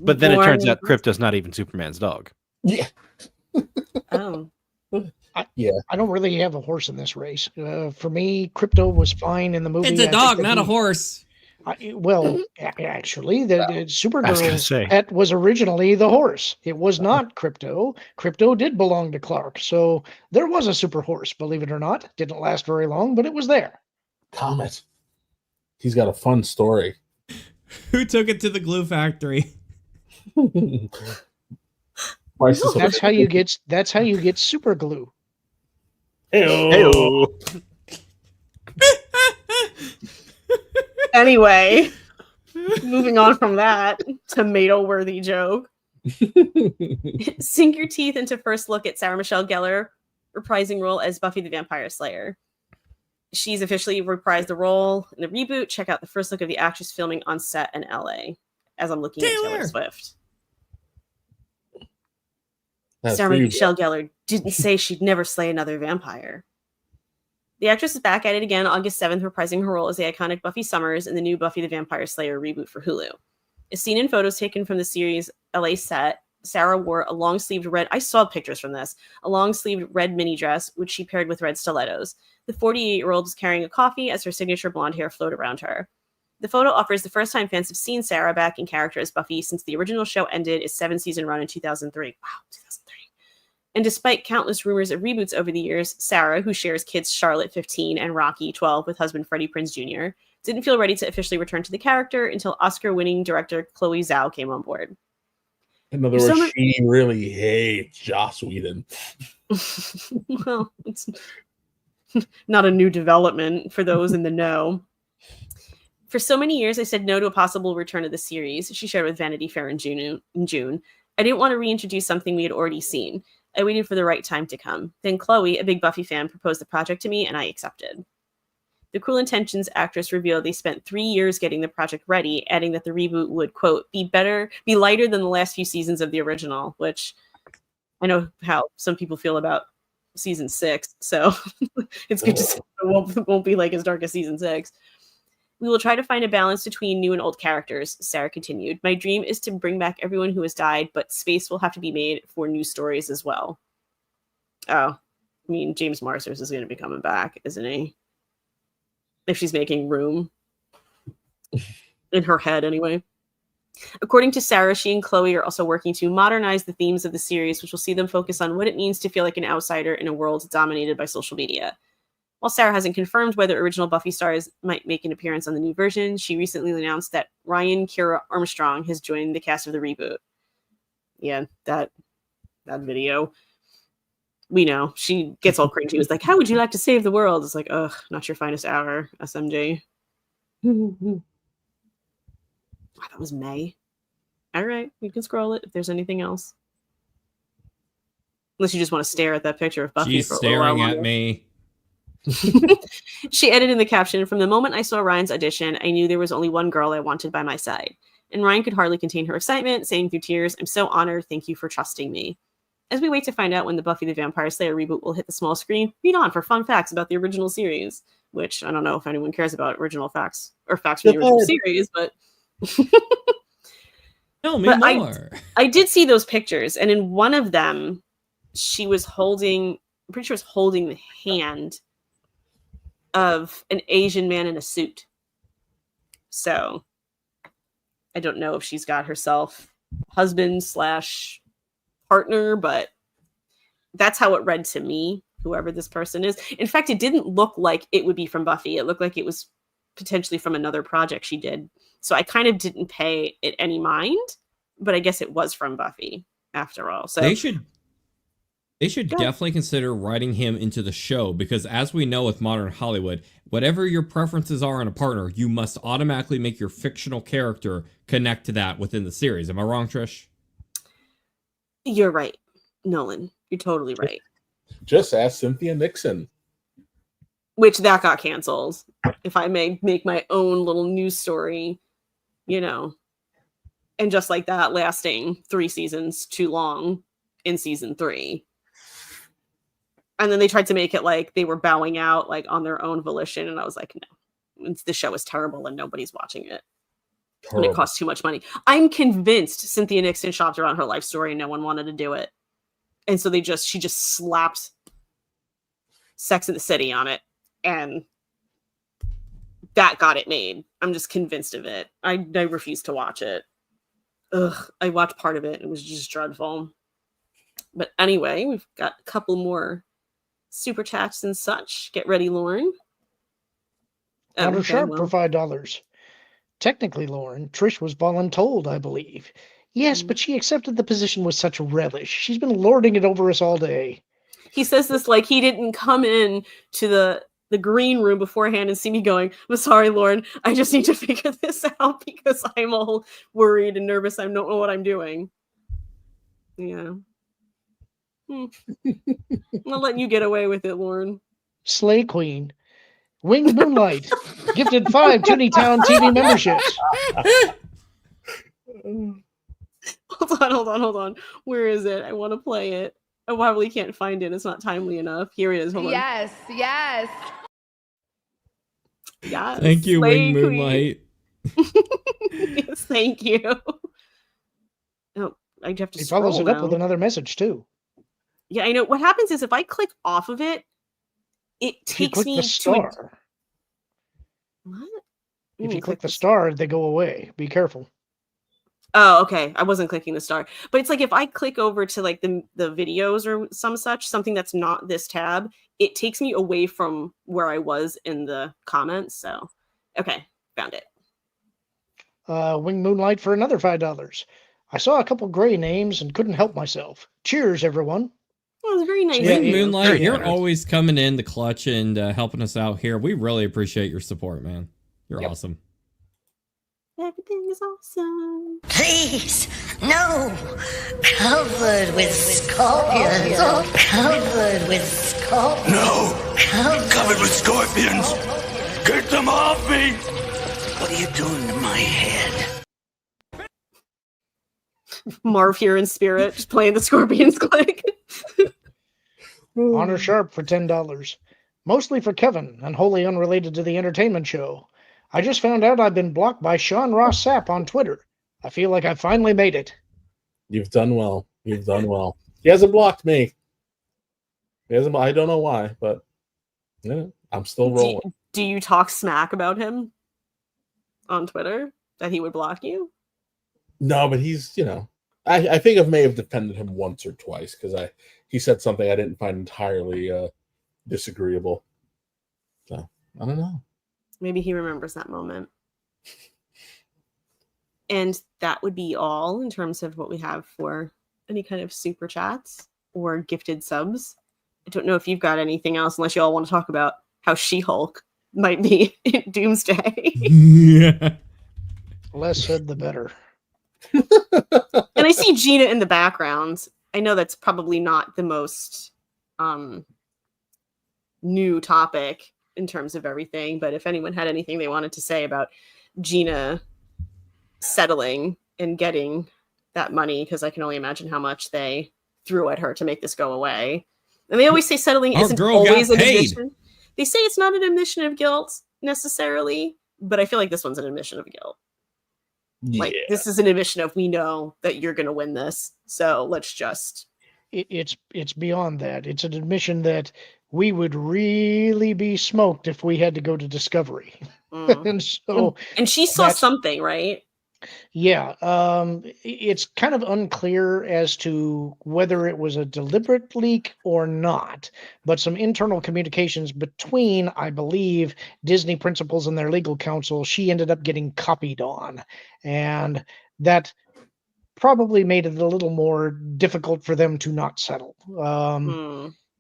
But then it turns out Crypto's not even Superman's dog. Yeah. Oh. I don't really have a horse in this race. For me, Crypto was fine in the movie. It's a dog, not a horse. Actually, the Supergirl's pet was originally the horse. It was not Crypto. Crypto did belong to Clark. So there was a super horse, believe it or not. Didn't last very long, but it was there. Comet. He's got a fun story. Who took it to the glue factory? That's how you get super glue. Hey-o. Anyway, moving on from that tomato-worthy joke. Sink your teeth into first look at Sarah Michelle Gellar reprising role as Buffy the Vampire Slayer. She's officially reprised the role in the reboot. Check out the first look of the actress filming on set in LA. As I'm looking at Taylor Swift. Sarah Michelle Gellar didn't say she'd never slay another vampire. The actress is back at it again August 7th, reprising her role as the iconic Buffy Summers in the new Buffy the Vampire Slayer reboot for Hulu. As seen in photos taken from the series' LA set, Sarah wore a long-sleeved red... I saw pictures from this. A long-sleeved red mini dress, which she paired with red stilettos. The 48-year-old was carrying a coffee as her signature blonde hair flowed around her. The photo offers the first time fans have seen Sarah back in character as Buffy since the original show ended its 7-season run in 2003. Wow, 2003. And despite countless rumors of reboots over the years, Sarah, who shares kids Charlotte, 15, and Rocky, 12, with husband Freddie Prinze Jr., didn't feel ready to officially return to the character until Oscar-winning director Chloe Zhao came on board. In other words, she really hates Joss Whedon. Well, it's not a new development for those in the know. For so many years, I said no to a possible return of the series, she shared with Vanity Fair in June. I didn't want to reintroduce something we had already seen. I waited for the right time to come. Then Chloe, a big Buffy fan, proposed the project to me, and I accepted. The Cruel Intentions actress revealed they spent 3 years getting the project ready, adding that the reboot would, quote, be lighter than the last few seasons of the original, which I know how some people feel about season 6, so it's good to say it won't be like as dark as season 6. We will try to find a balance between new and old characters, Sarah continued. My dream is to bring back everyone who has died, but space will have to be made for new stories as well. Oh, I mean, James Marsters is going to be coming back, isn't he? If she's making room. In her head, anyway. According to Sarah, she and Chloe are also working to modernize the themes of the series, which will see them focus on what it means to feel like an outsider in a world dominated by social media. While Sarah hasn't confirmed whether original Buffy stars might make an appearance on the new version, she recently announced that Ryan Kira Armstrong has joined the cast of the reboot. Yeah, that video. We know. She gets all cringy. She was like, how would you like to save the world? It's like, ugh, not your finest hour, SMJ. Wow, that was May. All right, you can scroll it if there's anything else. Unless you just want to stare at that picture of Buffy. She's staring at me. She added in the caption, from the moment I saw Ryan's audition, I knew there was only one girl I wanted by my side. And Ryan could hardly contain her excitement, saying through tears, I'm so honored. Thank you for trusting me. As we wait to find out when the Buffy the Vampire Slayer reboot will hit the small screen, read on for fun facts about the original series, which I don't know if anyone cares about original facts or facts from the original series, but tell me more. I did see those pictures, and in one of them, she was holding, I'm pretty sure it was holding the hand of an Asian man in a suit. So I don't know if she's got herself husband / partner, but that's how it read to me, whoever this person is. In fact, it didn't look like it would be from Buffy. It looked like it was potentially from another project she did. So I kind of didn't pay it any mind, but I guess it was from Buffy after all. So They should definitely consider writing him into the show, because as we know with modern Hollywood, whatever your preferences are in a partner, you must automatically make your fictional character connect to that within the series. Am I wrong, Trish? You're right, Nolan. You're totally right. Just ask Cynthia Nixon. Which that got canceled. If I may make my own little news story, and just like that, lasting 3 seasons too long in season 3. And then they tried to make it like they were bowing out like on their own volition. And I was like, no, the show is terrible and nobody's watching it. And it costs too much money. I'm convinced Cynthia Nixon shopped around her life story and no one wanted to do it. And so she just slapped Sex and the City on it. And that got it made. I'm just convinced of it. I refuse to watch it. Ugh, I watched part of it. It was just dreadful. But anyway, we've got a couple more super chats and such. Get ready, Lauren. Counter Sharp for $5. Technically, Lauren, Trish was voluntold, I believe. Yes, but she accepted the position with such relish. She's been lording it over us all day. He says this like he didn't come in to the green room beforehand and see me going, I'm sorry, Lauren, I just need to figure this out because I'm all worried and nervous. I don't know what I'm doing. Yeah. I'll let you get away with it, Lauren. Slay Queen. Winged Moonlight. Gifted 5 Tooneytown TV memberships. Hold on. Where is it? I want to play it. I probably can't find it. It's not timely enough. Here it is. Hold on. Yes. Yes, Thank you, Slay Wing Moonlight. Yes, thank you. Oh, I have to He scroll follows it up now. with another message, too. Yeah, I know. What happens is if I click off of it, it If you takes click me the star. to what? If you click the star, they go away. Be careful. Oh, okay. I wasn't clicking the star. But it's like if I click over to like the videos or something that's not this tab, it takes me away from where I was in the comments. So, okay, found it. Winged Moonlight for another $5. I saw a couple gray names and couldn't help myself. Cheers, everyone. Well, it was very nice. Wing of you. Moonlight, you're always coming in the clutch and helping us out here. We really appreciate your support, man. You're awesome. Everything is awesome. Please, no. Covered with scorpions. Covered with scorpions. No! Covered with scorpions! Get them off me! What are you doing to my head? Marv here in spirit, just playing the Scorpions click. Honor Sharp for $10. Mostly for Kevin and wholly unrelated to the entertainment show. I just found out I've been blocked by Sean Ross Sapp on Twitter. I feel like I finally made it. You've done well. You've done well. He hasn't blocked me. He hasn't. I don't know why, but yeah, I'm still rolling. Do you talk smack about him on Twitter that he would block you? No, but he's, I think I may have defended him once or twice because he said something I didn't find entirely disagreeable. So I don't know. Maybe he remembers that moment. And that would be all in terms of what we have for any kind of super chats or gifted subs. I don't know if you've got anything else, unless you all want to talk about how She-Hulk might be in Doomsday. Yeah. Less said, the better. And I see Gina in the background. I know that's probably not the most new topic in terms of everything, but if anyone had anything they wanted to say about Gina settling and getting that money, because I can only imagine how much they threw at her to make this go away. And they always say settling Our isn't girl always got an paid. admission. They say it's not an admission of guilt necessarily, but I feel like this one's an admission of guilt. Like, this is an admission of, we know that you're going to win this, so let's just... It's beyond that. It's an admission that we would really be smoked if we had to go to Discovery. And so and she saw something, right? Yeah, it's kind of unclear as to whether it was a deliberate leak or not, but some internal communications between, I believe, Disney principals and their legal counsel, she ended up getting copied on. And that probably made it a little more difficult for them to not settle.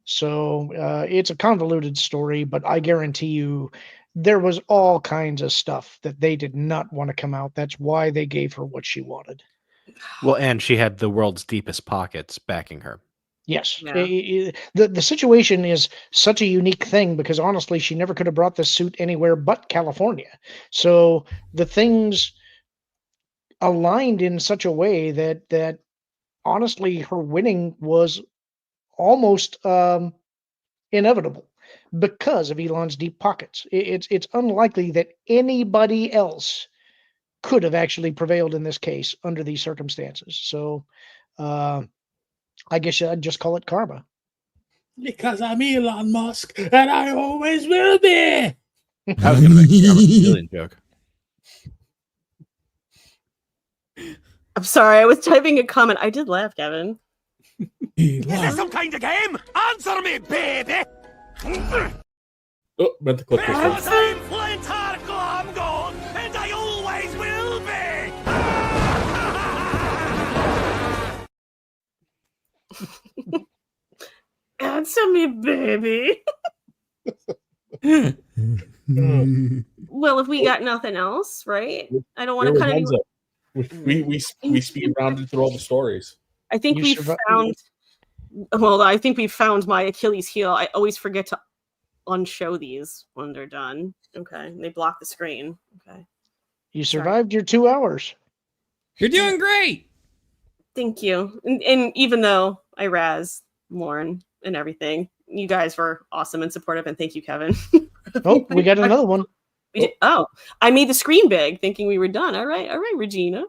So it's a convoluted story, but I guarantee you there was all kinds of stuff that they did not want to come out. That's why they gave her what she wanted. Well, and she had the world's deepest pockets backing her. Yes. Yeah. The situation is such a unique thing because honestly, she never could have brought this suit anywhere but California. So the things aligned in such a way that honestly her winning was almost inevitable because of Elon's deep pockets. It's unlikely that anybody else could have actually prevailed in this case under these circumstances. So I guess I'd just call it karma. Because I'm Elon Musk and I always will be. I was going to make a Brazilian joke. I'm sorry, I was typing a comment. I did laugh, Kevin. Is this some kind of game? Answer me, baby! Oh, meant to click this one. I'm Flint Harko, I'm gone, and I always will be! Answer me, baby. Well, if we got nothing else, right? I don't want to cut anyone. We speed rounded through all the stories. I think we found. Well, I think we found my Achilles heel. I always forget to unshow these when they're done. Okay, they block the screen. Okay, you survived your 2 hours. You're doing great. Thank you. And even though I razz Lauren and everything, you guys were awesome and supportive. And thank you, Kevin. Oh, we got another one. Oh, I made the screen big, thinking we were done. All right, Regina.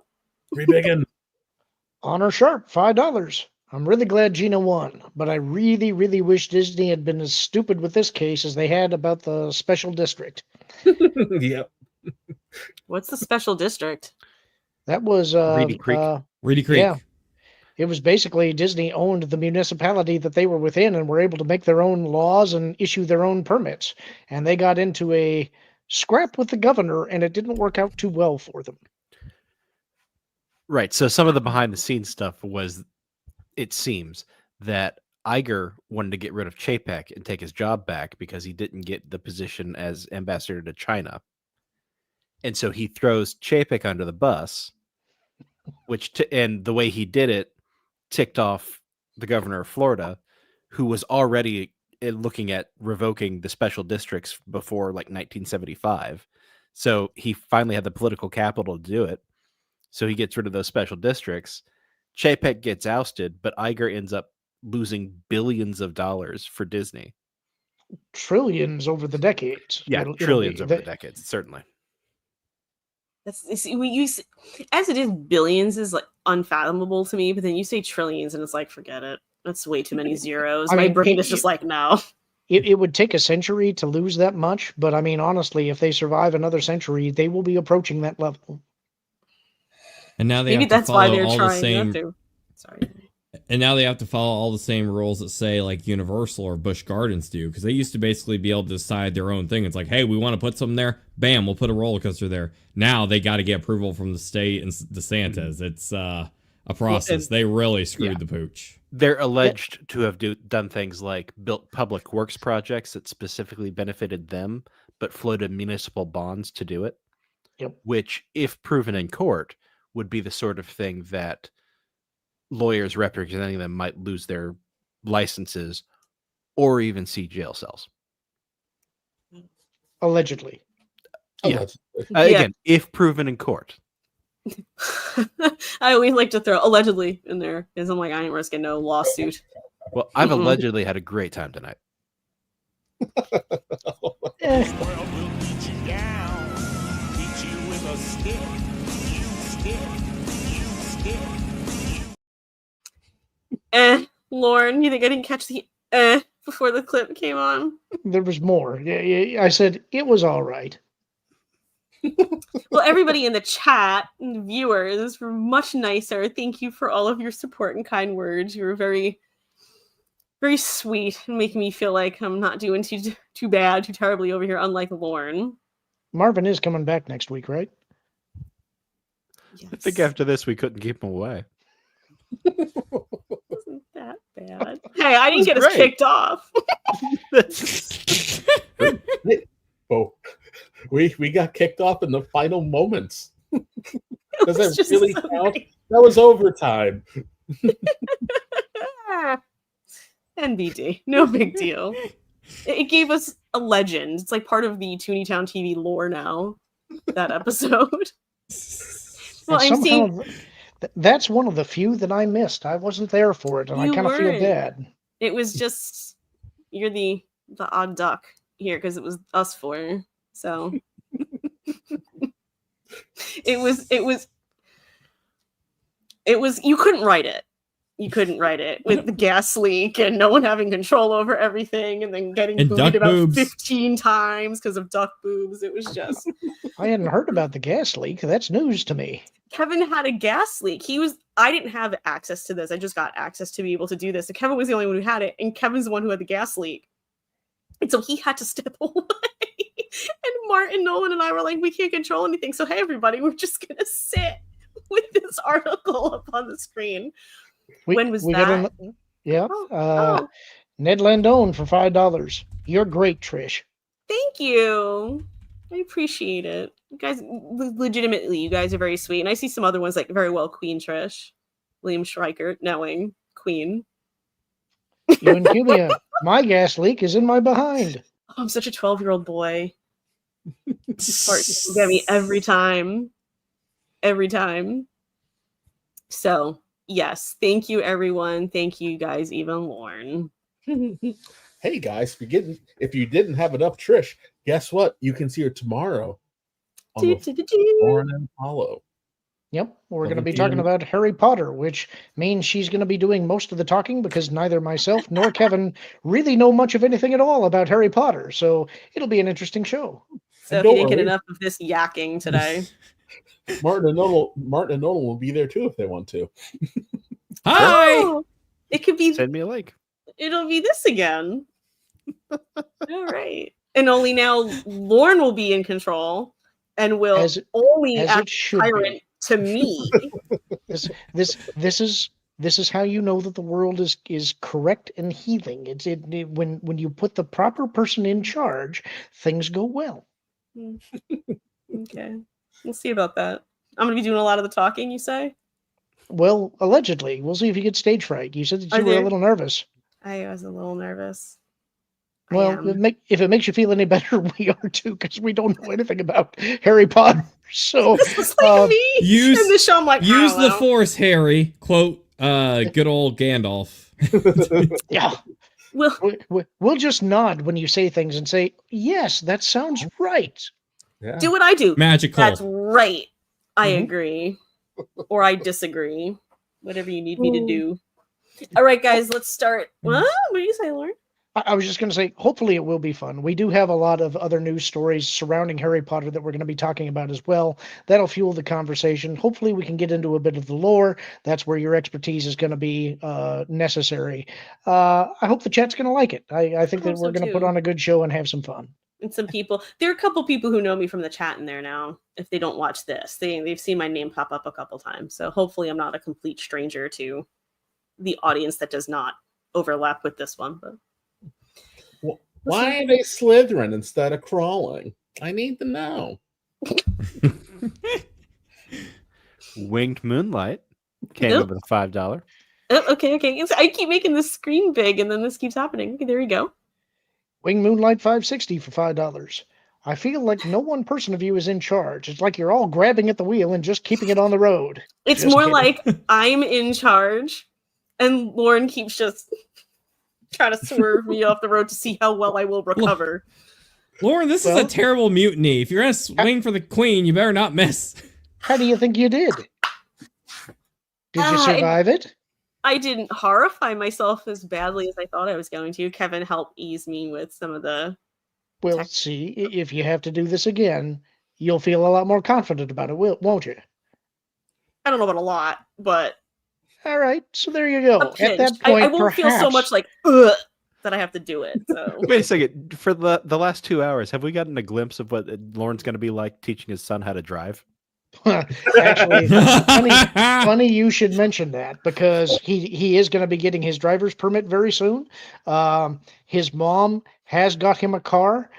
Rebigging. Honor sharp, $5. I'm really glad Gina won, but I really, really wish Disney had been as stupid with this case as they had about the special district. Yep. What's the special district? That was Reedy Creek. Reedy Creek. Yeah. It was basically Disney owned the municipality that they were within and were able to make their own laws and issue their own permits. And they got into a scrap with the governor, and it didn't work out too well for them. Right. So some of the behind the scenes stuff was, it seems that Iger wanted to get rid of Chapek and take his job back because he didn't get the position as ambassador to China. And so he throws Chapek under the bus, and the way he did it ticked off the governor of Florida, who was already looking at revoking the special districts before like 1975. So he finally had the political capital to do it. So he gets rid of those special districts. Chapek gets ousted, but Iger ends up losing billions of dollars for Disney. Trillions over the decades. Yeah, trillions over the decades, certainly. That's we use as it is, billions is like unfathomable to me, but then you say trillions and it's like, forget it. That's way too many zeros. My brain is just like, no. It would take a century to lose that much, but I mean, honestly, if they survive another century, they will be approaching that level. And now they Maybe have to that's why follow they're all the trying same. not to. Sorry. And now they have to follow all the same rules that say like Universal or Busch Gardens do, because they used to basically be able to decide their own thing. It's like, hey, we want to put something there. Bam, we'll put a roller coaster there. Now they got to get approval from the state and the Santas. It's a process. They really screwed the pooch. They're alleged to have done things like built public works projects that specifically benefited them, but floated municipal bonds to do it. Yep. Which, if proven in court, would be the sort of thing that lawyers representing them might lose their licenses or even see jail cells. Allegedly. Yeah. Again, if proven in court. I always like to throw allegedly in there because I'm like, I ain't risking no lawsuit. Well, I've allegedly had a great time tonight. Lauren, you think I didn't catch the before the clip came on. There was more. I said it was all right. Well, everybody in the chat and viewers were much nicer. Thank you for all of your support and kind words. You were very, very sweet and making me feel like I'm not doing too bad, too terribly over here, unlike Lauren. Marvin is coming back next week, right? Yes. I think after this, we couldn't keep him away. Wasn't that bad? Hey, I didn't get us kicked off. Oh, we got kicked off in the final moments. Does that really count? That was overtime. NBD, no big deal. It gave us a legend. It's like part of the Tooneytown TV lore now. That episode. Well, I'm seeing. That's one of the few that I missed. I wasn't there for it, and I kind of feel bad. It was just you're the odd duck here because it was us four. So it was you couldn't write it. You couldn't write it with the gas leak and no one having control over everything and then getting booted about 15 times because of duck boobs. It was just I hadn't heard about the gas leak. That's news to me. Kevin had a gas leak. I didn't have access to this. I just got access to be able to do this. So Kevin was the only one who had it, and Kevin's the one who had the gas leak. And so he had to step away. And Martin, Nolan, and I were like, we can't control anything. So hey, everybody, we're just gonna sit with this article up on the screen. When was that? Ned Landone for $5. You're great, Trish. Thank you. I appreciate it. You guys, legitimately, you guys are very sweet. And I see some other ones like very well, Queen Trish, William Schreiker, knowing Queen. You and Cubia, my gas leak is in my behind. Oh, I'm such a 12-year-old boy. Farts get me every time. Every time. So, yes. Thank you, everyone. Thank you, guys, even Lauren. Hey, guys, if you didn't have enough Trish, guess what? You can see her tomorrow on Lauren and Apollo. Yep, we're going to be talking about Harry Potter, which means she's going to be doing most of the talking because neither myself nor Kevin really know much of anything at all about Harry Potter. So it'll be an interesting show. So if you didn't get enough of this yakking today. Martin and Nolan will be there too if they want to. Hi! Oh, it could be. Send me a link. It'll be this again. All right. And only now Lauren will be in control and will only act tyrant to me. This is how you know that the world is correct and healing. When you put the proper person in charge, things go well. Okay. We'll see about that. I'm going to be doing a lot of the talking, you say? Well, allegedly. We'll see if you get stage fright. You said that you were a little nervous. I was a little nervous. Well, if it makes you feel any better, we are too, because we don't know anything about Harry Potter. So this is like me. Use in the show, I'm like, use the Force, Harry. Quote, good old Gandalf. Yeah. We'll just nod when you say things and say, yes, that sounds right. Yeah. Do what I do. Magical. That's right. I agree. Or I disagree. Whatever you need me to do. All right, guys, let's start. What do you say, Lauren? I was just going to say, hopefully it will be fun. We do have a lot of other news stories surrounding Harry Potter that we're going to be talking about as well. That'll fuel the conversation. Hopefully we can get into a bit of the lore. That's where your expertise is going to be necessary. I hope the chat's going to like it. I think that we're going to put on a good show and have some fun. And some people, there are a couple people who know me from the chat in there now. If they don't watch this, they've seen my name pop up a couple times. So hopefully I'm not a complete stranger to the audience that does not overlap with this one. But why are they slithering instead of crawling? I need to know. Winged Moonlight came up with a $5. Oh, okay. I keep making this screen big, and then this keeps happening. Okay, there you go. Wing Moonlight 560 for $5. I feel like no one person of you is in charge. It's like you're all grabbing at the wheel and just keeping it on the road. It's just more like I'm in charge, and Lauren keeps just trying to swerve me off the road to see how well I will recover. Lauren, this is a terrible mutiny. If you're going to swing for the queen, you better not miss. How do you think you did? Did you survive it? I didn't horrify myself as badly as I thought I was going to. Kevin helped ease me with some of the. Well, see, if you have to do this again, you'll feel a lot more confident about it, won't you? I don't know about a lot, but all right. So there you go. a At that pinch. point, I won't feel so much like ugh, that I have to do it. So Wait a second. For the last 2 hours, have we gotten a glimpse of what Lauren's going to be like teaching his son how to drive? Actually, funny you should mention that, because he is going to be getting his driver's permit very soon. His mom has got him a car.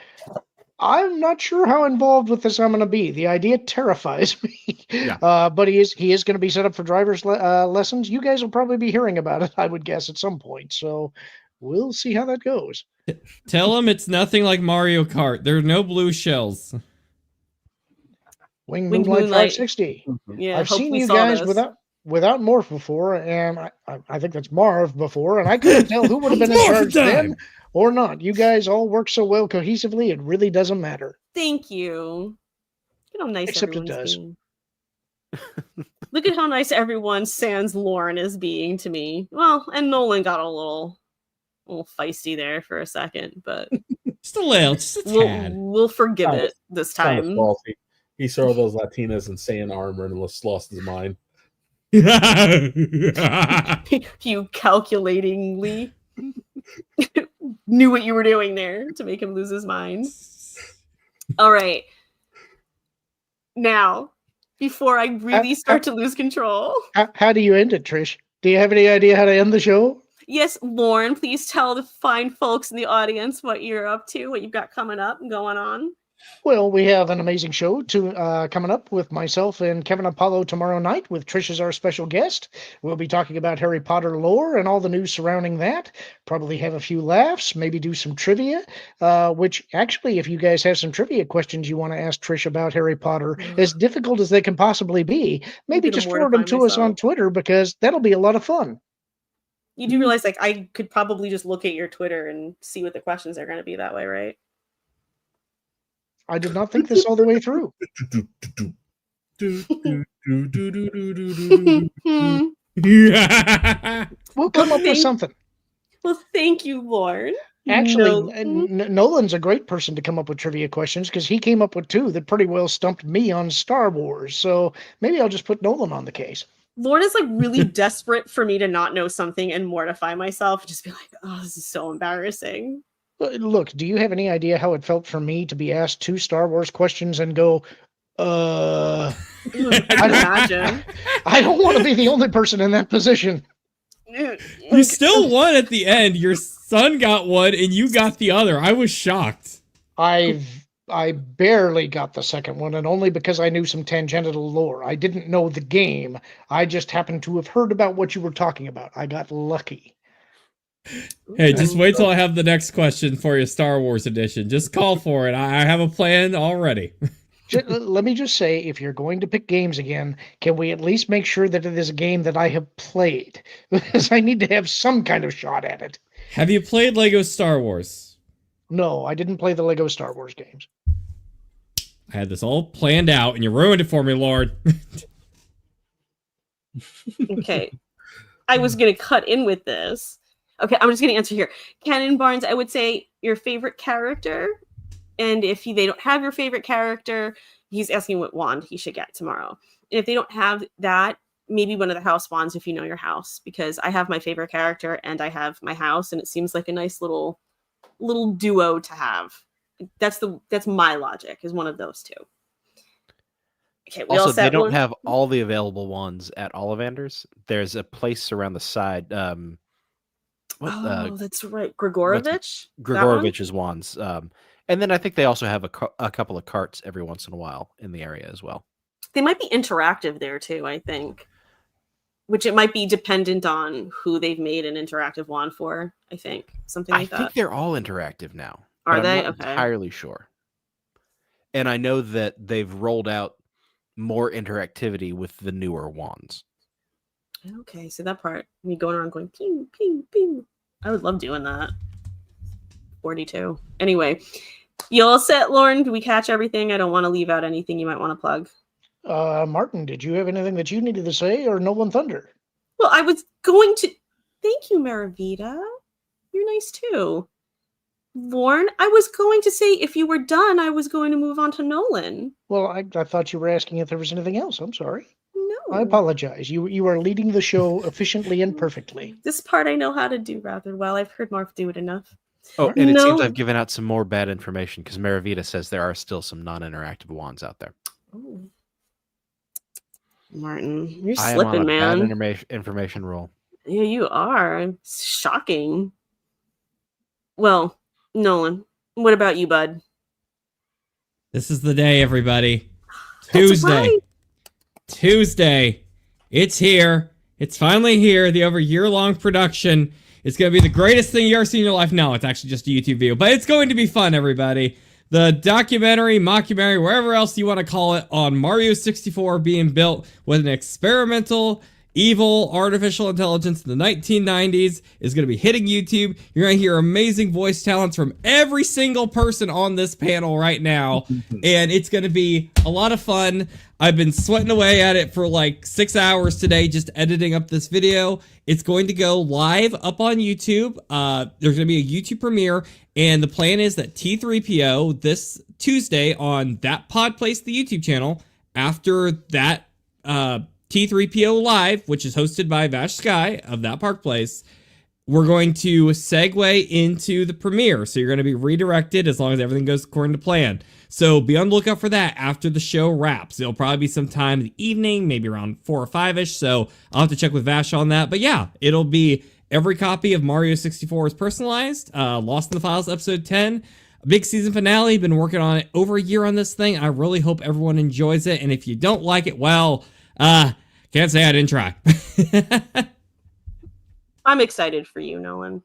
I'm not sure how involved with this I'm going to be. The idea terrifies me. Yeah. But he is going to be set up for driver's lessons. You guys will probably be hearing about it, I would guess, at some point. So we'll see how that goes. Tell him it's nothing like Mario Kart. There are no blue shells. Wing Moonlight 560. Yeah, I've hope seen we you saw guys this. without Morph before, and I think that's Marv before, and I couldn't tell who would have been in charge then or not. You guys all work so well cohesively, it really doesn't matter. Thank you. Look at how nice Except it everyone's does. being. Look at how nice everyone sans Lauren is being to me. Well, and Nolan got a little feisty there for a second, but just a little, just a tad. We'll forgive it this time. He saw those Latinas in Saiyan armor and lost his mind. You calculatingly knew what you were doing there to make him lose his mind. All right. Now, before I really start to lose control. How do you end it, Trish? Do you have any idea how to end the show? Yes, Lauren, please tell the fine folks in the audience what you're up to, what you've got coming up and going on. Well, we have an amazing show coming up with myself and Kevin Apollo tomorrow night, with Trish as our special guest. We'll be talking about Harry Potter lore and all the news surrounding that. Probably have a few laughs, maybe do some trivia, which actually, if you guys have some trivia questions you want to ask Trish about Harry Potter, as difficult as they can possibly be, maybe just forward them to us on Twitter, because that'll be a lot of fun. You do realize, like, I could probably just look at your Twitter and see what the questions are going to be that way, right? I did not think this all the way through. We'll come up with something. Well, thank you, Lauren. Actually, Nolan's a great person to come up with trivia questions, because he came up with two that pretty well stumped me on Star Wars. So maybe I'll just put Nolan on the case. Lauren is like really desperate for me to not know something and mortify myself. Just be like, oh, this is so embarrassing. Look, do you have any idea how it felt for me to be asked two Star Wars questions and go, I can imagine. I don't want to be the only person in that position. You still won at the end. Your son got one and you got the other. I was shocked. I barely got the second one, and only because I knew some tangential lore. I didn't know the game. I just happened to have heard about what you were talking about. I got lucky. Hey, just wait till I have the next question for your Star Wars edition. Just call for it. I have a plan already. Let me just say, if you're going to pick games again, can we at least make sure that it is a game that I have played? Because I need to have some kind of shot at it. Have you played Lego Star Wars? No, I didn't play the Lego Star Wars games. I had this all planned out, and you ruined it for me, Lord. Okay. I was going to cut in with this. Okay, I'm just going to answer here. Cannon Barnes, I would say your favorite character. And if they don't have your favorite character, he's asking what wand he should get tomorrow. And if they don't have that, maybe one of the house wands if you know your house. Because I have my favorite character and I have my house. And it seems like a nice little duo to have. That's my logic, is one of those two. Okay, we also, all set they don't one? have all the available wands at Ollivander's. There's a place around the side. That's right. Grigorovich's wands. And then I think they also have a couple of carts every once in a while in the area as well. They might be interactive there too, I think. Which it might be dependent on who they've made an interactive wand for, I think. Something like that. I think they're all interactive now. Are but they? I'm not entirely sure. And I know that they've rolled out more interactivity with the newer wands. Okay, so that part, me going around going pew, pew, pew. I would love doing that. 42. Anyway, you all set, Lauren? Do we catch everything? I don't want to leave out anything you might want to plug. Martin, did you have anything that you needed to say, or Nolan Thunder? Well, I was going to. Thank you, Maravita. You're nice too. Lauren, I was going to say if you were done, I was going to move on to Nolan. Well, I thought you were asking if there was anything else. I'm sorry. No. I apologize. You are leading the show efficiently and perfectly. This part I know how to do rather well. I've heard Marv do it enough. Oh, and it seems I've given out some more bad information because Maravita says there are still some non-interactive wands out there. Oh. Martin, you're I slipping, am on a man. bad information roll. Yeah, you are. It's shocking. Well, Nolan, what about you, bud? This is the day, everybody. That's Tuesday. right. Tuesday. It's here. It's finally here. The over year-long production. It's going to be the greatest thing you ever seen in your life. No, it's actually just a YouTube video, but it's going to be fun, everybody. The documentary, mockumentary, wherever else you want to call it, on Mario 64 being built with an experimental, evil, artificial intelligence in the 1990s is going to be hitting YouTube. You're going to hear amazing voice talents from every single person on this panel right now, and it's going to be a lot of fun. I've been sweating away at it for like 6 hours today just editing up this video. It's going to go live up on YouTube. There's going to be a YouTube premiere, and the plan is that T3PO this Tuesday on That Pod Place, the YouTube channel, after that T3PO Live, which is hosted by Vash Sky of That Park Place, we're going to segue into the premiere. So you're going to be redirected as long as everything goes according to plan. So be on the lookout for that after the show wraps. It'll probably be sometime in the evening, maybe around 4 or 5-ish. So I'll have to check with Vash on that. But yeah, it'll be every copy of Mario 64 is personalized. Lost in the Files episode 10. A big season finale. Been working on it over a year on this thing. I really hope everyone enjoys it. And if you don't like it, well, can't say I didn't try. I'm excited for you, Nolan.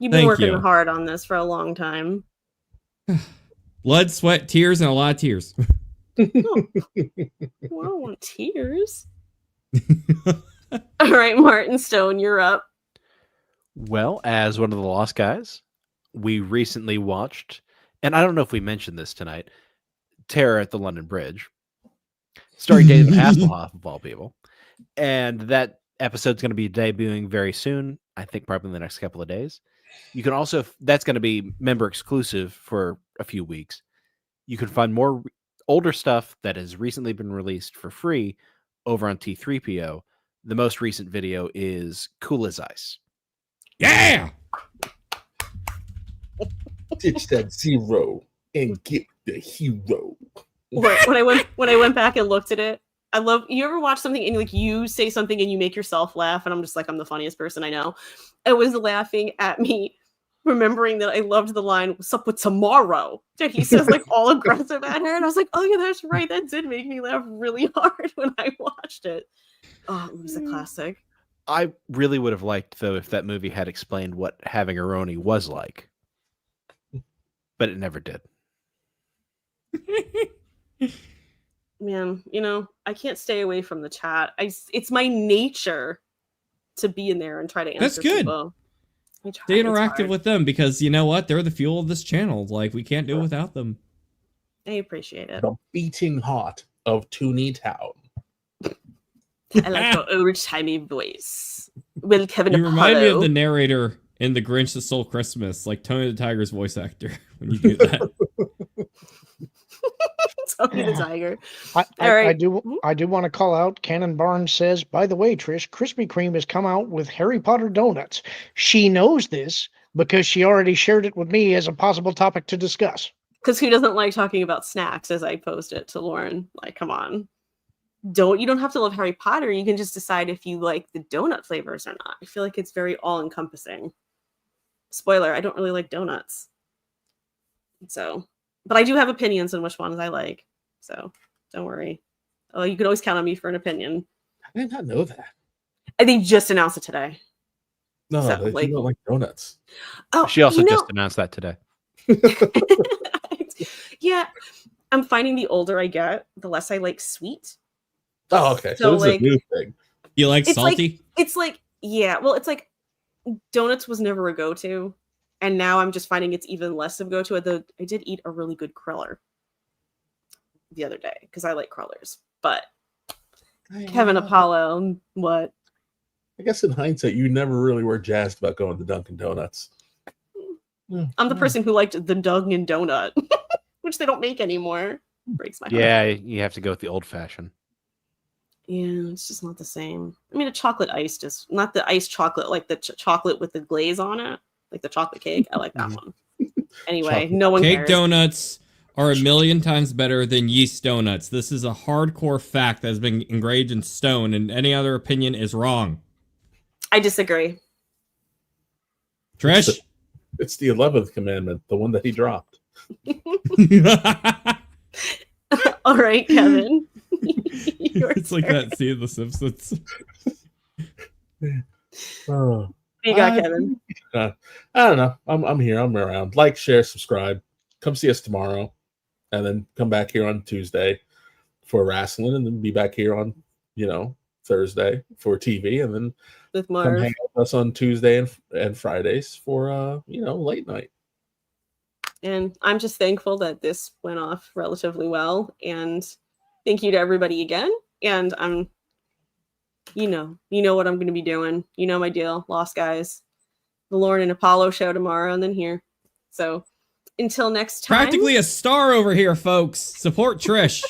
You've been working hard on this for a long time. Blood, sweat, tears, and a lot of tears. Well, I don't want tears. All right, Martin Stone, you're up. Well, as one of the Lost Guys, we recently watched, and I don't know if we mentioned this tonight, Terror at the London Bridge, starring David Hasselhoff, of all people. And that episode's going to be debuting very soon. I think probably in the next couple of days. You can also, that's going to be member exclusive for a few weeks. You can find more older stuff that has recently been released for free over on T3PO. The most recent video is Cool as Ice. Yeah! Ditch that zero and get the hero. When I went back and looked at it, I love, you ever watch something and like you say something and you make yourself laugh, and I'm just like, I'm the funniest person I know. I was laughing at me remembering that I loved the line, "What's up with tomorrow?" that he says like all aggressive at her, and I was like, oh yeah, that's right, that did make me laugh really hard when I watched it. Oh, it was a classic. I really would have liked, though, if that movie had explained what having a Roni was like. But it never did. Man, you know, I can't stay away from the chat. It's my nature to be in there and try to answer. That's good. People. Stay interactive with them, because you know what? They're the fuel of this channel. Like, we can't do it without them. I appreciate it. The beating heart of Toonie Town. I like your old-timey voice. Will Kevin You remind me of Apollo. the narrator in The Grinch That Stole Christmas, like Tony the Tiger's voice actor, when you do that. Tony the Tiger. I do want to call out. Cannon Barnes says, by the way, Trish, Krispy Kreme has come out with Harry Potter donuts. She knows this because she already shared it with me as a possible topic to discuss. Because who doesn't like talking about snacks, as I posed it to Lauren? Like, come on. You don't have to love Harry Potter. You can just decide if you like the donut flavors or not. I feel like it's very all-encompassing. Spoiler, I don't really like donuts. So, but I do have opinions on which ones I like. So, don't worry. Oh, you can always count on me for an opinion. I did not know that. I think just announced it today. No, So, they don't like donuts. Oh, She also just announced that today. Yeah, I'm finding the older I get, the less I like sweet. Oh, okay. So this is a new thing. You like salty? It's like, yeah. Well, it's like donuts was never a go-to, and now I'm just finding it's even less of a go-to. Although I did eat a really good cruller the other day because I like crullers. But Kevin Apollo, what? I guess in hindsight, you never really were jazzed about going to Dunkin' Donuts. I'm the person who liked the Dunkin' Donut, which they don't make anymore. Breaks my heart. Yeah, you have to go with the old fashioned. Yeah, it's just not the same. I mean, a chocolate ice, just not the iced chocolate, like the chocolate with the glaze on it, like the chocolate cake. I like that one. Anyway, no one Cake cares. donuts are a million times better than yeast donuts. This is a hardcore fact that has been engraved in stone, and any other opinion is wrong. I disagree. Trish? It's the 11th commandment, the one that he dropped. All right, Kevin. It's like that scene in The Simpsons. Oh. What you got, Kevin? I don't know. I'm here. I'm around. Like, share, subscribe. Come see us tomorrow, and then come back here on Tuesday for wrestling, and then be back here on Thursday for TV, and then with come Marv. hang out with us on Tuesday and Fridays for late night. And I'm just thankful that this went off relatively well. And thank you to everybody again. And I'm, you know what I'm going to be doing. You know my deal. Lost Guys, the Lauren and Apollo show tomorrow, and then here. So until next time. Practically a star over here, folks. Support Trish.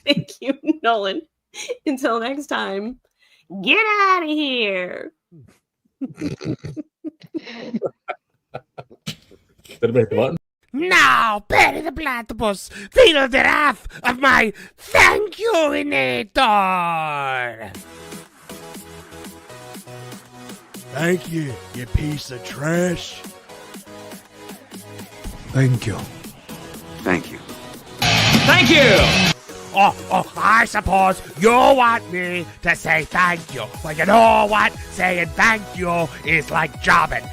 Thank you, Nolan. Until next time, get out of here. Did I make the button? Now, Betty the Platypus, feel the wrath of my thank you-inator! Thank you, you piece of trash. Thank you. Thank you. Thank you! Oh, I suppose you want me to say thank you. Well, you know what? Saying thank you is like jobbing.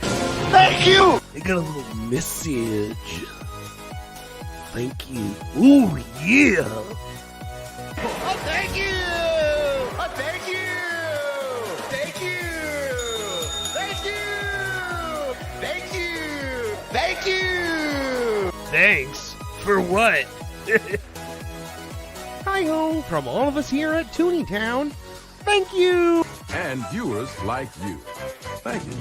Thank you! I got a little message. Thank you. Ooh, yeah! Oh, thank you! Oh, thank you! Thank you! Thank you! Thank you! Thank you! Thanks? For what? Hi-ho from all of us here at Toonie Town. Thank you! And viewers like you. Thank you.